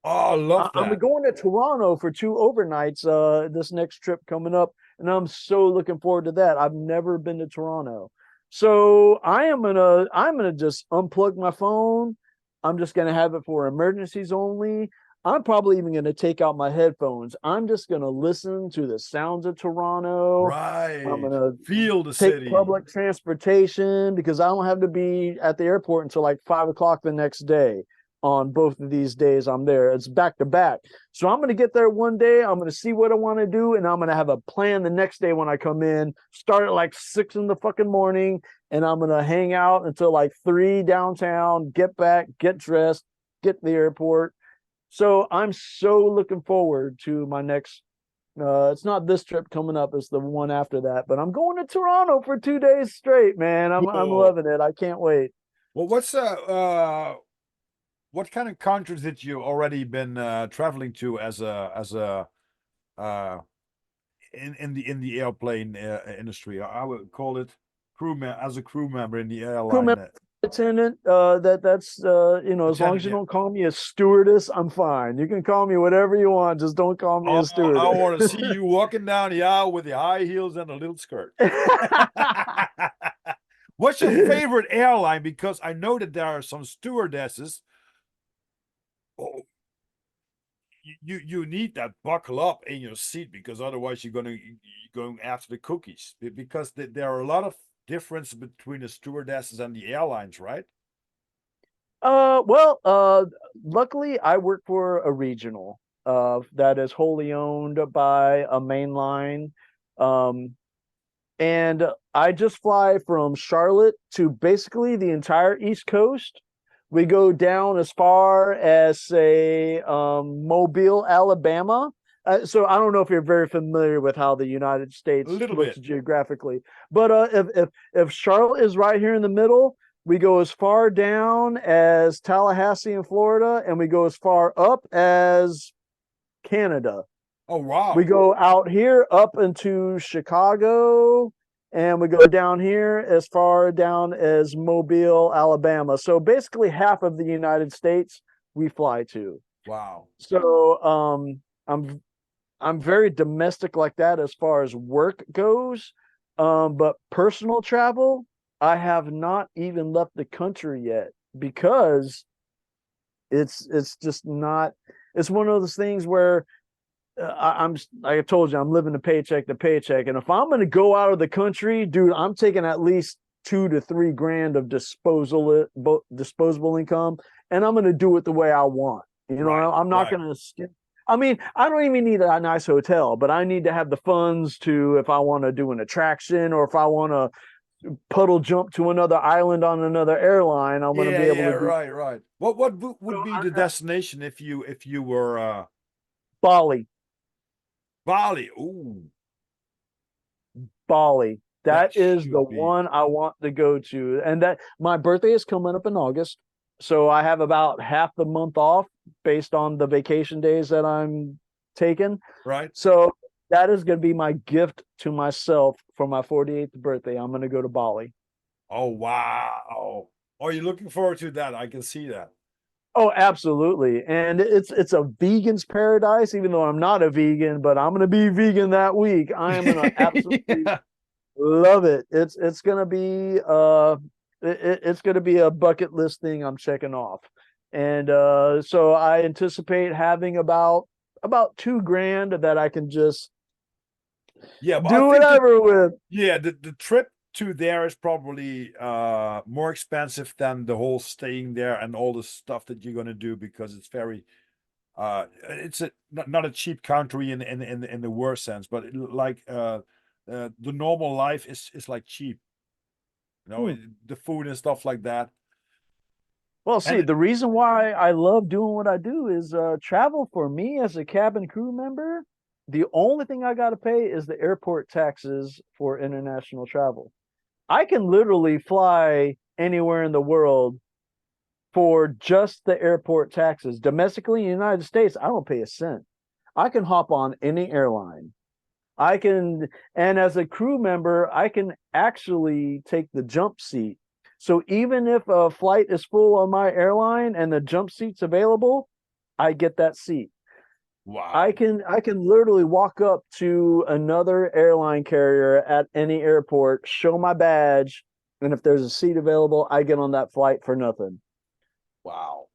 Oh, I love I'm that. going to Toronto for 2 overnights this next trip coming up, and I'm so looking forward to that. I've never been to Toronto. So I'm gonna just unplug my phone. I'm just gonna have it for emergencies only. I'm probably even gonna take out my headphones. I'm just gonna listen to the sounds of Toronto. I'm Right. gonna Feel the take city. public transportation because I don't have to be at the airport until like 5 o'clock the next day. On both of these days, I'm there. It's back to back. So I'm going to get there one day. I'm going to see what I want to do. And I'm going to have a plan the next day when I come in. Start at like 6 in the morning. And I'm going to hang out until like 3 downtown, get back, get dressed, get to the airport. So I'm so looking forward to my next. It's not this trip coming up, it's the one after that. But I'm going to Toronto for 2 days straight, man. I'm Cool. loving it. I can't wait. Well, what kind of countries did you already been traveling to as a uh in the airplane industry? I would call it as a crew member in the Crew airline member, attendant, that's as long as attendant. you Yeah. don't call me a stewardess, I'm fine. You can call me whatever you want, just don't call me Oh, a I stewardess. want to see you walking down the aisle with the high heels and a little skirt. What's your favorite airline? Because I know that there are some stewardesses. Oh, you need that buckle up in your seat because otherwise you're going after the cookies because there are a lot of difference between the stewardesses and the airlines, right? Well, luckily I work for a regional that is wholly owned by a mainline. Um, and I just fly from Charlotte to basically the entire East Coast. We go down as far as say Mobile, Alabama. So I don't know if you're very familiar with how the United A States little looks bit, geographically, but if Charlotte is right here in the middle, we go as far down as Tallahassee in Florida, and we go as far up as Canada. oh We wow. go out here up into Chicago, and we go down here as far down as Mobile, Alabama. So basically half of the United States we fly to. Wow. So I'm very domestic like that as far as work goes. But personal travel, I have not even left the country yet because it's just not. It's one of those things where I'm like I told you, I'm living a paycheck to paycheck, and if I'm going to go out of the country, dude, I'm taking at least 2 to 3 grand of disposable income, and I'm going to do it the way I want. Right, I'm not right. going to skip. I mean, I don't even need a nice hotel, but I need to have the funds to if I want to do an attraction or if I want to puddle jump to another island on another airline, I'm going to Yeah, be able yeah, to do. right, right. What would So be the destination if you were Bali, Bali? Ooh, Bali. that That is the should be one I want to go to. And that my birthday is coming up in August. So I have about half the month off based on the vacation days that I'm taking. right. So that is going to be my gift to myself for my 48th birthday. I'm going to go to Bali. Oh wow. Are you looking forward to that? I can see that. Oh, absolutely. And it's a vegan's paradise, even though I'm not a vegan, but I'm going to be vegan that week. I am going to absolutely Yeah. love it. It's gonna be it's gonna be a bucket list thing I'm checking off. And so I anticipate having about 2 grand that I can just Yeah, but I do think that whatever with. yeah, the trip to there is probably more expensive than the whole staying there and all the stuff that you're gonna do, because it's very it's not a cheap country in the worst sense, but like the normal life is like cheap, you know, the food and stuff like that. Well, see, And the reason why I love doing what I do is travel for me as a cabin crew member. The only thing I got to pay is the airport taxes for international travel. I can literally fly anywhere in the world for just the airport taxes. Domestically in the United States, I don't pay a cent. I can hop on any airline. I can, and as a crew member, I can actually take the jump seat. So even if a flight is full on my airline and the jump seat's available, I get that seat. wow, I can literally walk up to another airline carrier at any airport, show my badge, and if there's a seat available, I get on that flight for nothing. wow,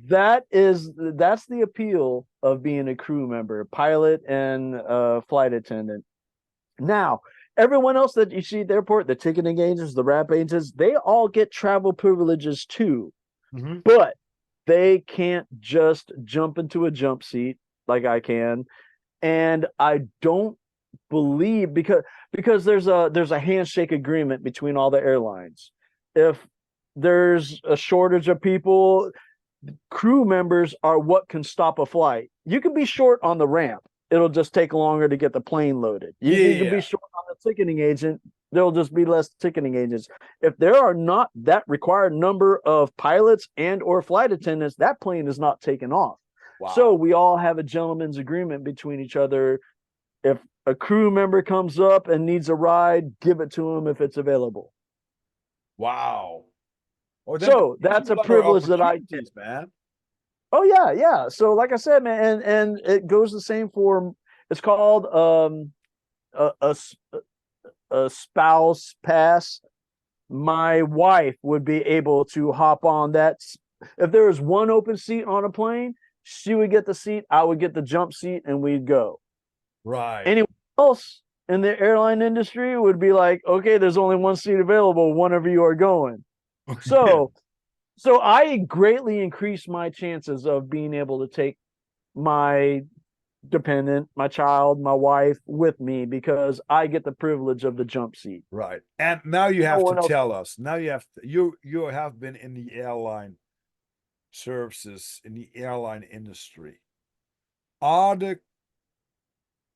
That's the appeal of being a crew member, pilot and flight attendant. Now, everyone else that you see at the airport, the ticketing agents, the wrap agents, they all get travel privileges too, but they can't just jump into a jump seat like I can. And I don't believe, because there's a handshake agreement between all the airlines. If there's a shortage of people, crew members are what can stop a flight. You can be short on the ramp. It'll just take longer to get the plane loaded. You can be short on the ticketing agent. There'll just be less ticketing agents. If there are not that required number of pilots and or flight attendants, that plane is not taken off. wow. So we all have a gentleman's agreement between each other. If a crew member comes up and needs a ride, give it to him if it's available. Wow. Oh, So that's a privilege that I get, man. Oh yeah, yeah. So like I said, man, and it goes the same for, it's called a spouse pass. My wife would be able to hop on that. If there was one open seat on a plane, she would get the seat, I would get the jump seat, and we'd go. Right. Anyone else in the airline industry would be like, okay, there's only one seat available, one of you are going. So I greatly increase my chances of being able to take my dependent, my child, my wife with me, because I get the privilege of the jump seat. Right. And now you have one to else- tell us. Now you have been in the airline services, in the airline industry. Are the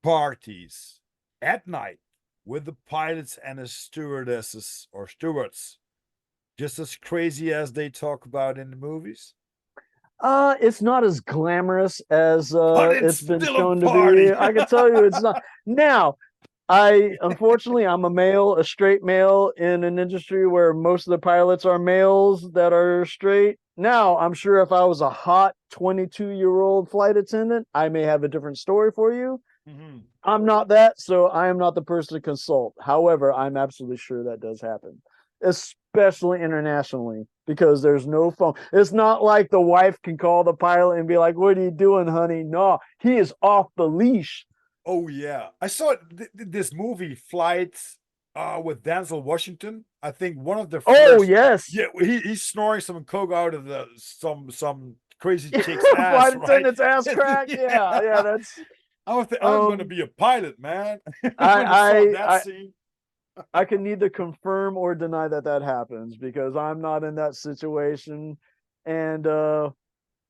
parties at night with the pilots and the stewardesses or stewards just as crazy as they talk about in the movies? It's not as glamorous as But it's been still a shown to party. be. I can tell you it's not. Now, unfortunately, I'm a male, a straight male in an industry where most of the pilots are males that are straight. Now, I'm sure if I was a hot 22-year-old flight attendant, I may have a different story for you. I'm not that, so I am not the person to consult. However, I'm absolutely sure that does happen, especially internationally, because there's no phone. It's not like the wife can call the pilot and be like, "What are you doing, honey?" No, he is off the leash. Oh yeah, I saw this movie Flight with Denzel Washington. I think one of the Oh first. yes, Yeah, he's snoring some coke out of the some crazy chick's flight ass, right? attendant's ass crack. Yeah, that's I'm gonna be a pilot, man. When I saw I that scene. I can neither confirm or deny that that happens, because I'm not in that situation. And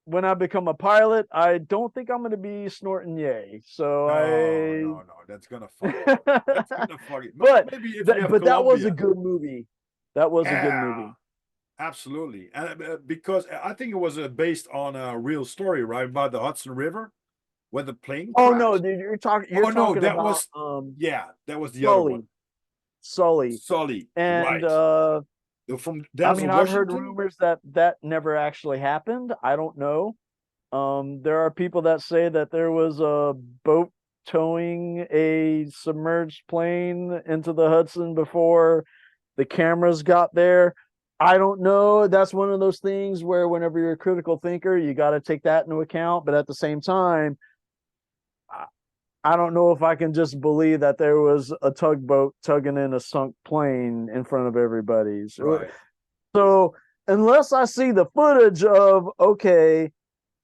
when I become a pilot, I don't think I'm going to be snorting yay. So No, that's gonna fuck it. That's gonna fuck it. Maybe if you have but that was a Colombia. good movie. That was a good movie. Yeah, absolutely. And because I think it was based on a real story, right? About the Hudson River when the plane Oh crashed. no, dude, you're talking that about was that was the other Sully. one. Sully. Sully, And right. From I Denzel mean, I've heard Washington. rumors that that never actually happened. I don't know. There are people that say that there was a boat towing a submerged plane into the Hudson before the cameras got there. I don't know. That's one of those things where whenever you're a critical thinker, you got to take that into account. But at the same time, I don't know if I can just believe that there was a tugboat tugging in a sunk plane in front of everybody's. Right. So unless I see the footage of, okay,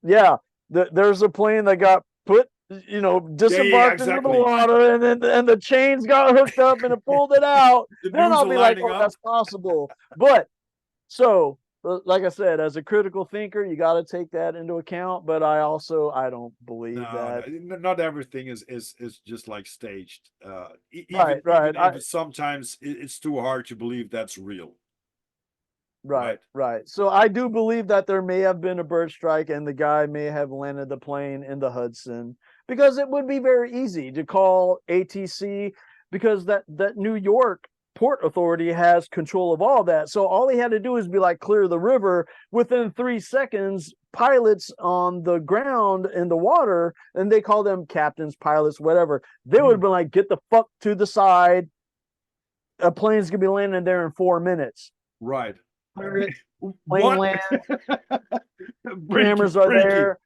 yeah, there's a plane that got put, Yeah, disembarked into the exactly. water, and the chains got hooked up and it pulled it out. The Then news I'll are be like, lining oh, up. that's possible. But so, like I said, as a critical thinker, you got to take that into account. But I don't believe No, that. not everything is just like staged. Right, Even right. if sometimes it's too hard to believe that's real, Right, right? right. So I do believe that there may have been a bird strike and the guy may have landed the plane in the Hudson, because it would be very easy to call ATC, because that New York Port Authority has control of all that. So all he had to do is be like, clear the river. Within 3 seconds, pilots on the ground in the water, and they call them captains, pilots, whatever. They would have Mhm. been like, get the fuck to the side. A plane's gonna be landing there in 4 minutes. Right. Clear it. Plane What? land, Freaky, cameras are freaky. there.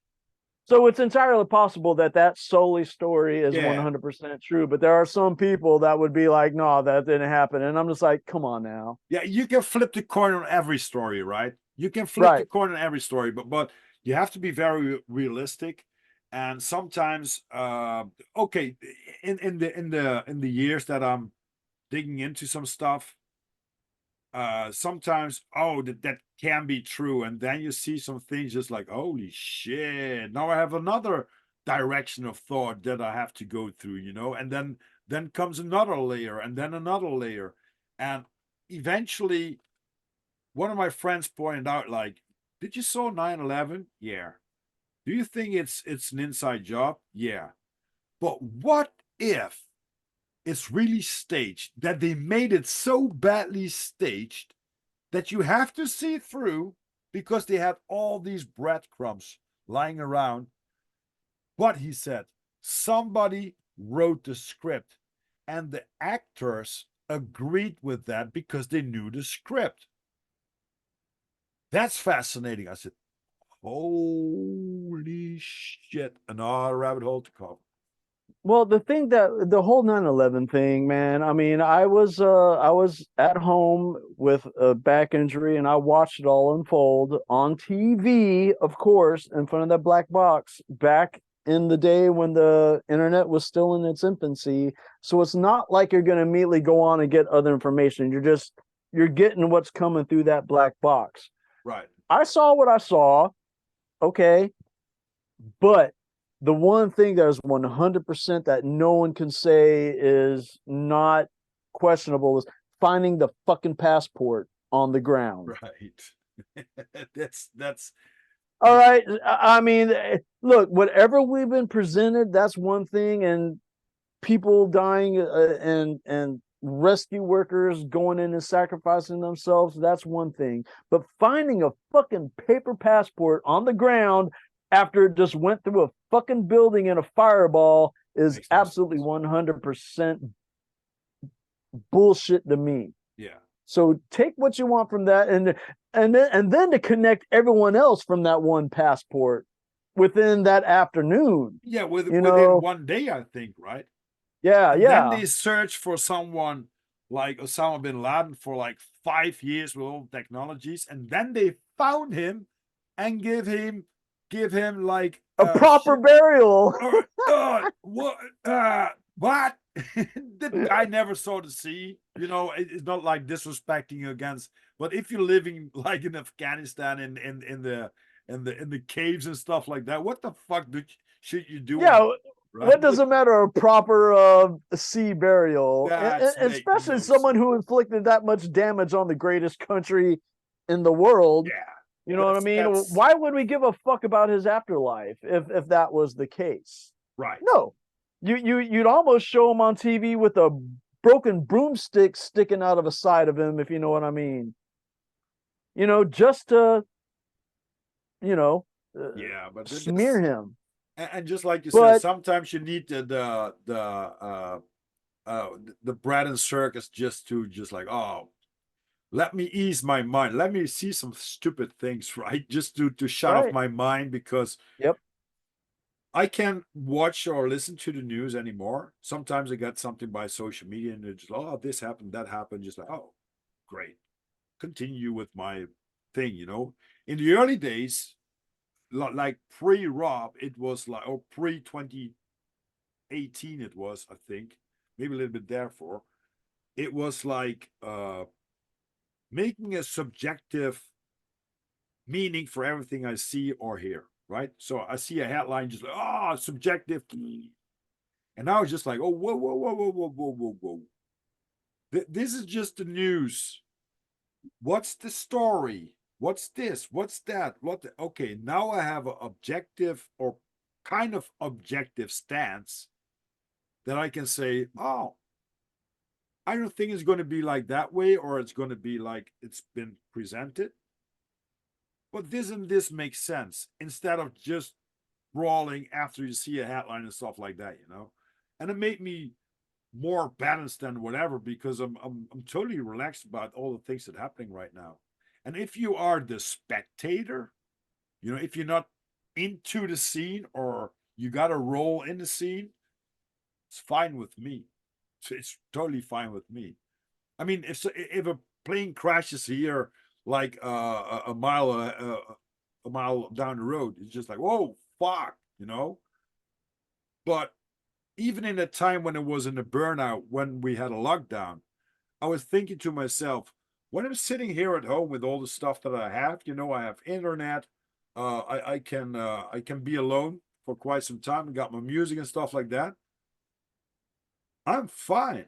So it's entirely possible that that solely story is Yeah. 100% true. But there are some people that would be like, no, that didn't happen. And I'm just like, come on now. Yeah, you can flip the coin on every story, right? You can flip the Right. coin on every story, but you have to be very realistic. And sometimes, okay, in the years that I'm digging into some stuff, sometimes, oh, that can be true, and then you see some things just like, holy shit, now I have another direction of thought that I have to go through, and then comes another layer, and then another layer, and eventually one of my friends pointed out, like, did you saw 9/11? Yeah. Do you think it's an inside job? Yeah. But what if it's really staged, that they made it so badly staged that you have to see through, because they had all these breadcrumbs lying around? But he said somebody wrote the script, and the actors agreed with that because they knew the script. That's fascinating. I said, holy shit, another rabbit hole to come. Well, the whole 9/11 thing, man, I mean, I was at home with a back injury and I watched it all unfold on TV, of course, in front of that black box back in the day when the internet was still in its infancy. So it's not like you're going to immediately go on and get other information. You're getting what's coming through that black box. Right. I saw what I saw. Okay. But the one thing that is 100% that no one can say is not questionable is finding the fucking passport on the ground. Right. That's All right. I mean, look, whatever we've been presented, that's one thing. And people dying, and rescue workers going in and sacrificing themselves, that's one thing. But finding a fucking paper passport on the ground after it just went through a fucking building in a fireball is makes no absolutely sense. 100% bullshit to me. Yeah. So take what you want from that, and then to connect everyone else from that one passport within that afternoon. Yeah, You within know, 1 day, I think, right? yeah, And then yeah. they search for someone like Osama bin Laden for like 5 years with all technologies, and then they found him and give him like A proper shit. burial. What? The guy never saw the sea. It's not like disrespecting against, but if you're living like in Afghanistan, in the caves and stuff like that, what the fuck should you do on, Yeah, right? what does it matter a proper sea burial, That's make especially no someone sense. who inflicted that much damage on the greatest country in the world? Yeah, You know what I that's mean? that's Why would we give a fuck about his afterlife if that was the case? right. No, you'd almost show him on TV with a broken broomstick sticking out of the side of him, if you know what I mean. Just to you know Yeah, but smear this, him. and just like you said, But sometimes you need the bread and circus just to just like, oh, let me ease my mind, let me see some stupid things, right? Just to shut off right, my mind, because yep. I can't watch or listen to the news anymore. Sometimes I get something by social media and it's just, oh, this happened, that happened. Just like, oh, great. Continue with my thing, you know. In the early days, like pre-Rob, it was like, or pre-2018, it was, I think, maybe a little bit therefore. It was like making a subjective meaning for everything I see or hear, right? So I see a headline just like, oh, subjective. And now it's just like, oh, whoa, whoa, whoa, whoa, whoa, whoa, whoa, whoa. This is just the news. What's the story? What's this? What's that? Okay, now I have an objective or kind of objective stance that I can say, oh, I don't think it's going to be like that way, or it's going to be like it's been presented. But this and this makes sense instead of just brawling after you see a headline and stuff like that, you know? And it made me more balanced than whatever because I'm totally relaxed about all the things that are happening right now. And if you are the spectator, you know, if you're not into the scene or you got a role in the scene, it's fine with me. It's totally fine with me. I mean, if a plane crashes here like a mile down the road, it's just like, whoa, fuck, you know. But even in a time when it was in a burnout, when we had a lockdown, I was thinking to myself, when I'm sitting here at home with all the stuff that I have, you know, I have internet, I can be alone for quite some time and got my music and stuff like that. I'm fine.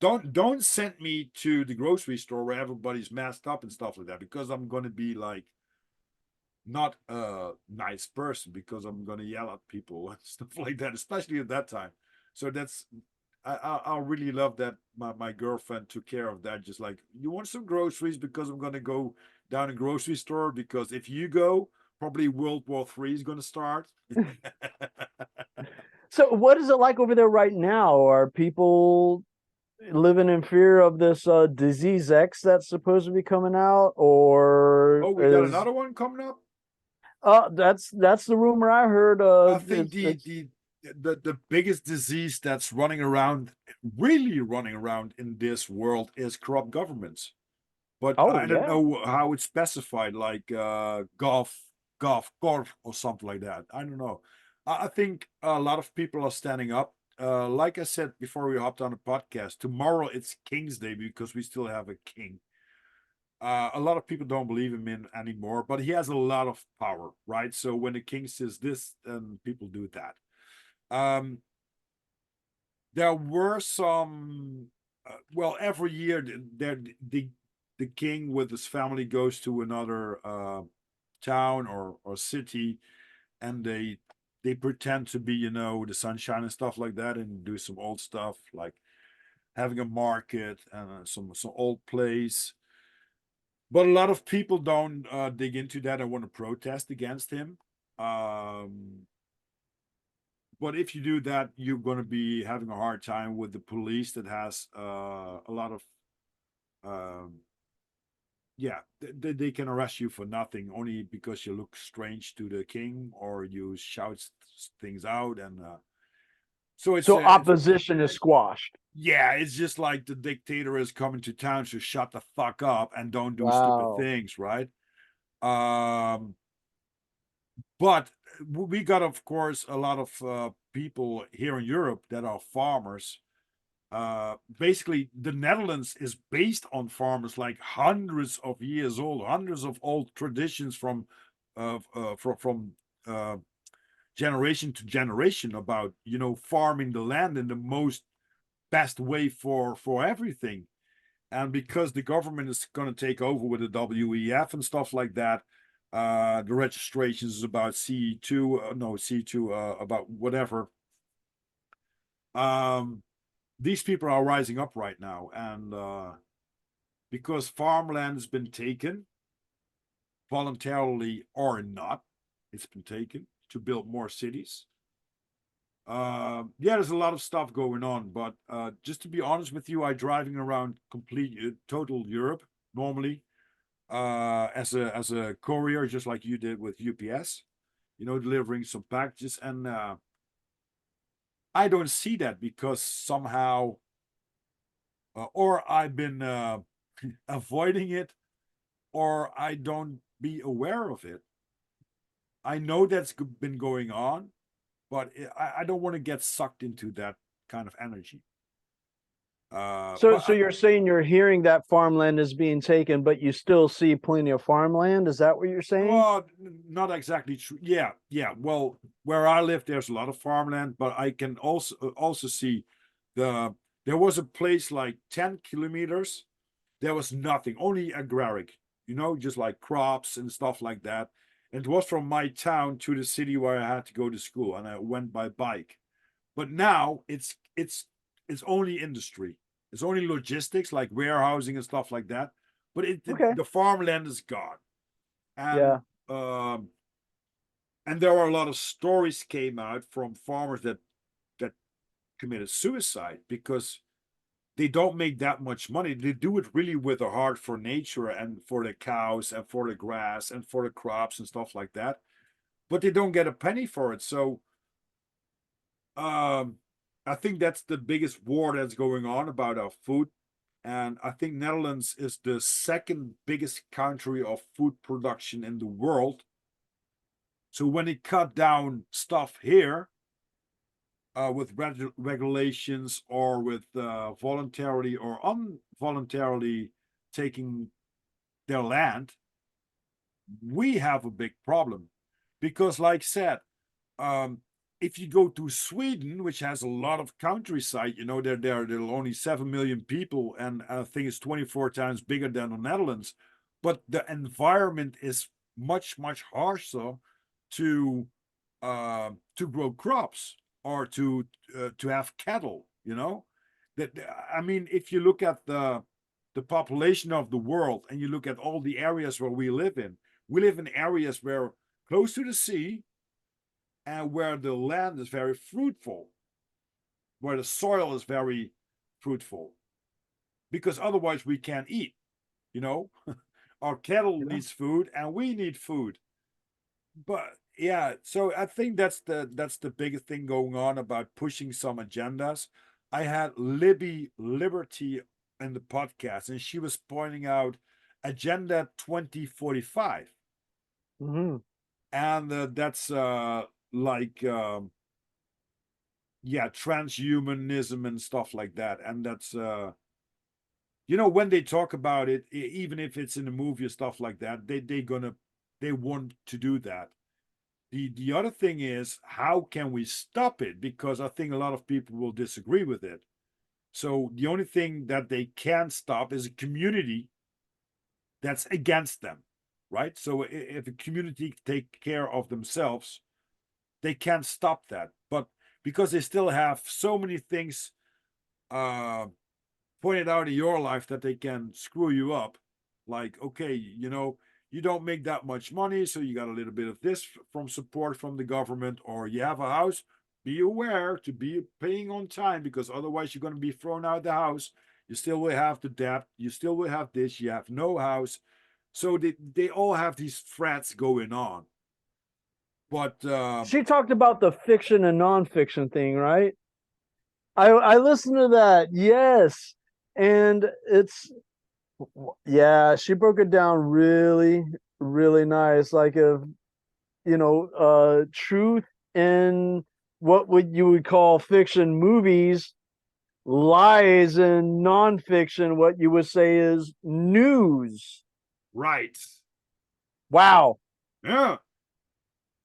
Don't send me to the grocery store where everybody's masked up and stuff like that because I'm gonna be like not a nice person because I'm gonna yell at people and stuff like that, especially at that time. So that's I really love that my girlfriend took care of that. Just like, you want some groceries because I'm gonna go down a grocery store because if you go, probably World War III is gonna start. So what is it like over there right now? Are people living in fear of this disease X that's supposed to be coming out, or Oh, we got is another one coming up. that's the rumor I heard. I think It's the biggest disease that's running around, really running around in this world is corrupt governments. But oh I don't yeah. know how it's specified, like golf or something like that. I don't know. I think a lot of people are standing up. Like I said before we hopped on the podcast, tomorrow it's King's Day because we still have a king. A lot of people don't believe him in anymore, but he has a lot of power, right? So when the king says this, then people do that. Um, there were some. Well, every year the king with his family goes to another town or city, and they pretend to be, you know, the sunshine and stuff like that, and do some old stuff like having a market and some old place. But a lot of people don't dig into that and want to protest against him. Um, but if you do that, you're going to be having a hard time with the police that has a lot of, um, yeah, they can arrest you for nothing only because you look strange to the king or you shout things out. And so So it's opposition is squashed. yeah, it's just like the dictator is coming to town, so shut the fuck up and don't do stupid Wow. things, right? Um, But we got, of course, a lot of people here in Europe that are farmers. Basically, the Netherlands is based on farmers, like hundreds of years old, hundreds of old traditions from uh, generation to generation about, you know, farming the land in the most best way for everything. And because the government is going to take over with the WEF and stuff like that, the registrations is about C2, no, C2, about whatever. Um, these people are rising up right now. And because farmland has been taken, voluntarily or not, it's been taken to build more cities. Yeah, there's a lot of stuff going on, but just to be honest with you, I'm driving around complete total Europe normally as a courier, just like you did with UPS. delivering some packages. And I don't see that because somehow, or I've been avoiding it, or I don't be aware of it. I know that's been going on, but I don't want to get sucked into that kind of energy. So, But so you're saying you're hearing that farmland is being taken, but you still see plenty of farmland? Is that what you're saying? well, not exactly true. Yeah, yeah. Well, where I live, there's a lot of farmland, but I can also see the there was a place like 10 kilometers. There was nothing, only agraric, just like crops and stuff like that. And it was from my town to the city where I had to go to school, and I went by bike. But now it's only industry. It's only logistics like warehousing and stuff like that. But Okay. the farmland is gone, and Yeah. um, and there are a lot of stories came out from farmers that committed suicide because they don't make that much money. They do it really with a heart for nature and for the cows and for the grass and for the crops and stuff like that. But they don't get a penny for it. So um, I think that's the biggest war that's going on about our food. And I think Netherlands is the second biggest country of food production in the world. So when they cut down stuff here with regulations or with voluntarily or involuntarily taking their land, we have a big problem because, like I said, um, if you go to Sweden, which has a lot of countryside, there are only 7 million people, and I think it's 24 times bigger than the Netherlands, but the environment is much harsher to to grow crops or to have cattle. That I mean, if you look at the population of the world and you look at all the areas where we live in areas where close to the sea and where the land is very fruitful, where the soil is very fruitful, because otherwise we can't eat. You know, our cattle Yeah. needs food and we need food. But yeah, so I think that's the biggest thing going on about pushing some agendas. I had Libby Liberty in the podcast, and she was pointing out Agenda 2045, Hmm. and that's like yeah, transhumanism and stuff like that. And that's when they talk about it, even if it's in a movie or stuff like that, they want to do that. The other thing is, how can we stop it? Because I think a lot of people will disagree with it. So the only thing that they can stop is a community that's against them, right? So if a community take care of themselves, they can't stop that. But because they still have so many things uh, pointed out in your life that they can screw you up, like, okay, you don't make that much money, so you got a little bit of this from support from the government, or you have a house, be aware to be paying on time, because otherwise you're going to be thrown out of the house. You still will have the debt, you still will have this, you have no house. So they all have these threats going on. But She talked about the fiction and nonfiction thing, right? I listened to that. Yes. And it's yeah, she broke it down really, really nice. Like if truth in what you would call fiction movies, lies in nonfiction, what you would say is news. right, Wow. yeah,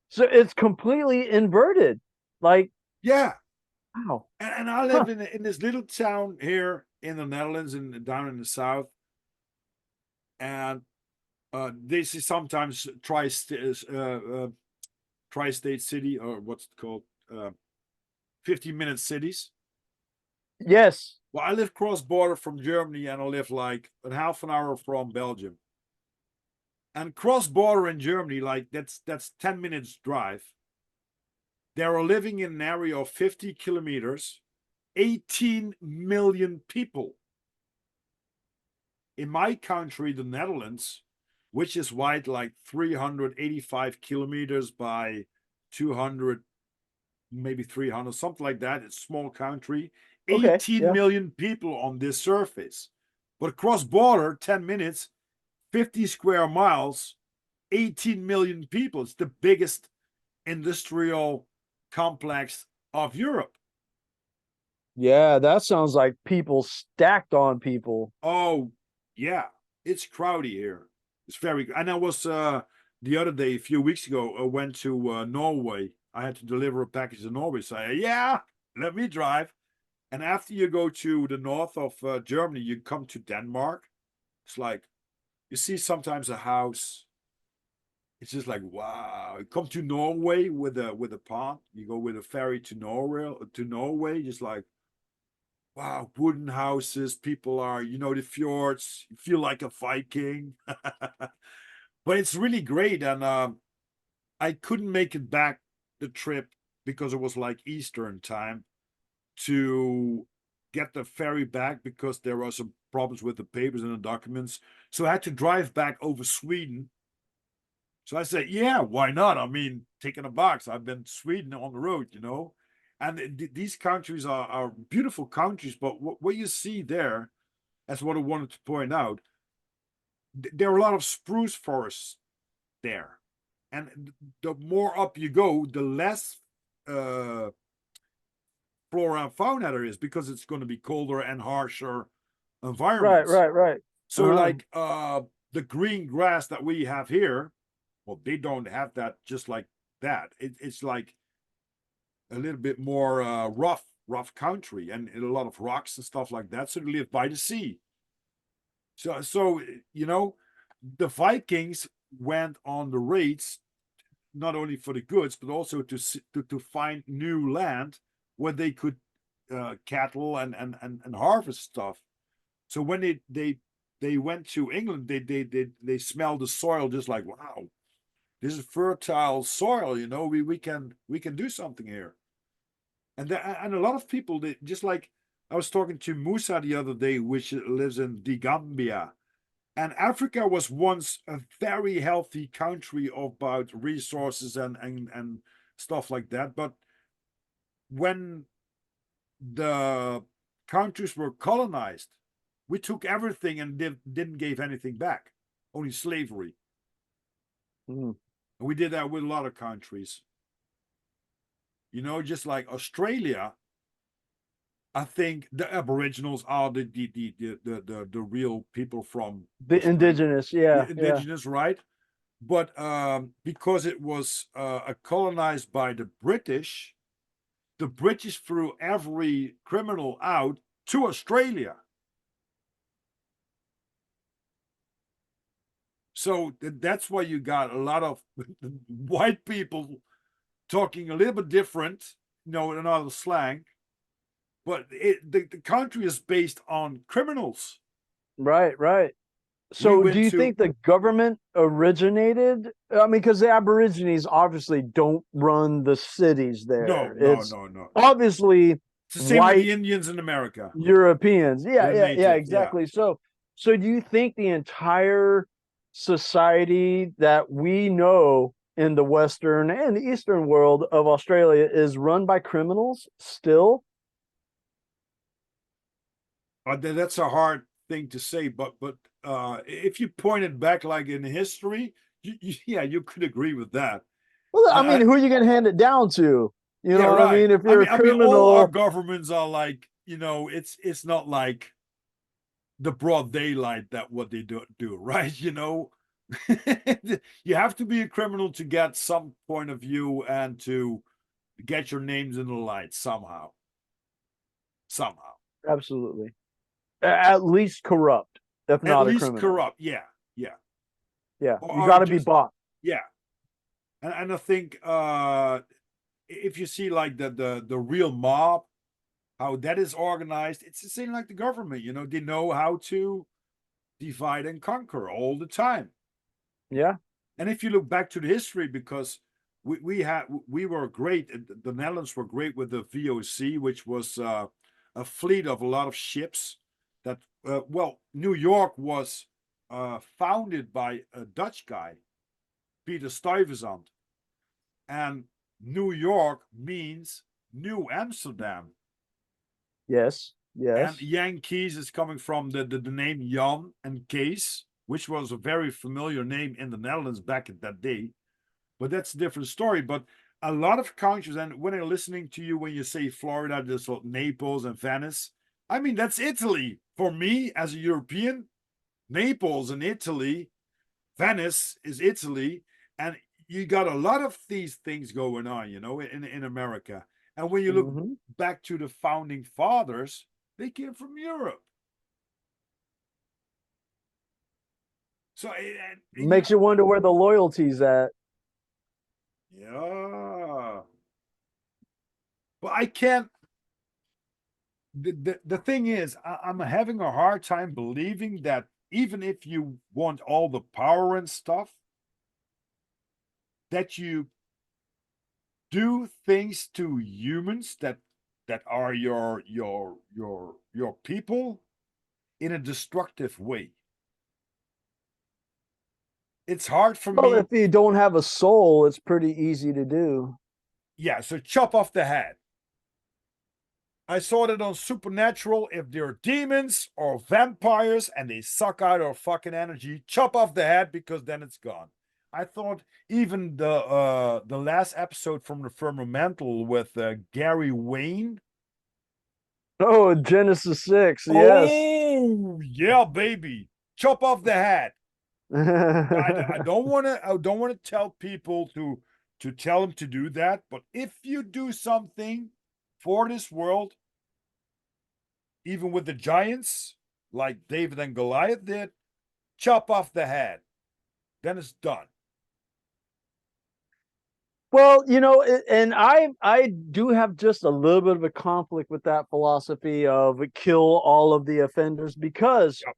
So it's completely inverted. Like, yeah. wow. And I Huh. live in this little town here in the Netherlands and down in the south, and this is sometimes tri-state city, or what's it called, 15-minute cities. Yes. Well, I live cross border from Germany, and I live like a half an hour from Belgium. And cross border in Germany, like that's 10 minutes drive. They are living in an area of 50 kilometers, 18 million people. In my country, the Netherlands, which is wide like 385 kilometers by 200, maybe 300, something like that. It's a small country. Okay. 18 Yeah. million people on this surface. But cross border, 10 minutes, 50 square miles, 18 million people. It's the biggest industrial complex of Europe. Yeah, that sounds like people stacked on people. Oh, yeah. It's crowdy here. It's very, and I was the other day, a few weeks ago, I went to Norway. I had to deliver a package in Norway. So yeah, let me drive. And after you go to the north of Germany, you come to Denmark. It's like you see sometimes a house. It's just like wow. You come to Norway with a pond. You go with a ferry to Norway. To Norway, just like wow, wooden houses. People are, the fjords. You feel like a Viking. But it's really great. And I couldn't make it back the trip because it was like Eastern time to get the ferry back because there were some problems with the papers and the documents. So I had to drive back over Sweden. So I said, yeah, why not? I mean, taking a box. I've been to Sweden on the road. And these countries are beautiful countries, but what you see there, that's what I wanted to point out, there are a lot of spruce forests there. And the more up you go, the less uh, flora and fauna there is because it's going to be colder and harsher Right, environments. right, right. So Uh-huh. like the green grass that we have here, well, they don't have that just like that. It's like a little bit more rough country and a lot of rocks and stuff like that. So they live by the sea. So the Vikings went on the raids not only for the goods but also to find new land where they could cattle and harvest stuff. So when they went to England, they smelled the soil just like wow, this is fertile soil. We can do something here. And a lot of people they, just like I was talking to Musa the other day, which lives in the Gambia. And Africa was once a very healthy country about resources and stuff like that. But when the countries were colonized, we took everything and didn't give anything back, only slavery. Mm. And we did that with a lot of countries. Just like Australia, I think the Aboriginals are the real people from The Australia, indigenous, yeah, the yeah. indigenous, right? But because it was colonized by the British threw every criminal out to Australia. So that's why you got a lot of white people talking a little bit different, another slang. But the country is based on criminals. Right, right. We So do went you to think the government originated? I mean, because the Aborigines obviously don't run the cities no, there. no, It's no, no. obviously It's the same with white the Indians in America, Europeans. Yeah, the yeah, yeah, native. Yeah. exactly. So do you think the entire society that we know in the Western and the Eastern world of Australia is run by criminals still? That's a hard thing to say, but if you point it back like in history, yeah, you could agree with that. Well, I mean, I who are you going to hand it down to? You Yeah, know what I right. mean? If I you're mean, a I mean, all our criminal, governments are like, it's not like the broad daylight that what they do, right? You have to be a criminal to get some point of view and to get your names in the light somehow. absolutely. At least corrupt, if At not a least criminal. corrupt, yeah, yeah, Yeah, you or got to be just bought. yeah. And I think if you see like the real mob, how that is organized, it's the same like the government. They know how to divide and conquer all the time. Yeah, And if you look back to the history, because we were great, the Netherlands were great with the VOC, which was a fleet of a lot of ships. That New York was founded by a Dutch guy, Peter Stuyvesant, and New York means New Amsterdam. Yes. And Yes. Jan Kees is coming from the name Jan and Kees, which was a very familiar name in the Netherlands back in that day. But that's a different story. But a lot of countries, and when I'm listening to you when you say Florida, there's what, Naples and Venice. I mean, that's Italy. For me, as a European, Naples and Italy, Venice is Italy, and you got a lot of these things going on, in America. And when you look Hmm. back to the founding fathers, they came from Europe. So, Makes you wonder where the loyalty's at. yeah. But I can't. The thing is, I'm having a hard time believing that even if you want all the power and stuff, that you do things to humans that are your people in a destructive way. It's hard for Well, me. if you don't have a soul, it's pretty easy to do. Yeah, so chop off the head. I saw that on Supernatural. If they're demons or vampires and they suck out our fucking energy, chop off the head because then it's gone. I thought even the last episode from the Firmamental with Gary Wayne. Oh, Genesis 6, yes. Oh yeah, baby, chop off the head. I don't want to. I don't want to tell people to tell them to do that. But if you do something for this world, even with the giants, like David and Goliath did, chop off the head. Then it's done. Well, and I do have just a little bit of a conflict with that philosophy of kill all of the offenders, because Yep.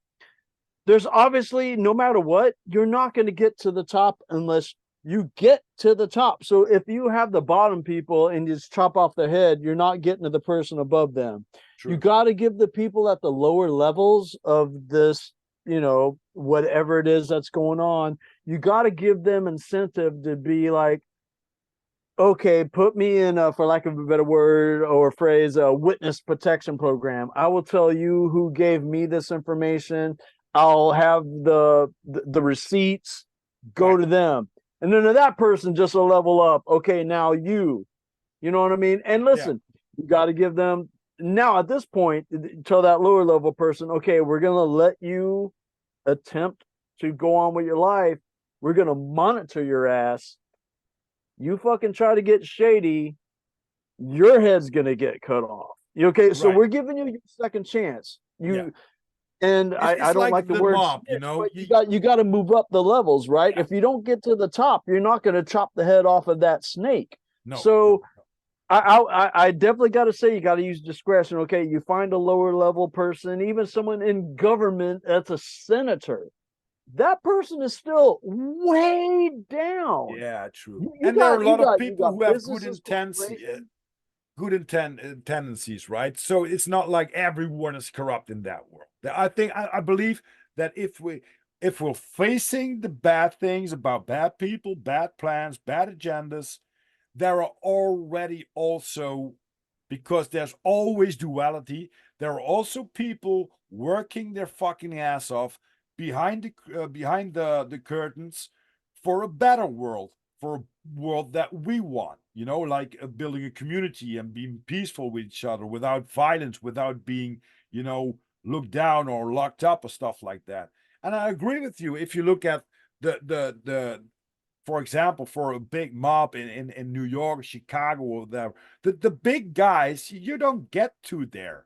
there's obviously, no matter what, you're not going to get to the top unless you get to the top. So if you have the bottom people and you just chop off their head, you're not getting to the person above them. You True. got to give the people at the lower levels of this, whatever it is that's going on, you got to give them incentive to be like, okay, put me in a, for lack of a better word or phrase, a witness protection program. I will tell you who gave me this information. I'll have the receipts. Go Right. to them, and then to that person just a level up. Okay, now you know what I mean. And Yeah. listen, you got to give them now at this point. Tell that lower level person, okay, we're gonna let you attempt to go on with your life. We're gonna monitor your ass. You fucking try to get shady, your head's gonna get cut off. Okay, so Right. we're giving you your second chance. Yeah. And I It's don't like like the the word mob. snitch, but you got to move up the levels, right? Yeah. If you don't get to the top, you're not going to chop the head off of that snake. No. No. So I definitely got to say, you got to use discretion. Okay, you find a lower level person, even someone in government that's a senator. That person is still way down. Yeah. True. You And there are got a you lot of got you people got who have good businesses, intents. corporations. Tendencies, right? So it's not like everyone is corrupt in that world. I think I believe that if we're facing the bad things about bad people, bad plans, bad agendas, there are already also, because there's always duality, there are also people working their fucking ass off behind the curtains for a better world, for a world that we want, like building a community and being peaceful with each other without violence, without being, looked down or locked up or stuff like that. And I agree with you. If you look at the for example, for a big mob in New York, Chicago, or whatever, the big guys, you don't get to there.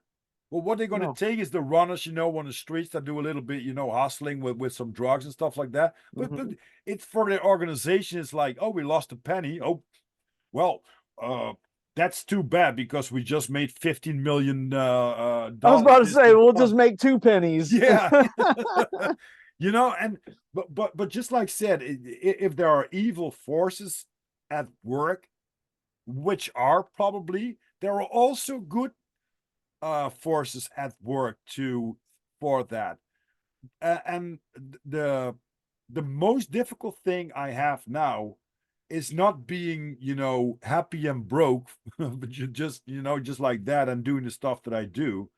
Well, what they're going to No. take is the runners, on the streets that do a little bit, hustling with some drugs and stuff like that. But Mhm. it's for the organization. It's like, oh, we lost a penny. Oh, well, uh, that's too bad because we just made $15 million I was about to this say, this we'll just month. make two pennies. Yeah. And but just like said, if there are evil forces at work, which are probably, there are also good forces at work too for that. And the most difficult thing I have now is not being, happy and broke, but you just, just like that and doing the stuff that I do.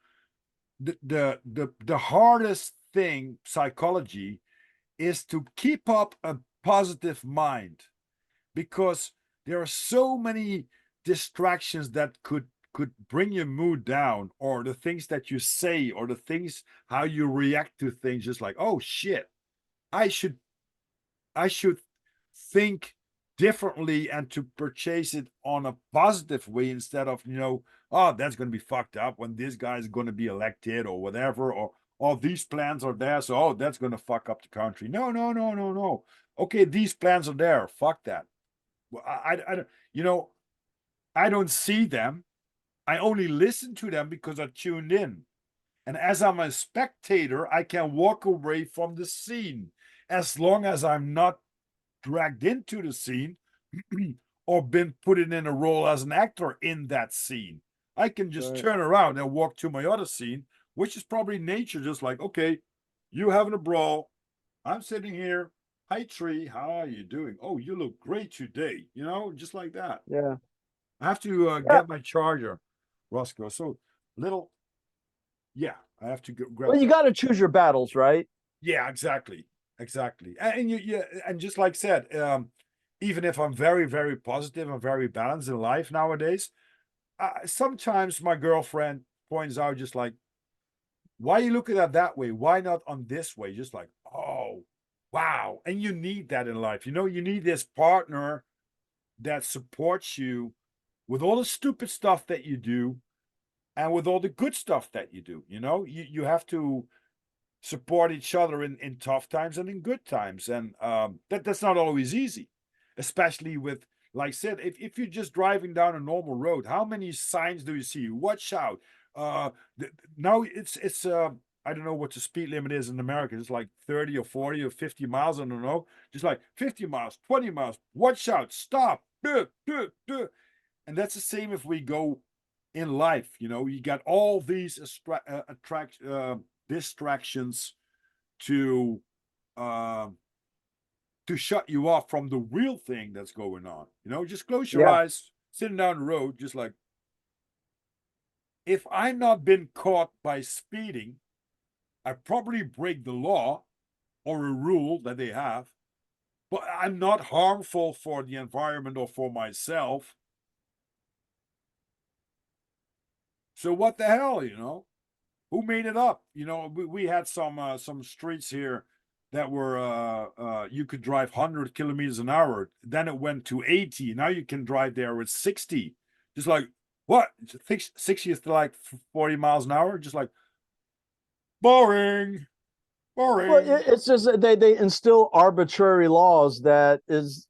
The hardest thing, psychology, is to keep up a positive mind, because there are so many distractions that could bring your mood down, or the things that you say, or the things how you react to things, just like, oh shit, I should I should think differently and to purchase it on a positive way, instead of, oh, that's going to be fucked up when this guy is going to be elected or whatever, or all these plans are there, so oh, that's going to fuck up the country. No, no, no, no, no. Okay, these plans are there. Fuck that. Well, I don't, I don't see them. I only listen to them because I tuned in. And as I'm a spectator, I can walk away from the scene as long as I'm not dragged into the scene or been put in a role as an actor in that scene. I can just Right. turn around and walk to my other scene, which is probably nature, just like, okay, you having a brawl. I'm sitting here. Hi, tree. How are you doing? Oh, you look great today. Just like that. Yeah. I have to Yeah. get my charger, Roscoe. So little, yeah, I have to grab Well, you that. got to choose your battles, right? Yeah, exactly, exactly. And and just like I said, even if I'm very, very positive and very balanced in life nowadays, sometimes my girlfriend points out, just like, why are you looking at that way? Why not on this way? Just like, oh, wow. And you need that in life. You need this partner that supports you with all the stupid stuff that you do and with all the good stuff that you do. You have to support each other in tough times and in good times. And that's not always easy, especially with, like I said, if you're just driving down a normal road, how many signs do you see? Watch out. Uh, Now it's I don't know what the speed limit is in America. It's like 30 or 40 or 50 miles. I don't know. Just like 50 miles, 20 miles. Watch out. Stop. Duh, duh, duh. And that's the same if we go in life. You got all these distractions to uh, to shut you off from the real thing that's going on. Just close your Yeah. eyes, sitting down the road, just like, if I'm not been caught by speeding, I probably break the law or a rule that they have, but I'm not harmful for the environment or for myself. So what the hell? Who made it up? We had some streets here that were you could drive 100 kilometers an hour. Then it went to 80. Now you can drive there with 60. Just like, what? 60 is like 40 miles an hour. Just like, boring, Well, boring. it's just that they instill arbitrary laws that is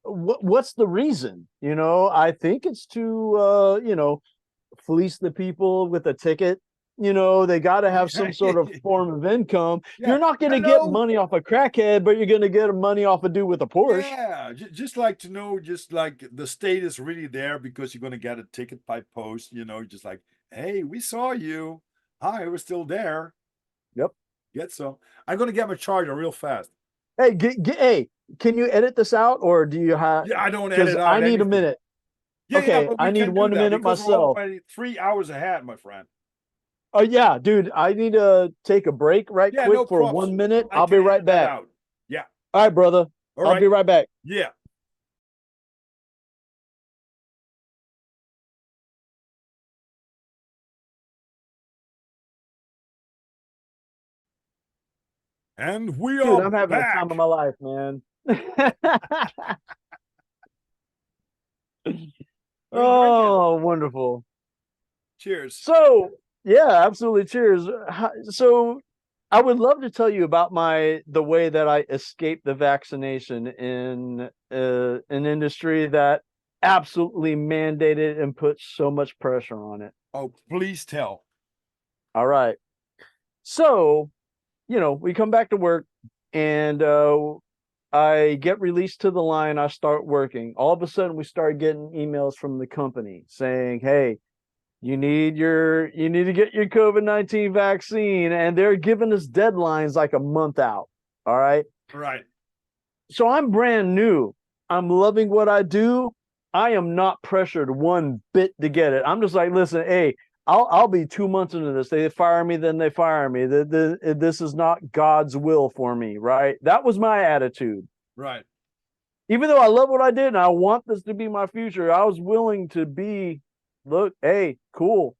what's the reason? I think it's to fleece the people with a ticket. They got to have some sort of form of income. Yeah. You're not going to get Hello. money off a crackhead, but you're going to get money off a dude with a Porsche. Yeah, just like to know, just like the state is really there because you're gonna get a ticket by post. Just like, hey, we saw you. Hi, we're still there. Yep. Get some. I'm gonna get my charger real fast. Hey, hey, can you edit this out or do you have? Yeah, I don't Because edit I out need a anything. minute. Yeah, yeah, Okay, but I we need can do one that minute because we're myself. already 3 hours ahead, my friend. Oh yeah, dude, I need to take a break right Yeah, quick no for props. 1 minute. I I'll be can right edit that back. out. Yeah. All right, brother. All I'll right. be right back. Yeah. And we Dude, are I'm having the time of back. my life, man. What are you drinking? Oh, wonderful. Cheers. So, yeah, absolutely. Cheers. So, I would love to tell you about the way that I escaped the vaccination in an industry that absolutely mandated and put so much pressure on it. Oh, please tell. All right. So, we come back to work and I get released to the line. I start working. All of a sudden, we start getting emails from the company saying, "Hey, you need to get your COVID-19 vaccine," and they're giving us deadlines like a month out. All right. All right. So I'm brand new. I'm loving what I do. I am not pressured one bit to get it. I'm just like, listen, hey, I'll be 2 months into this. They fire me, then they fire me. This is not God's will for me, right? That was my attitude. Right. Even though I love what I did and I want this to be my future, I was willing to be, look, hey, cool.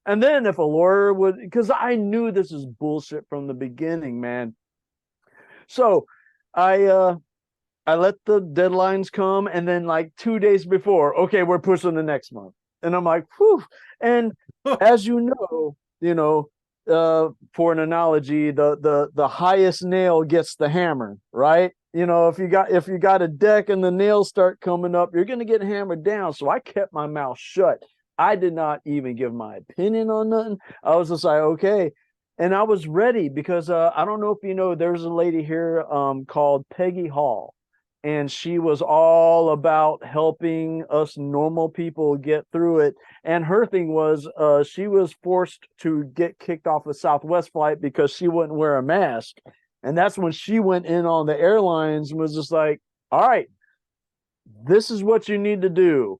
And then if a lawyer would, because I knew this is bullshit from the beginning, man. So I I let the deadlines come, and then like 2 days before, okay, we're pushing the next month, and I'm like, whew. And as you know, for an analogy, the highest nail gets the hammer, right? If you got a deck and the nails start coming up, you're gonna get hammered down. So I kept my mouth shut. I did not even give my opinion on nothing. I was just like, okay. And I was ready because I don't know if you know, there's a lady here called Peggy Hall, and she was all about helping us normal people get through it. And her thing was she was forced to get kicked off a Southwest flight because she wouldn't wear a mask. And that's when she went in on the airlines and was just like, all right, this is what you need to do.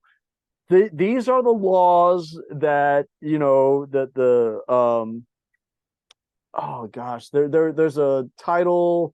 These are the laws that, that oh gosh, there's a Title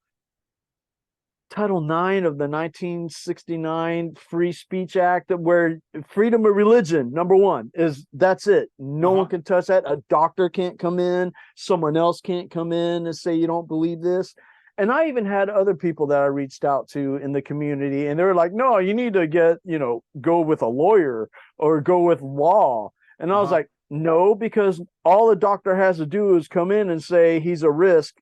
9 of the 1969 Free Speech Act, where freedom of religion, number one, is that's it. No one can touch that. A doctor can't come in. Someone else can't come in and say you don't believe this. And I even had other people that I reached out to in the community, and they were like, no, you need to go with a lawyer or go with law. And I was like, no, because all a doctor has to do is come in and say he's a risk.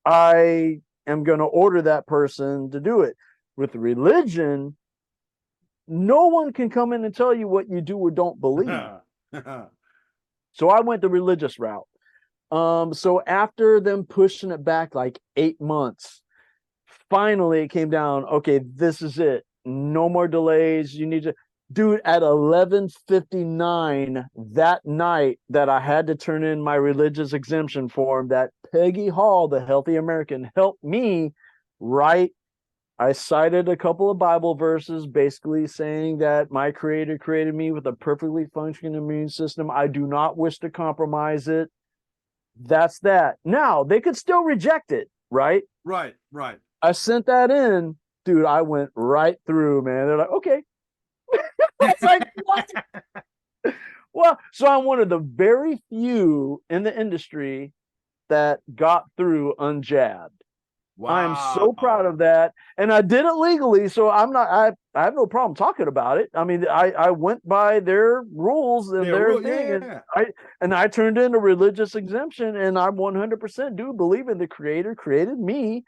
I am going to order that person to do it. With religion, no one can come in and tell you what you do or don't believe. So I went the religious route. So after them pushing it back like 8 months, finally it came down. Okay, this is it. No more delays. You need to, dude. At 11:59 that night, that I had to turn in my religious exemption form, that Peggy Hall, the Healthy American, helped me write. I cited a couple of Bible verses basically saying that my creator created me with a perfectly functioning immune system. I do not wish to compromise it. That's that. Now, they could still reject it, right? Right. I sent that in. Dude, I went right through, man. They're like, okay. It's like, what? Well, so I'm one of the very few in the industry that got through unjabbed. Wow. I am so proud of that. And I did it legally, so I have no problem talking about it. I mean, I went by their rules and their thing. Yeah. And I turned in a religious exemption, and I 100% do believe in the creator created me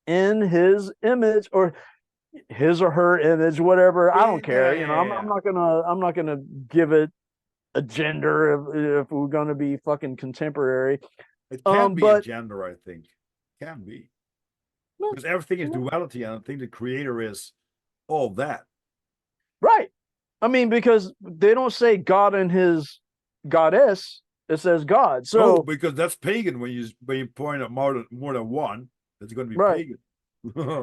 in his image, or his or her image, whatever. I don't care. I'm not gonna give it a gender if we're gonna be fucking contemporary. It can be a gender, I think. Can be. Because everything is duality, and I think the creator is all that. Right. I mean, because they don't say God and his goddess, it says God. So because that's pagan when you point at more than one, it's going to be pagan.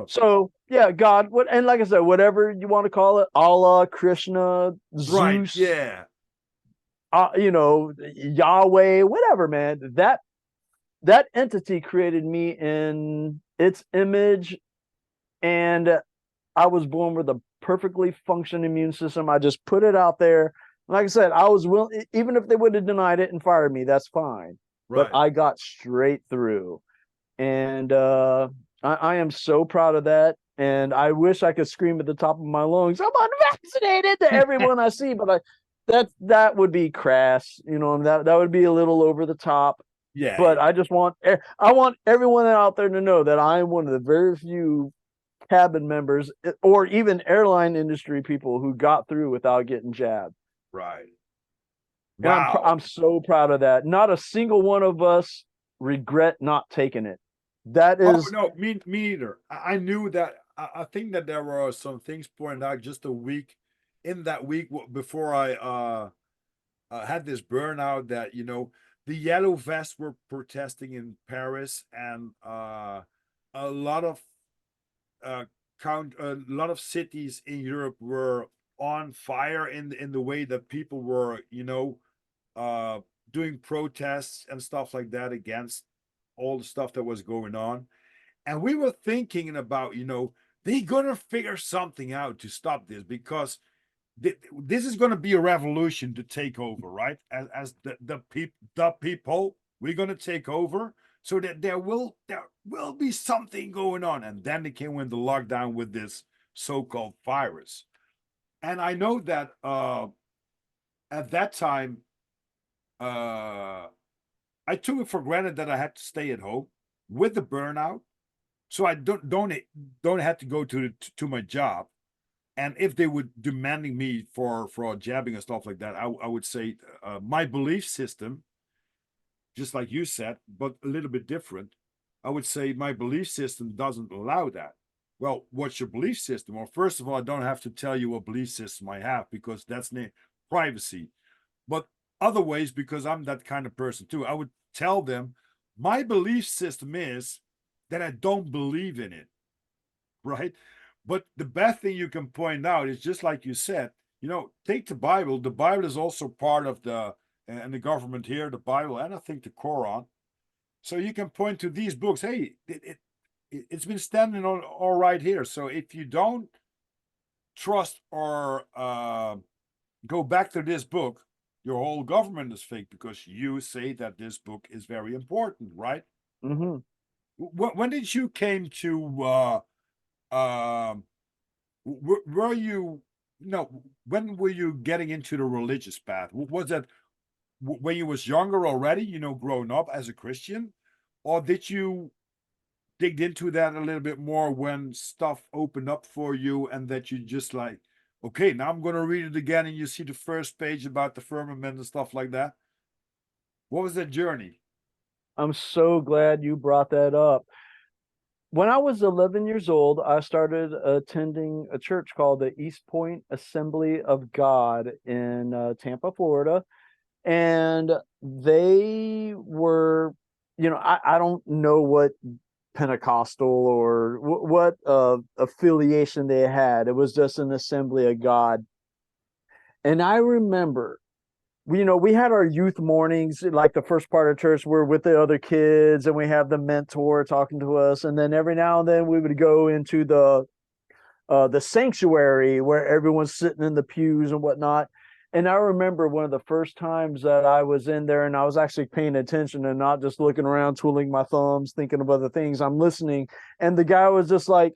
So yeah, God, and like I said, whatever you want to call it, Allah, Krishna, Zeus, yeah, Yahweh, whatever, man. That entity created me in its image, and I was born with a perfectly functioning immune system. I just put it out there. Like I said, I was willing, even if they would have denied it and fired me, that's fine. Right. But I got straight through, and I am so proud of that. And I wish I could scream at the top of my lungs, I'm unvaccinated, to everyone I see, but that would be crass, that would be a little over the top. Yeah. But yeah. I want everyone out there to know that I am one of the very few cabin members or even airline industry people who got through without getting jabbed. Right. Wow. And I'm so proud of that. Not a single one of us regret not taking it. That is. Oh, no, me either. I knew that. I think that there were some things pointed out just a week before I had this burnout that, the yellow vests were protesting in Paris, and a lot of a lot of cities in Europe were on fire in the way that people were, uh, doing protests and stuff like that against all the stuff that was going on. And we were thinking about, they're gonna figure something out to stop this, because this is going to be a revolution to take over, right? As the people, we're going to take over, so that there will be something going on. And then they came with the lockdown with this so-called virus. And I know that at that time, uh, I took it for granted that I had to stay at home with the burnout, so I don't have to go to my job. And if they were demanding me for jabbing and stuff like that, I would say my belief system, just like you said, but a little bit different. I would say my belief system doesn't allow that. Well, what's your belief system? Well, first of all, I don't have to tell you what belief system I have, because that's privacy. But other ways, because I'm that kind of person too, I would tell them my belief system is that I don't believe in it, right? But the best thing you can point out is, just like you said, take the Bible. The Bible is also part of and the government here, the Bible, and I think the Quran. So you can point to these books. Hey, it's been standing on all right here. So if you don't trust or go back to this book, your whole government is fake, because you say that this book is very important, right? Mm-hmm. When did you came to um were you when were you getting into the religious path? Was that when you was younger already, growing up as a Christian, or did you dig into that a little bit more when stuff opened up for you, and that you just like, okay, now I'm going to read it again, and you see the first page about the firmament and stuff like that? What was that journey? I'm so glad you brought that up. When I was 11 years old, I started attending a church called the East Point Assembly of God in Tampa, Florida. And they were, I don't know what Pentecostal or what affiliation they had. It was just an Assembly of God. And I remember, we had our youth mornings, like the first part of church, we're with the other kids and we have the mentor talking to us. And then every now and then we would go into the sanctuary where everyone's sitting in the pews and whatnot. And I remember one of the first times that I was in there, and I was actually paying attention and not just looking around, twiddling my thumbs, thinking of other things. I'm listening. And the guy was just like,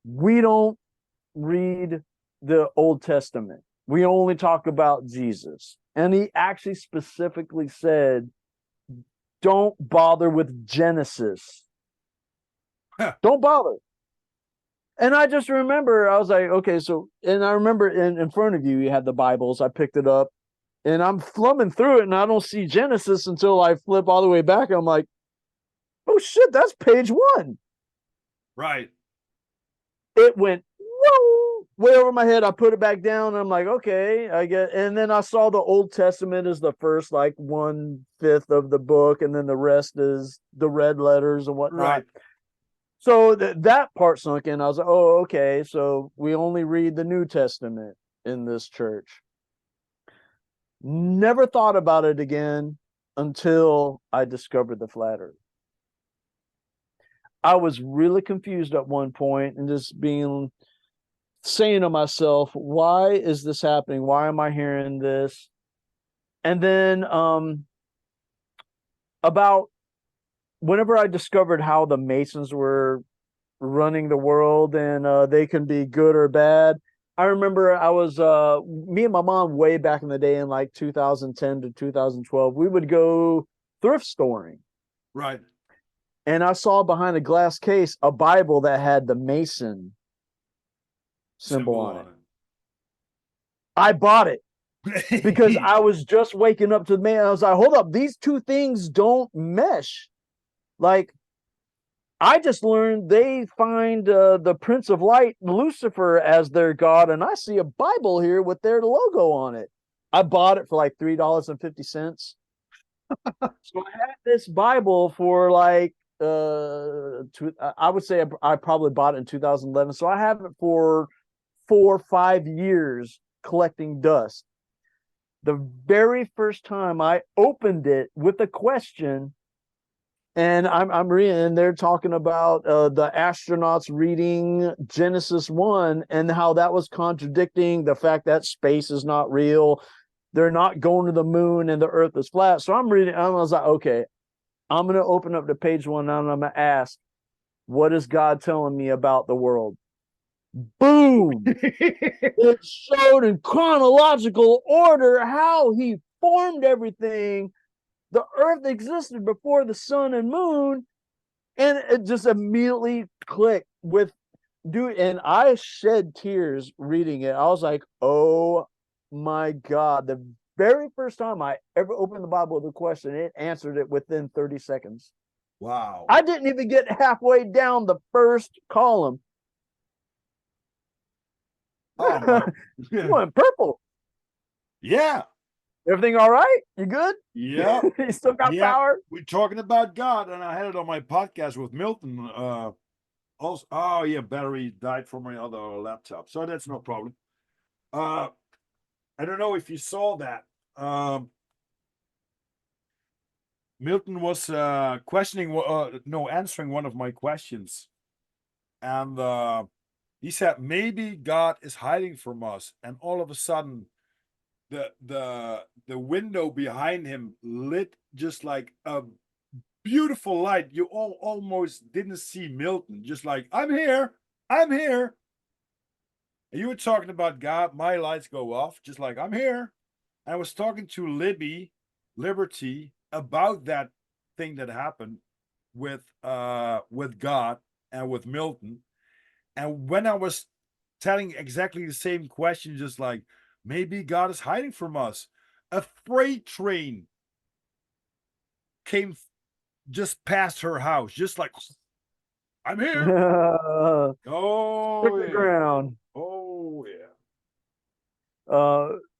we don't read the Old Testament. We only talk about Jesus. And he actually specifically said, don't bother with Genesis. Don't bother. And I just remember, I was like, okay, so, and I remember in front of you, you had the Bibles. I picked it up and I'm flumming through it and I don't see Genesis until I flip all the way back. I'm like, oh shit, that's page 1. Right. It went whoa, way over my head. I put it back down. And I'm like, okay, I get. And then I saw the Old Testament is the first like 1/5 of the book, and then the rest is the red letters and whatnot. Right. So that part sunk in. I was like, oh, okay. So we only read the New Testament in this church. Never thought about it again until I discovered the flat earth. I was really confused at one point and just saying to myself, why is this happening? Why am I hearing this? And then about whenever I discovered how the Masons were running the world and they can be good or bad, I remember I was me and my mom way back in the day in like 2010 to 2012, we would go thrift storing. Right. And I saw behind a glass case a Bible that had the Mason symbol on it. I bought it because I was just waking up to the man. I was like, hold up, these two things don't mesh. Like, I just learned they find the Prince of Light, Lucifer, as their god, and I see a Bible here with their logo on it. I bought it for like $3.50. So I had this Bible for like I would say I probably bought it in 2011. So I have it for 4 or 5 years collecting dust. The very first time I opened it with a question, and I'm reading, and they're talking about the astronauts reading Genesis 1 and how that was contradicting the fact that space is not real. They're not going to the moon and the earth is flat. So I'm reading, I was like, okay, I'm going to open up to page 1 and I'm going to ask, what is God telling me about the world? Boom! It showed in chronological order how he formed everything. The earth existed before the sun and moon, and it just immediately clicked with dude. And I shed tears reading it. I was like, oh my God. The very first time I ever opened the Bible with a question, it answered it within 30 seconds. Wow. I didn't even get halfway down the first column. Oh my. You went purple. Yeah. Everything all right? You good? Yeah. You still got Yeah. power? We're talking about God, and I had it on my podcast with Milton. Also, oh yeah, battery died from my other laptop, so that's no problem. I don't know if you saw that. Milton was answering one of my questions, and he said maybe God is hiding from us, and all of a sudden, the window behind him lit just like a beautiful light. You almost didn't see Milton, just like I'm here, I'm here. And you were talking about God, my lights go off, just like I'm here. I was talking to Liberty, about that thing that happened with God and with Milton. And when I was telling exactly the same question, just like maybe God is hiding from us, a freight train came just past her house, just like I'm here. Oh Stick the yeah. ground. Oh yeah.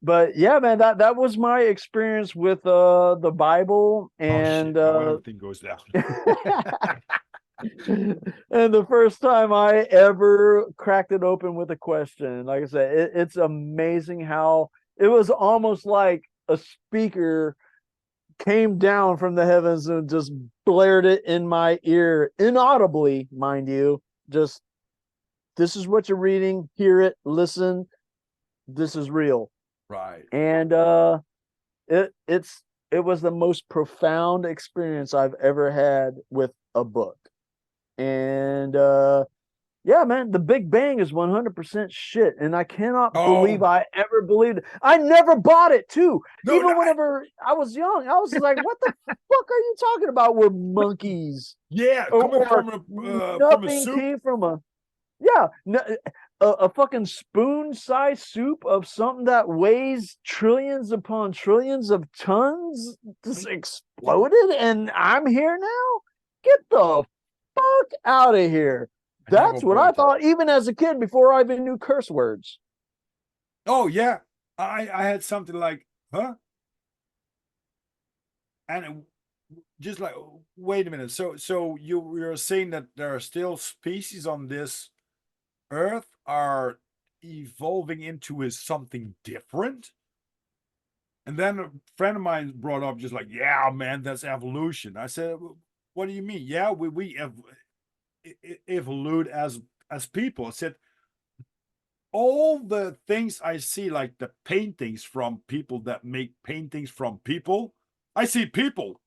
But yeah, man, that was my experience with the Bible. Oh And shit! Now everything goes down. and the first time I ever cracked it open with a question, like I said, it's amazing how it was almost like a speaker came down from the heavens and just blared it in my ear, inaudibly, mind you. Just, this is what you're reading, hear it, listen, this is real. Right. And it was the most profound experience I've ever had with a book. And yeah, man, the Big Bang is 100% shit, and I cannot believe Oh I ever believed it. I never bought it too. no! Even whenever I was young, I was like, "What the fuck are you talking about? We're monkeys." Yeah, coming Or from a nothing soup. came from a, yeah, a fucking spoon-sized soup of something that weighs trillions upon trillions of tons just exploded, and I'm here now. Get the fuck out of here. I never That's what I bought that. thought, even as a kid, before I even knew curse words. Oh yeah, I had something like, huh? And just like, wait a minute. So you're saying that there are still species on this earth are evolving into is something different? And then a friend of mine brought up just like, yeah, man, that's evolution. I said, what do you mean? Yeah, we evolved as people. I said, all the things I see, like the paintings from people that make paintings from people, I see people.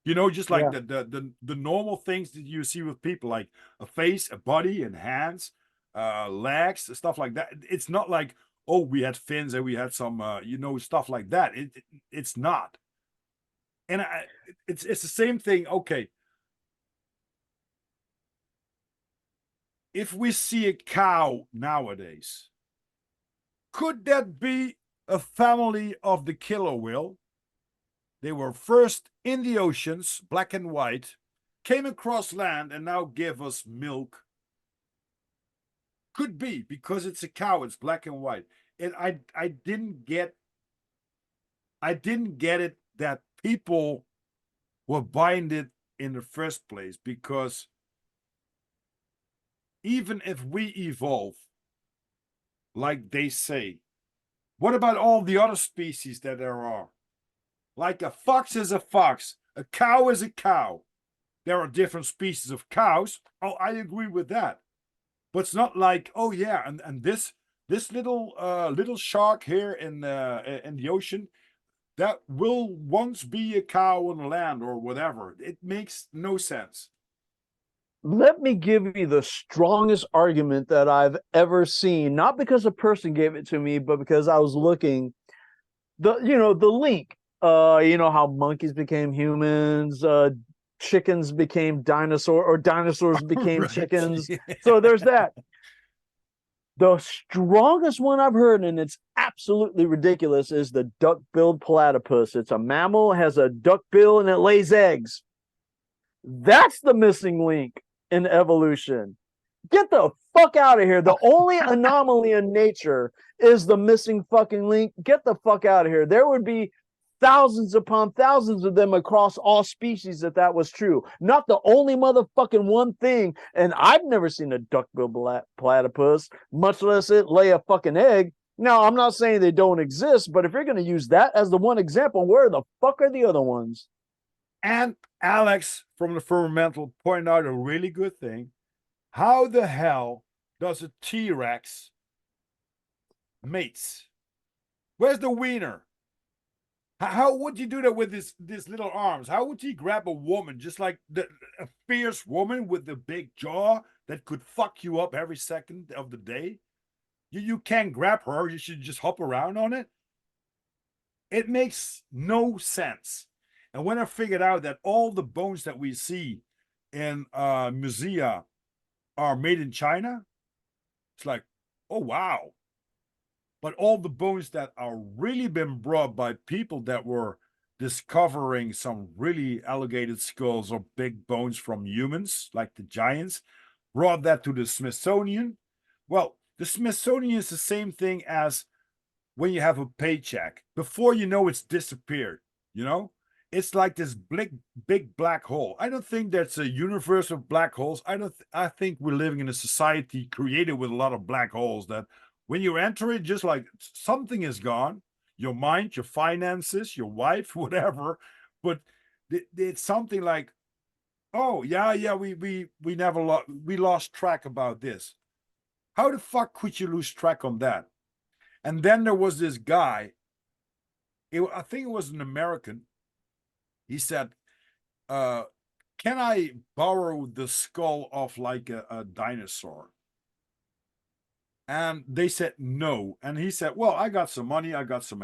Just like Yeah. the normal things that you see with people, like a face, a body, and hands, legs, stuff like that. It's not like, oh, we had fins and we had some stuff like that. It's not. And it's the same thing. Okay, if we see a cow nowadays, could that be a family of the killer whale? They were first in the oceans, black and white, came across land, and now give us milk. Could be, because it's a cow, it's black and white. And I didn't get it that people were buying it in the first place, because even if we evolve, like they say, what about all the other species that there are? Like a fox is a fox, a cow is a cow. There are different species of cows. Oh, I agree with that. But it's not like, oh yeah, and this little shark here in the ocean, that will once be a cow on the land or whatever. It makes no sense. Let me give you the strongest argument that I've ever seen, not because a person gave it to me, but because I was looking the link. How monkeys became humans, chickens became dinosaur, or dinosaurs became Right. chickens. So there's that. The strongest one I've heard, and it's absolutely ridiculous, is the duck-billed platypus. It's a mammal, has a duck bill, and it lays eggs. That's the missing link in evolution. Get the fuck out of here. The only anomaly in nature is the missing fucking link. Get the fuck out of here. There would be thousands upon thousands of them across all species if that was true. Not the only motherfucking one thing. And I've never seen a duck-billed platypus, much less it lay a fucking egg. Now, I'm not saying they don't exist, but if you're going to use that as the one example, where the fuck are the other ones? And Alex from the Firmamental pointed out a really good thing. How the hell does a T-Rex mates? Where's the wiener? How would you do that with his little arms? How would he grab a woman, just like a fierce woman with the big jaw that could fuck you up every second of the day? You can't grab her. You should just hop around on it. It makes no sense. And when I figured out that all the bones that we see in musea are made in China, it's like, oh wow. But all the bones that are really been brought by people that were discovering some really alligator skulls or big bones from humans, like the giants, brought that to the Smithsonian. Well, the Smithsonian is the same thing as when you have a paycheck. Before you know, it's disappeared, you know? It's like this big black hole. I don't think that's a universe of black holes. I think we're living in a society created with a lot of black holes that when you enter it, just like something is gone, your mind, your finances, your wife, whatever. But it's something like, oh yeah, we lost track about this. How the fuck could you lose track on that? And then there was this guy. I think it was an American. He said, "Can I borrow the skull of like a dinosaur?" And they said no. And he said, well, I got some money. I got some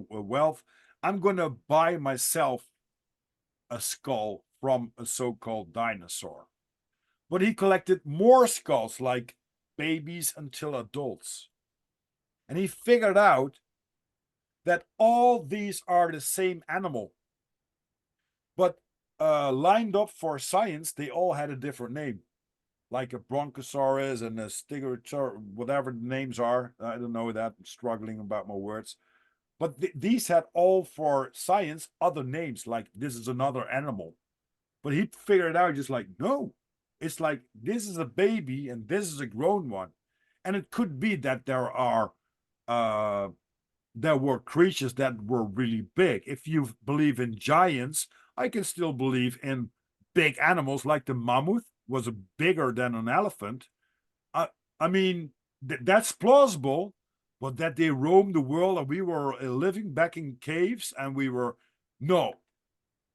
wealth. I'm going to buy myself a skull from a so-called dinosaur. But he collected more skulls, like babies until adults. And he figured out that all these are the same animal. But lined up for science, they all had a different name. Like a bronchosaurus and a stegosaurus, whatever the names are. I don't know that. I'm struggling about my words. But these had all for science other names, like this is another animal. But he figured out just like, no, it's like this is a baby and this is a grown one. And it could be that there were creatures that were really big. If you believe in giants, I can still believe in big animals like the mammoth was bigger than an elephant. I mean, that's plausible, but that they roamed the world and we were living back in caves and we were, no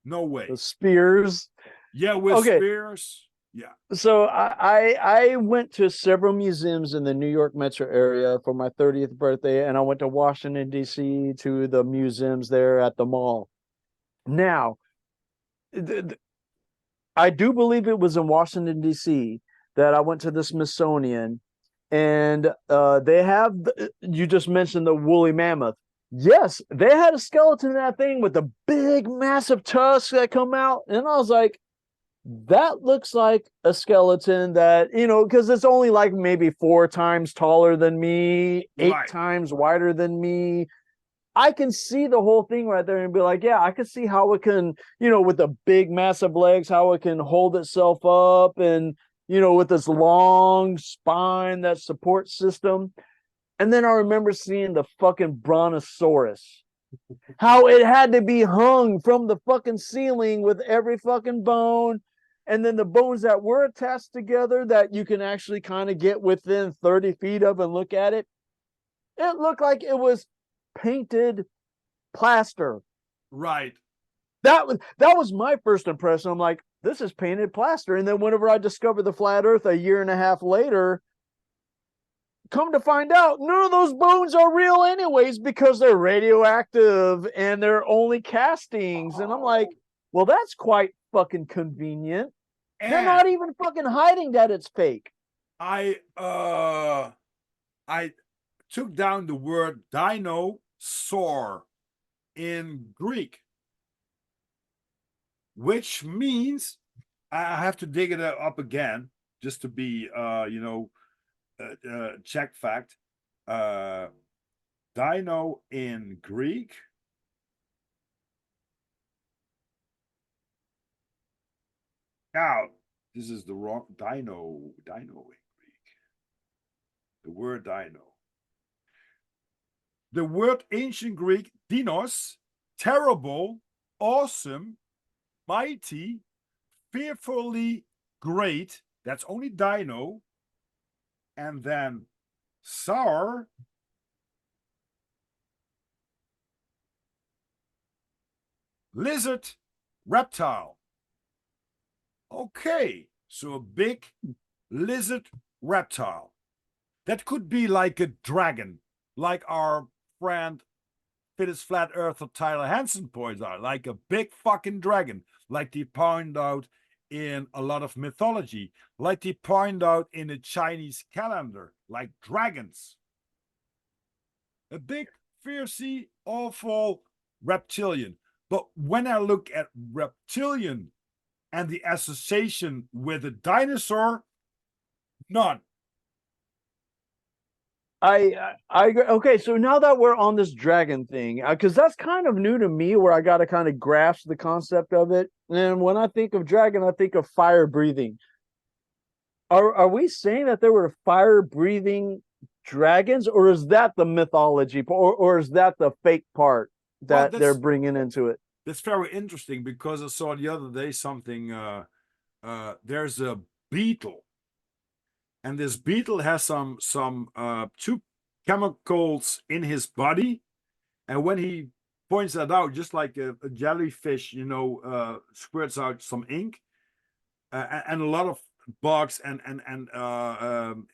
way. The spears. Yeah, with spears. Yeah. So I went to several museums in the New York metro area for my 30th birthday, and I went to Washington, D.C. to the museums there at the mall. Now, I do believe it was in Washington, D.C. that I went to the Smithsonian, and they have, you just mentioned the woolly mammoth. Yes, they had a skeleton in that thing with the big, massive tusks that come out. And I was like, that looks like a skeleton that, because it's only like maybe 4 times taller than me, 8 times wider than me. I can see the whole thing right there and be like, yeah, I can see how it can, with the big massive legs, how it can hold itself up, and with this long spine, that support system. And then I remember seeing the fucking brontosaurus, how it had to be hung from the fucking ceiling with every fucking bone. And then the bones that were attached together that you can actually kind of get within 30 feet of and look at it. It looked like it was painted plaster. Right. That was my first impression. I'm like, this is painted plaster. And then whenever I discovered the flat earth a year and a half later, come to find out, none of those bones are real anyways, because they're radioactive and they're only castings. And I'm like, well, that's quite fucking convenient. They're not even fucking hiding that it's fake. I took down the word dinosaur in Greek, which means I have to dig it up again just to be check fact. Dino in Greek. Now, this is the wrong dino in Greek. The word dino. The word ancient Greek dinos, terrible, awesome, mighty, fearfully great. That's only dino. And then sour, lizard, reptile. Okay, so a big lizard reptile. That could be like a dragon, like our friend Fittest Flat Earther Tyler Hansen points out, like a big fucking dragon, like they point out in a lot of mythology, like they point out in the Chinese calendar, like dragons. A big, fiercey, awful reptilian. But when I look at reptilian and the association with a dinosaur, none. I okay, so now that we're on this dragon thing, because that's kind of new to me, where I got to kind of grasp the concept of it. And when I think of dragon, I think of fire breathing. Are we saying that there were fire breathing dragons, or is that the mythology, or is that the fake part that they're bringing into it? That's very interesting, because I saw the other day something. There's a beetle. And this beetle has some two chemicals in his body, and when he points that out, just like a jellyfish, squirts out some ink, and a lot of bugs and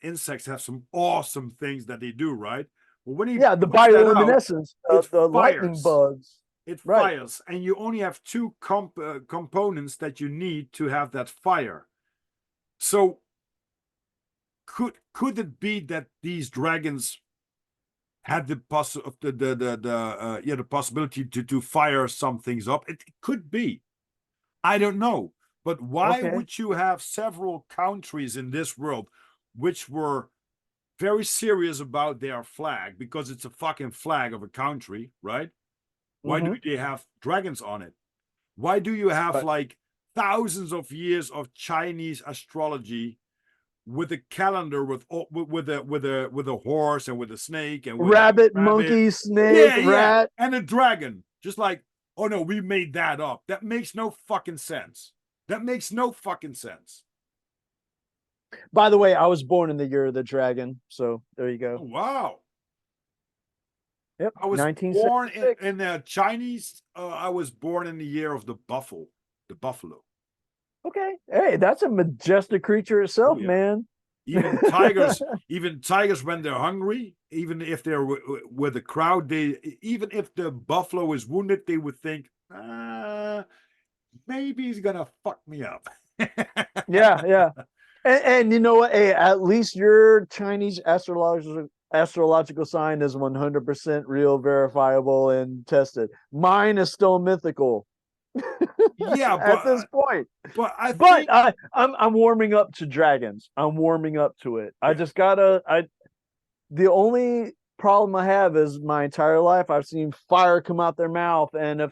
insects have some awesome things that they do, right? Well, when he the bioluminescence of the lightning bugs, it fires, and you only have two components that you need to have that fire. So could it be that these dragons had the possibility to fire some things up? It could be. I don't know. But why would you have several countries in this world which were very serious about their flag, because it's a fucking flag of a country, right? Why do they have dragons on it? Why do you have like thousands of years of Chinese astrology with a calendar with a horse and with a snake and with rabbit, monkey, snake, rat, and a dragon? Just like, oh no, we made that up. That makes no fucking sense. That makes no fucking sense. By the way, I was born in the year of the dragon, so there you go. Oh, wow. Yep. I was born in the Chinese. I was born in the year of the buffalo. The buffalo. Okay. Hey, that's a majestic creature itself, man. Even tigers, when they're hungry, even if they're with a crowd, even if the buffalo is wounded, they would think, maybe he's gonna fuck me up. Yeah. And you know what? Hey, at least your Chinese astrological sign is 100% real, verifiable, and tested. Mine is still mythical. Yeah, at this point. I'm warming up to dragons. I'm warming up to it. I just gotta. The only problem I have is my entire life I've seen fire come out their mouth. And if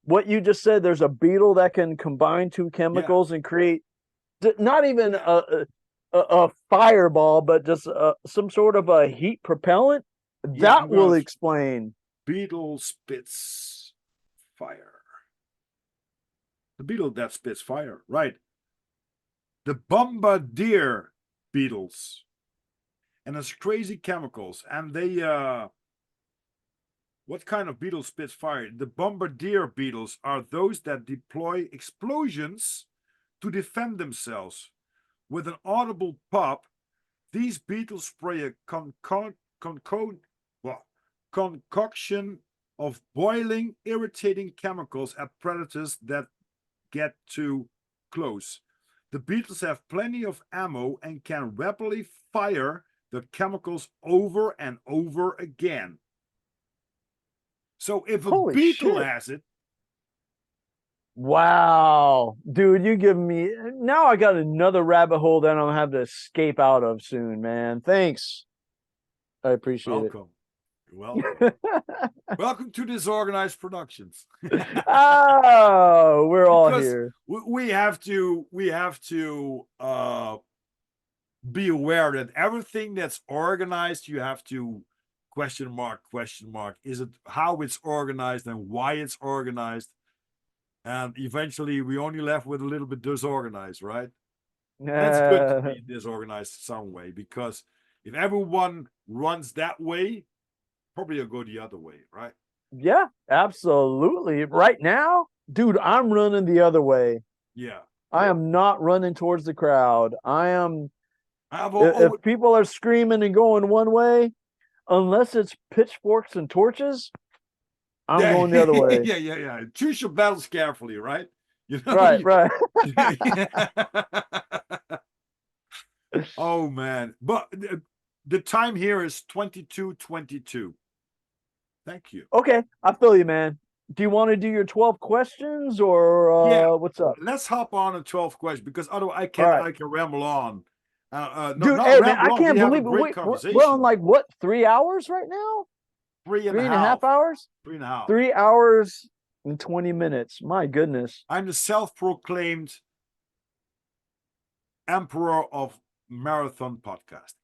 what you just said, there's a beetle that can combine two chemicals and create not even a fireball, but just some sort of a heat propellant, Yeah, that will explain. Beetle spits fire. The beetle that spits fire, right? The bombardier beetles. And it's crazy chemicals. And they, what kind of beetle spits fire? The bombardier beetles are those that deploy explosions to defend themselves. With an audible pop, these beetles spray a concoction of boiling, irritating chemicals at predators that get too close. The beetles have plenty of ammo and can rapidly fire the chemicals over and over again. So if a Holy beetle shit. has it, Wow, dude, you giving me now I got another rabbit hole that I'm gonna have to escape out of soon, man. Thanks. I appreciate welcome. You're welcome. it. Welcome to Disorganized Productions. Oh, we're all Because here. we have to be aware that everything that's organized, you have to question mark. Is it how it's organized and why it's organized? And eventually we only left with a little bit disorganized, right? That's good to be disorganized some way, because if everyone runs that way, probably you'll go the other way, right? Yeah, absolutely. Right now, dude, I'm running the other way. Yeah. I am not running towards the crowd. I am I've if people are screaming and going one way, unless it's pitchforks and torches, I'm going the other way. Yeah. Choose your battles carefully, right? You know, Right, right. Oh man. But the time here is 22:22. Thank you. Okay, I feel you, man. Do you want to do your 12 questions or Yeah. what's up? Let's hop on a 12th question, because otherwise All right. I can ramble on. Dude, Not hey man, I ramble on. We can't have a believe it. great We're on conversation. like what, 3 hours right now? Three and Three a and a half half. hours? 3.5. 3 hours and 20 minutes. My goodness. I'm the self-proclaimed emperor of marathon podcast.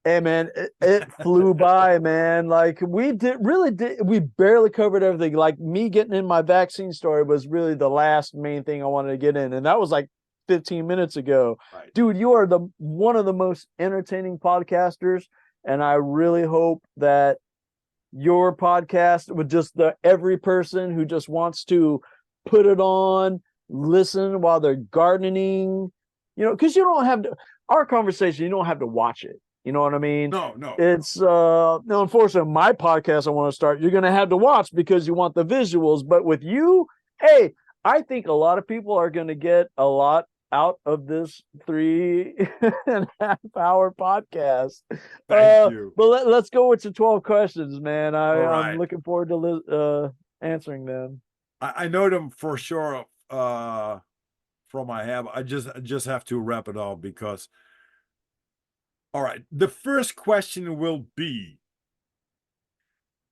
Hey man, it flew by, man. Like we barely covered everything. Like me getting in my vaccine story was really the last main thing I wanted to get in, and that was like 15 minutes ago. Right. Dude, you are the one of the most entertaining podcasters, and I really hope that your podcast with just every person who just wants to put it on, listen while they're gardening, because you don't have to, our conversation, you don't have to watch it. You know what I mean? No. It's no, unfortunately, my podcast I want to start, you're gonna have to watch because you want the visuals. But with you, hey, I think a lot of people are gonna get a lot out of this 3.5 hour podcast. Thank you. But let's go with your 12 questions, man. All I'm right. looking forward to answering them. I know them for sure from my head. I just have to wrap it up because, all right, the first question will be,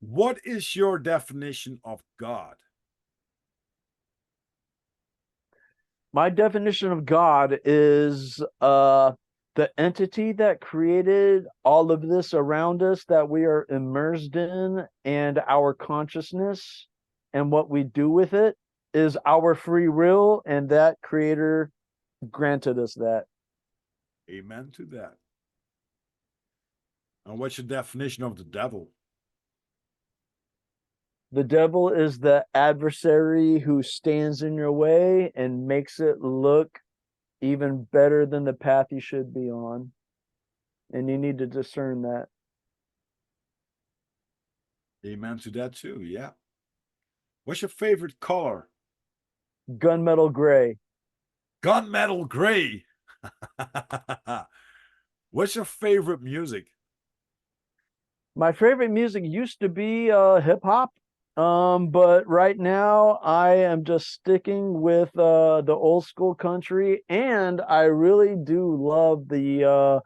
what is your definition of God? My definition of God is the entity that created all of this around us that we are immersed in, and our consciousness and what we do with it is our free will, and that creator granted us that. Amen to that. And what's your definition of the devil? The devil is the adversary who stands in your way and makes it look even better than the path you should be on. And you need to discern that. Amen to that too, yeah. What's your favorite color? Gunmetal gray. Gunmetal gray. What's your favorite music? My favorite music used to be hip hop. But right now I am just sticking with the old school country, and I really do love the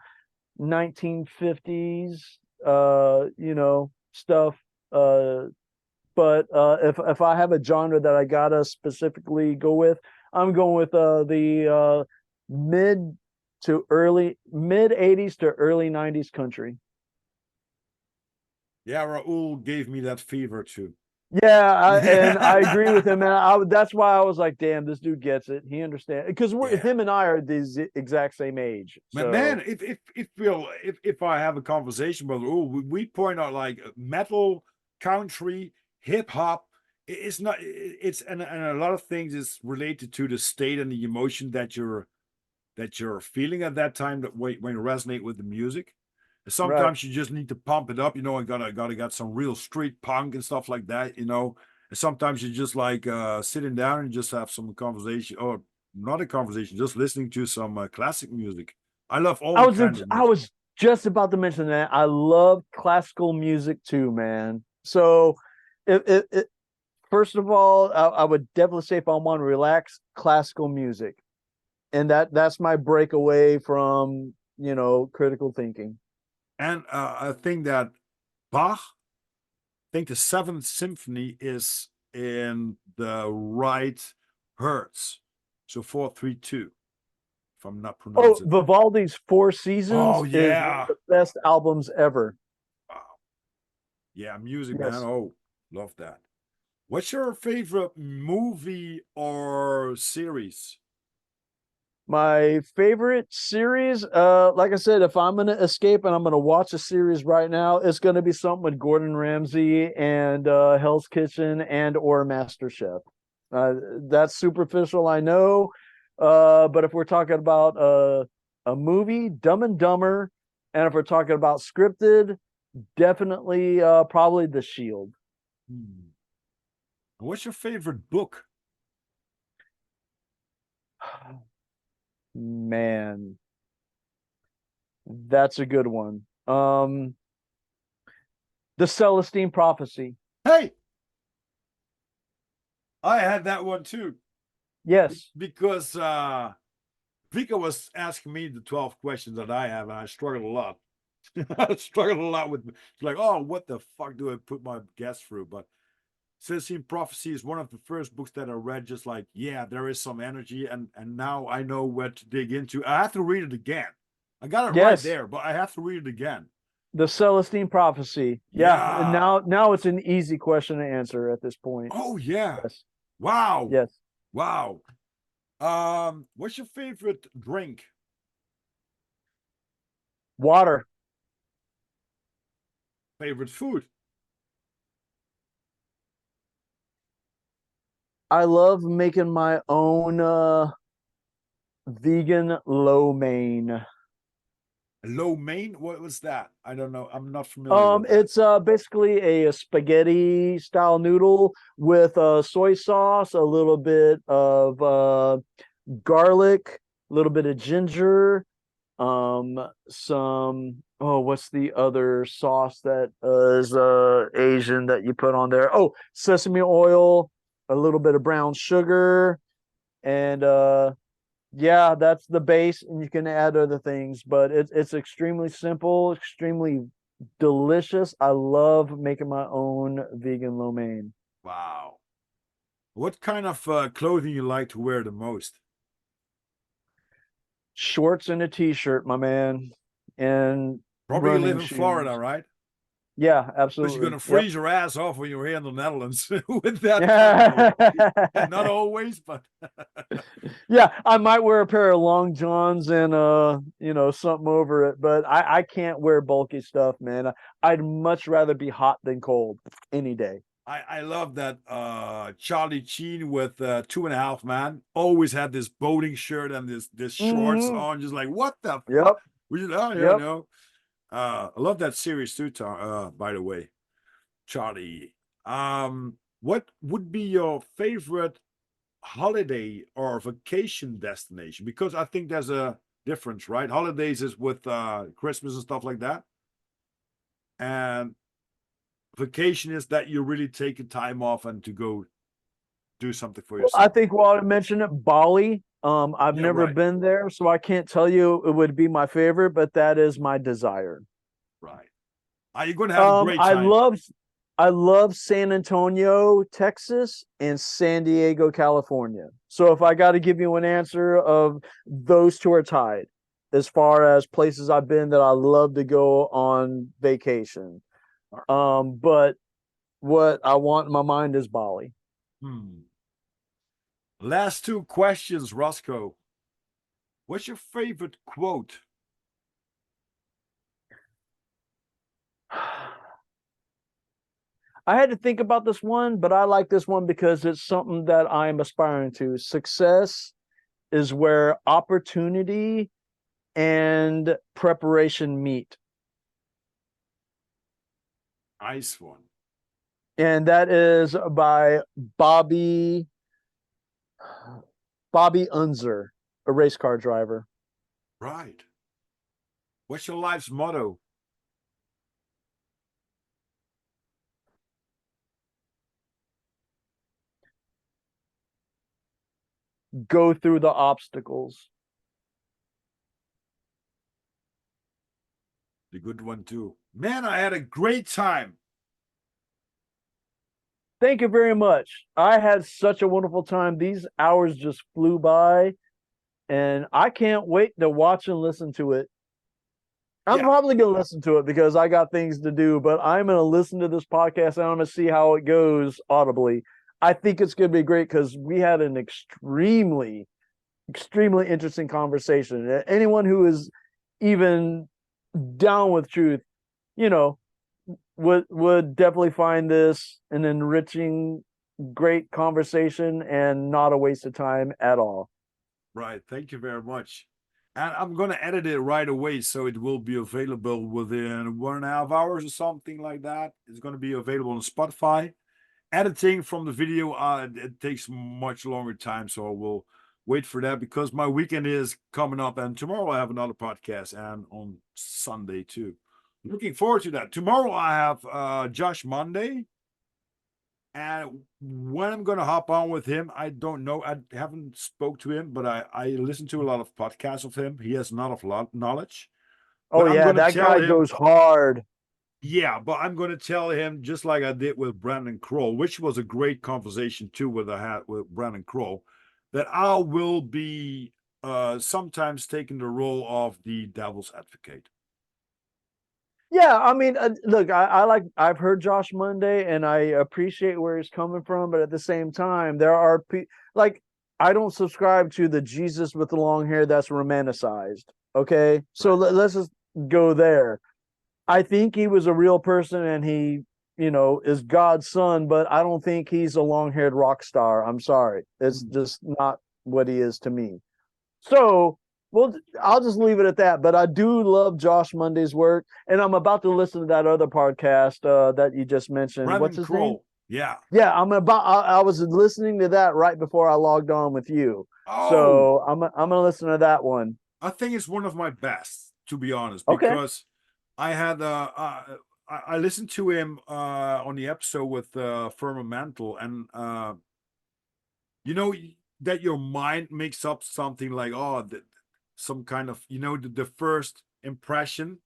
1950s stuff. Uh, but if I have a genre that I gotta specifically go with, I'm going with the mid 80s to early 90s country. Yeah, Raul gave me that fever too. Yeah, and I agree with him, and that's why I was like, "Damn, this dude gets it. He understands." Because we're Yeah. him and I are the exact same age. But So man, if I have a conversation with Raul, we point out like metal, country, hip hop. It's not. It's and a lot of things is related to the state and the emotion that you're feeling at that time that when you resonate with the music. right. Sometimes you just need to pump it up, and gotta got some real street punk and stuff like that. And sometimes you just like sitting down and just have some conversation, or not a conversation, just listening to some classic music. I love all kind of I music. was just about to mention that I love classical music too, man. So, it first of all, I would definitely say if I want to relax, classical music, and that's my breakaway from critical thinking. And I think that Bach, I think the Seventh Symphony is in the right hertz, so 432. If I'm not Oh, pronouncing it. Vivaldi's Four Oh Seasons is one of yeah. the best albums ever. Wow. Yeah, music, man. Yes. Oh, love that. What's your favorite movie or series? My favorite series, like I said, if I'm gonna escape and I'm gonna watch a series right now, it's gonna be something with Gordon Ramsay and Hell's Kitchen and or MasterChef. That's superficial, I know, but if we're talking about a movie, Dumb and Dumber, and if we're talking about scripted, definitely probably The Shield. Hmm. What's your favorite book? Man, that's a good one. The Celestine Prophecy. Hey, I had that one too. Yes. Because Vika was asking me the 12 questions that I have, and I struggled a lot. I struggled a lot with like, oh, what the fuck do I put my guests through? But Celestine Prophecy is one of the first books that I read, just like, yeah, there is some energy, and now I know what to dig into. I have to read it again. I got it right Yes. there, but I have to read it again. The Celestine Prophecy. Yeah. And Yeah. now it's an easy question to answer at this point. Oh yeah. Yes. Wow. Yes. Wow. What's your favorite drink? Water. Favorite food? I love making my own vegan lo mein. Lo mein? What was that? I don't know. I'm not familiar with that. It's basically a spaghetti style noodle with soy sauce, a little bit of garlic, a little bit of ginger, some what's the other sauce that is Asian that you put on there? Oh, sesame oil, a little bit of brown sugar, and yeah, that's the base, and you can add other things, but it's extremely simple, extremely delicious. I love making my own vegan lo mein. Wow. What kind of clothing you like to wear the most? Shorts and a t-shirt, my man, and Probably you live running in Florida, shoes. right? Yeah, Because you're absolutely. gonna Yep. freeze your ass off when you're here in the Netherlands with that kind of Yeah. weather. Not always, but Yeah, I might wear a pair of long johns and something over it, but I can't wear bulky stuff, man. I'd much rather be hot than cold any day. I love that Charlie Sheen with 2.5 Men always had this boating shirt and this shorts Hmm. on, just like what the fuck? Yep. We just, oh yeah, Yep. no. I love that series too, by the way. Charlie. What would be your favorite holiday or vacation destination? Because I think there's a difference, right? Holidays is with Christmas and stuff like that. And vacation is that you really take a time off and to go do something for Well, I yourself. think while I mentioned it, Bali. I've Yeah, never right. been there, so I can't tell you it would be my favorite, but that is my desire. Right. You're going to have a great time. I love San Antonio, Texas, and San Diego, California. So if I got to give you an answer of those two are tied as far as places I've been that I love to go on vacation. But what I want in my mind is Bali. Hmm. Last two questions, Roscoe. What's your favorite quote? I had to think about this one, but I like this one because it's something that I'm aspiring to. Success is where opportunity and preparation meet. Nice one. And that is by Bobby Unser, a race car driver. Right. What's your life's motto? Go through the obstacles. The good one too. Man, I had a great time. Thank you very much. I had such a wonderful time. These hours just flew by, and I can't wait to watch and listen to it. I'm Yeah, probably going to listen to it because I got things to do, but I'm going to listen to this podcast and I'm going to see how it goes audibly. I think it's going to be great because we had an extremely interesting conversation. Anyone who is even down with truth, you know, would definitely find this an enriching, great conversation and not a waste of time at all. right. Thank you very much. And I'm going to edit it right away so it will be available within 1.5 hours or something like that. It's going to be available on Spotify. Editing from the video, it takes much longer time, so I will wait for that because my weekend is coming up, and tomorrow I have another podcast, and on Sunday too. Looking forward to that. Tomorrow I have Josh Monday, and when I'm gonna hop on with him, I don't know. I haven't spoke to him, but I listen to a lot of podcasts of him. He has a lot of knowledge, Oh but I'm yeah, gonna that tell guy him. goes hard. Yeah, but I'm going to tell him just like I did with Brandon Kroll, which was a great conversation too with I had with Brandon Kroll, that I will be sometimes taking the role of the devil's advocate. Yeah, I mean, look, I've heard Josh Monday, and I appreciate where he's coming from, but at the same time, there are like I don't subscribe to the Jesus with the long hair that's romanticized. Okay, so Right. let's just go there. I think he was a real person, and he, is God's son, but I don't think he's a long-haired rock star. I'm sorry, it's Mm. just not what he is to me. So, well, I'll just leave it at that. But I do love Josh Monday's work, and I'm about to listen to that other podcast that you just mentioned. What's Brandon his name? Kroll. Yeah. Yeah, I was listening to that right before I logged on with you, Oh, so I'm gonna listen to that one. I think it's one of my best, to be honest, Okay. because I had I listened to him on the episode with Firmamental, and you know that your mind makes up something like some kind of the first impression,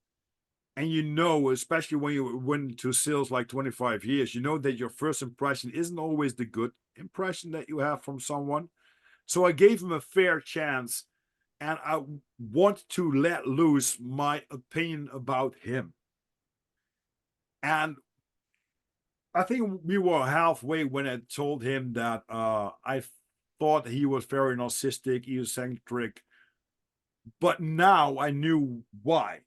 and especially when you went to sales like 25 years, that your first impression isn't always the good impression that you have from someone. So I gave him a fair chance, and I want to let loose my opinion about him. And I think we were halfway when I told him that I thought he was very narcissistic, egocentric, but now I knew why,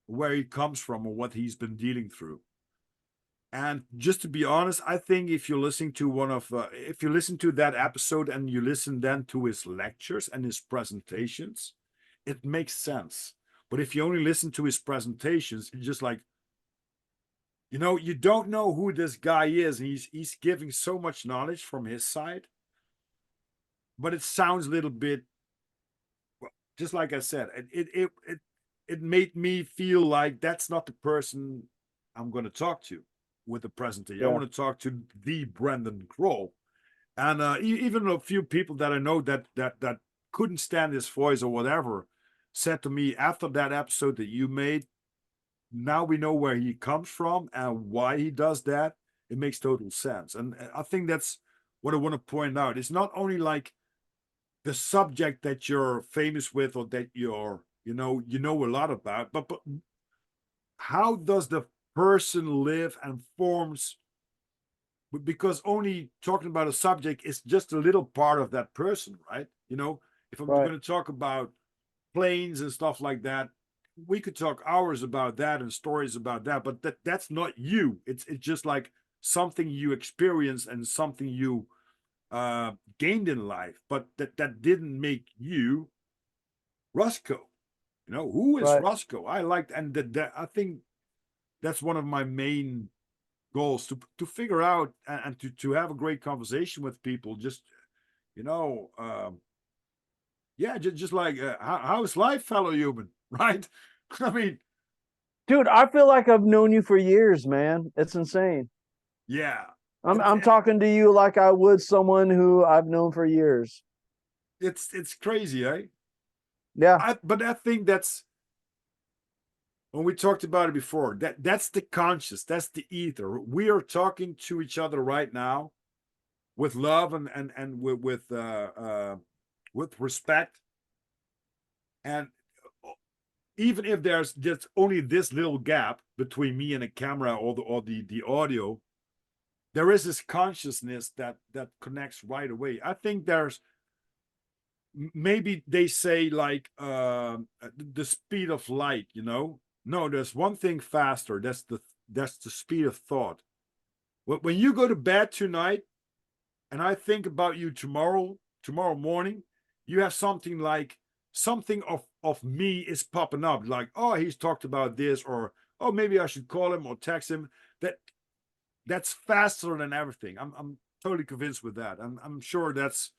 where he comes from, or what he's been dealing through. And just to be honest, I think if you're listening to if you listen to that episode and you listen then to his lectures and his presentations, it makes sense. But if you only listen to his presentations, it's just like, you don't know who this guy is, and he's giving so much knowledge from his side, but it sounds a little bit, just like I said, it made me feel like that's not the person I'm going to talk to with the presentation. I Yeah. want to talk to the Brandon Kroll, and even a few people that I know that couldn't stand his voice or whatever said to me after that episode that you made, now we know where he comes from and why he does that. It makes total sense. And I think that's what I want to point out. It's not only like the subject that you're famous with or that you know a lot about, but how does the person live and forms, because only talking about a subject is just a little part of that person, right? If I'm Right. going to talk about planes and stuff like that, we could talk hours about that and stories about that, but that's not you. It's just like something you experience and something you gained in life, but that didn't make you Roscoe. Who is Right. Roscoe? I liked, and that I think that's one of my main goals, to figure out and to have a great conversation with people. Just you know, yeah, just like how's life, fellow human, right? I mean, Dude, I feel like I've known you for years, man. It's insane. yeah, I'm talking to you like I would someone who I've known for years. it's crazy, eh? Yeah. But I think that's when we talked about it before. That's the conscious, that's the ether. We are talking to each other right now with love and with respect, and even if there's just only this little gap between me and the camera or the audio, there is this consciousness that connects right away. I think there's, maybe they say like the speed of light. No, there's one thing faster. That's the speed of thought. When you go to bed tonight and I think about you tomorrow morning, you have something of me is popping up, like, oh, he's talked about this, or oh, maybe I should call him or text him. That's faster than everything. I'm totally convinced with that. I'm sure that's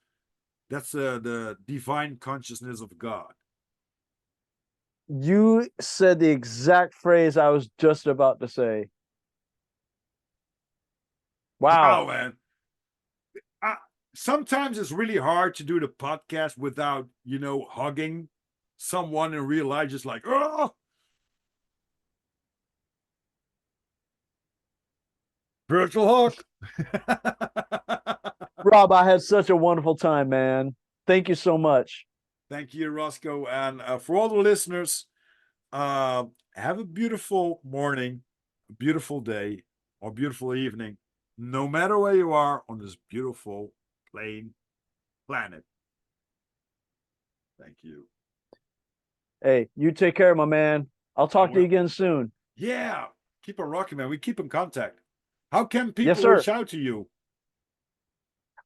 the divine consciousness of God. You said the exact phrase I was just about to say. Wow, Wow. man. I, Sometimes it's really hard to do the podcast without hugging someone in real life, just like, oh, virtual hug. Rob, I had such a wonderful time, man. Thank you so much. Thank you, Roscoe. And for all the listeners, have a beautiful morning, a beautiful day, or beautiful evening, no matter where you are on this beautiful plain planet. Thank you. Hey, you take care, my man. I'll talk to you Well, again soon. yeah, keep on rocking, man. We keep in contact. How can Yes, people sir. reach out to you?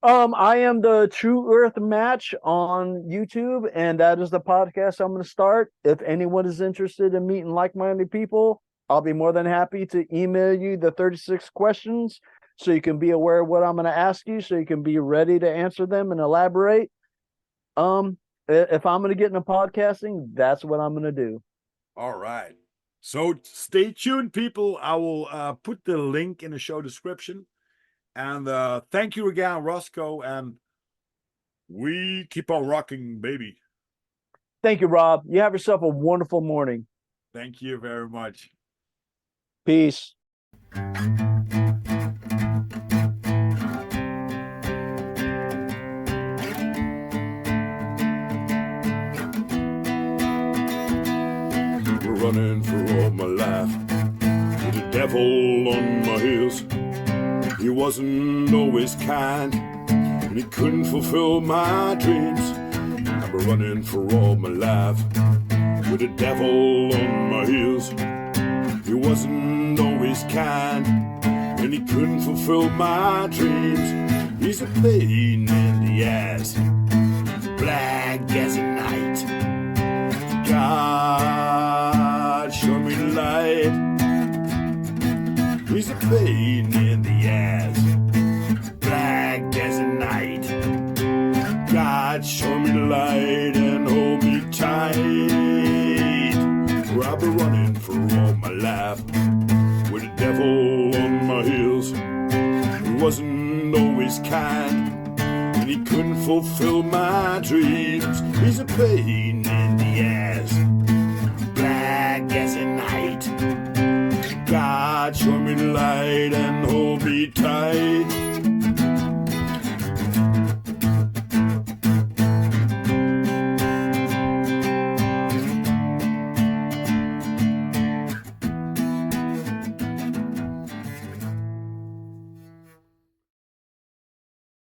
I am the True Earth Match on YouTube, and that is the podcast I'm going to start. If anyone is interested in meeting like-minded people, I'll be more than happy to email you the 36 questions so you can be aware of what I'm going to ask you, so you can be ready to answer them and elaborate. If I'm going to get into podcasting, that's what I'm going to do. All right. So stay tuned, people. I will put the link in the show description. And thank you again, Roscoe. And we keep on rocking, baby. Thank you, Rob. You have yourself a wonderful morning. Thank you very much. Peace. Running for all my life with the devil on my heels. He wasn't always kind, and he couldn't fulfill my dreams. I'm running for all my life with the devil on my heels. He wasn't always kind, and he couldn't fulfill my dreams. He's a pain in the ass, black as a night. God, show me the light. He's a pain in the ass, black as a night. God, show me the light and hold me tight. For I've been running for all my life with the devil on my heels. He wasn't always kind, and he couldn't fulfill my dreams. He's a pain in the ass, black as a night. light, show me the light and hold me tight.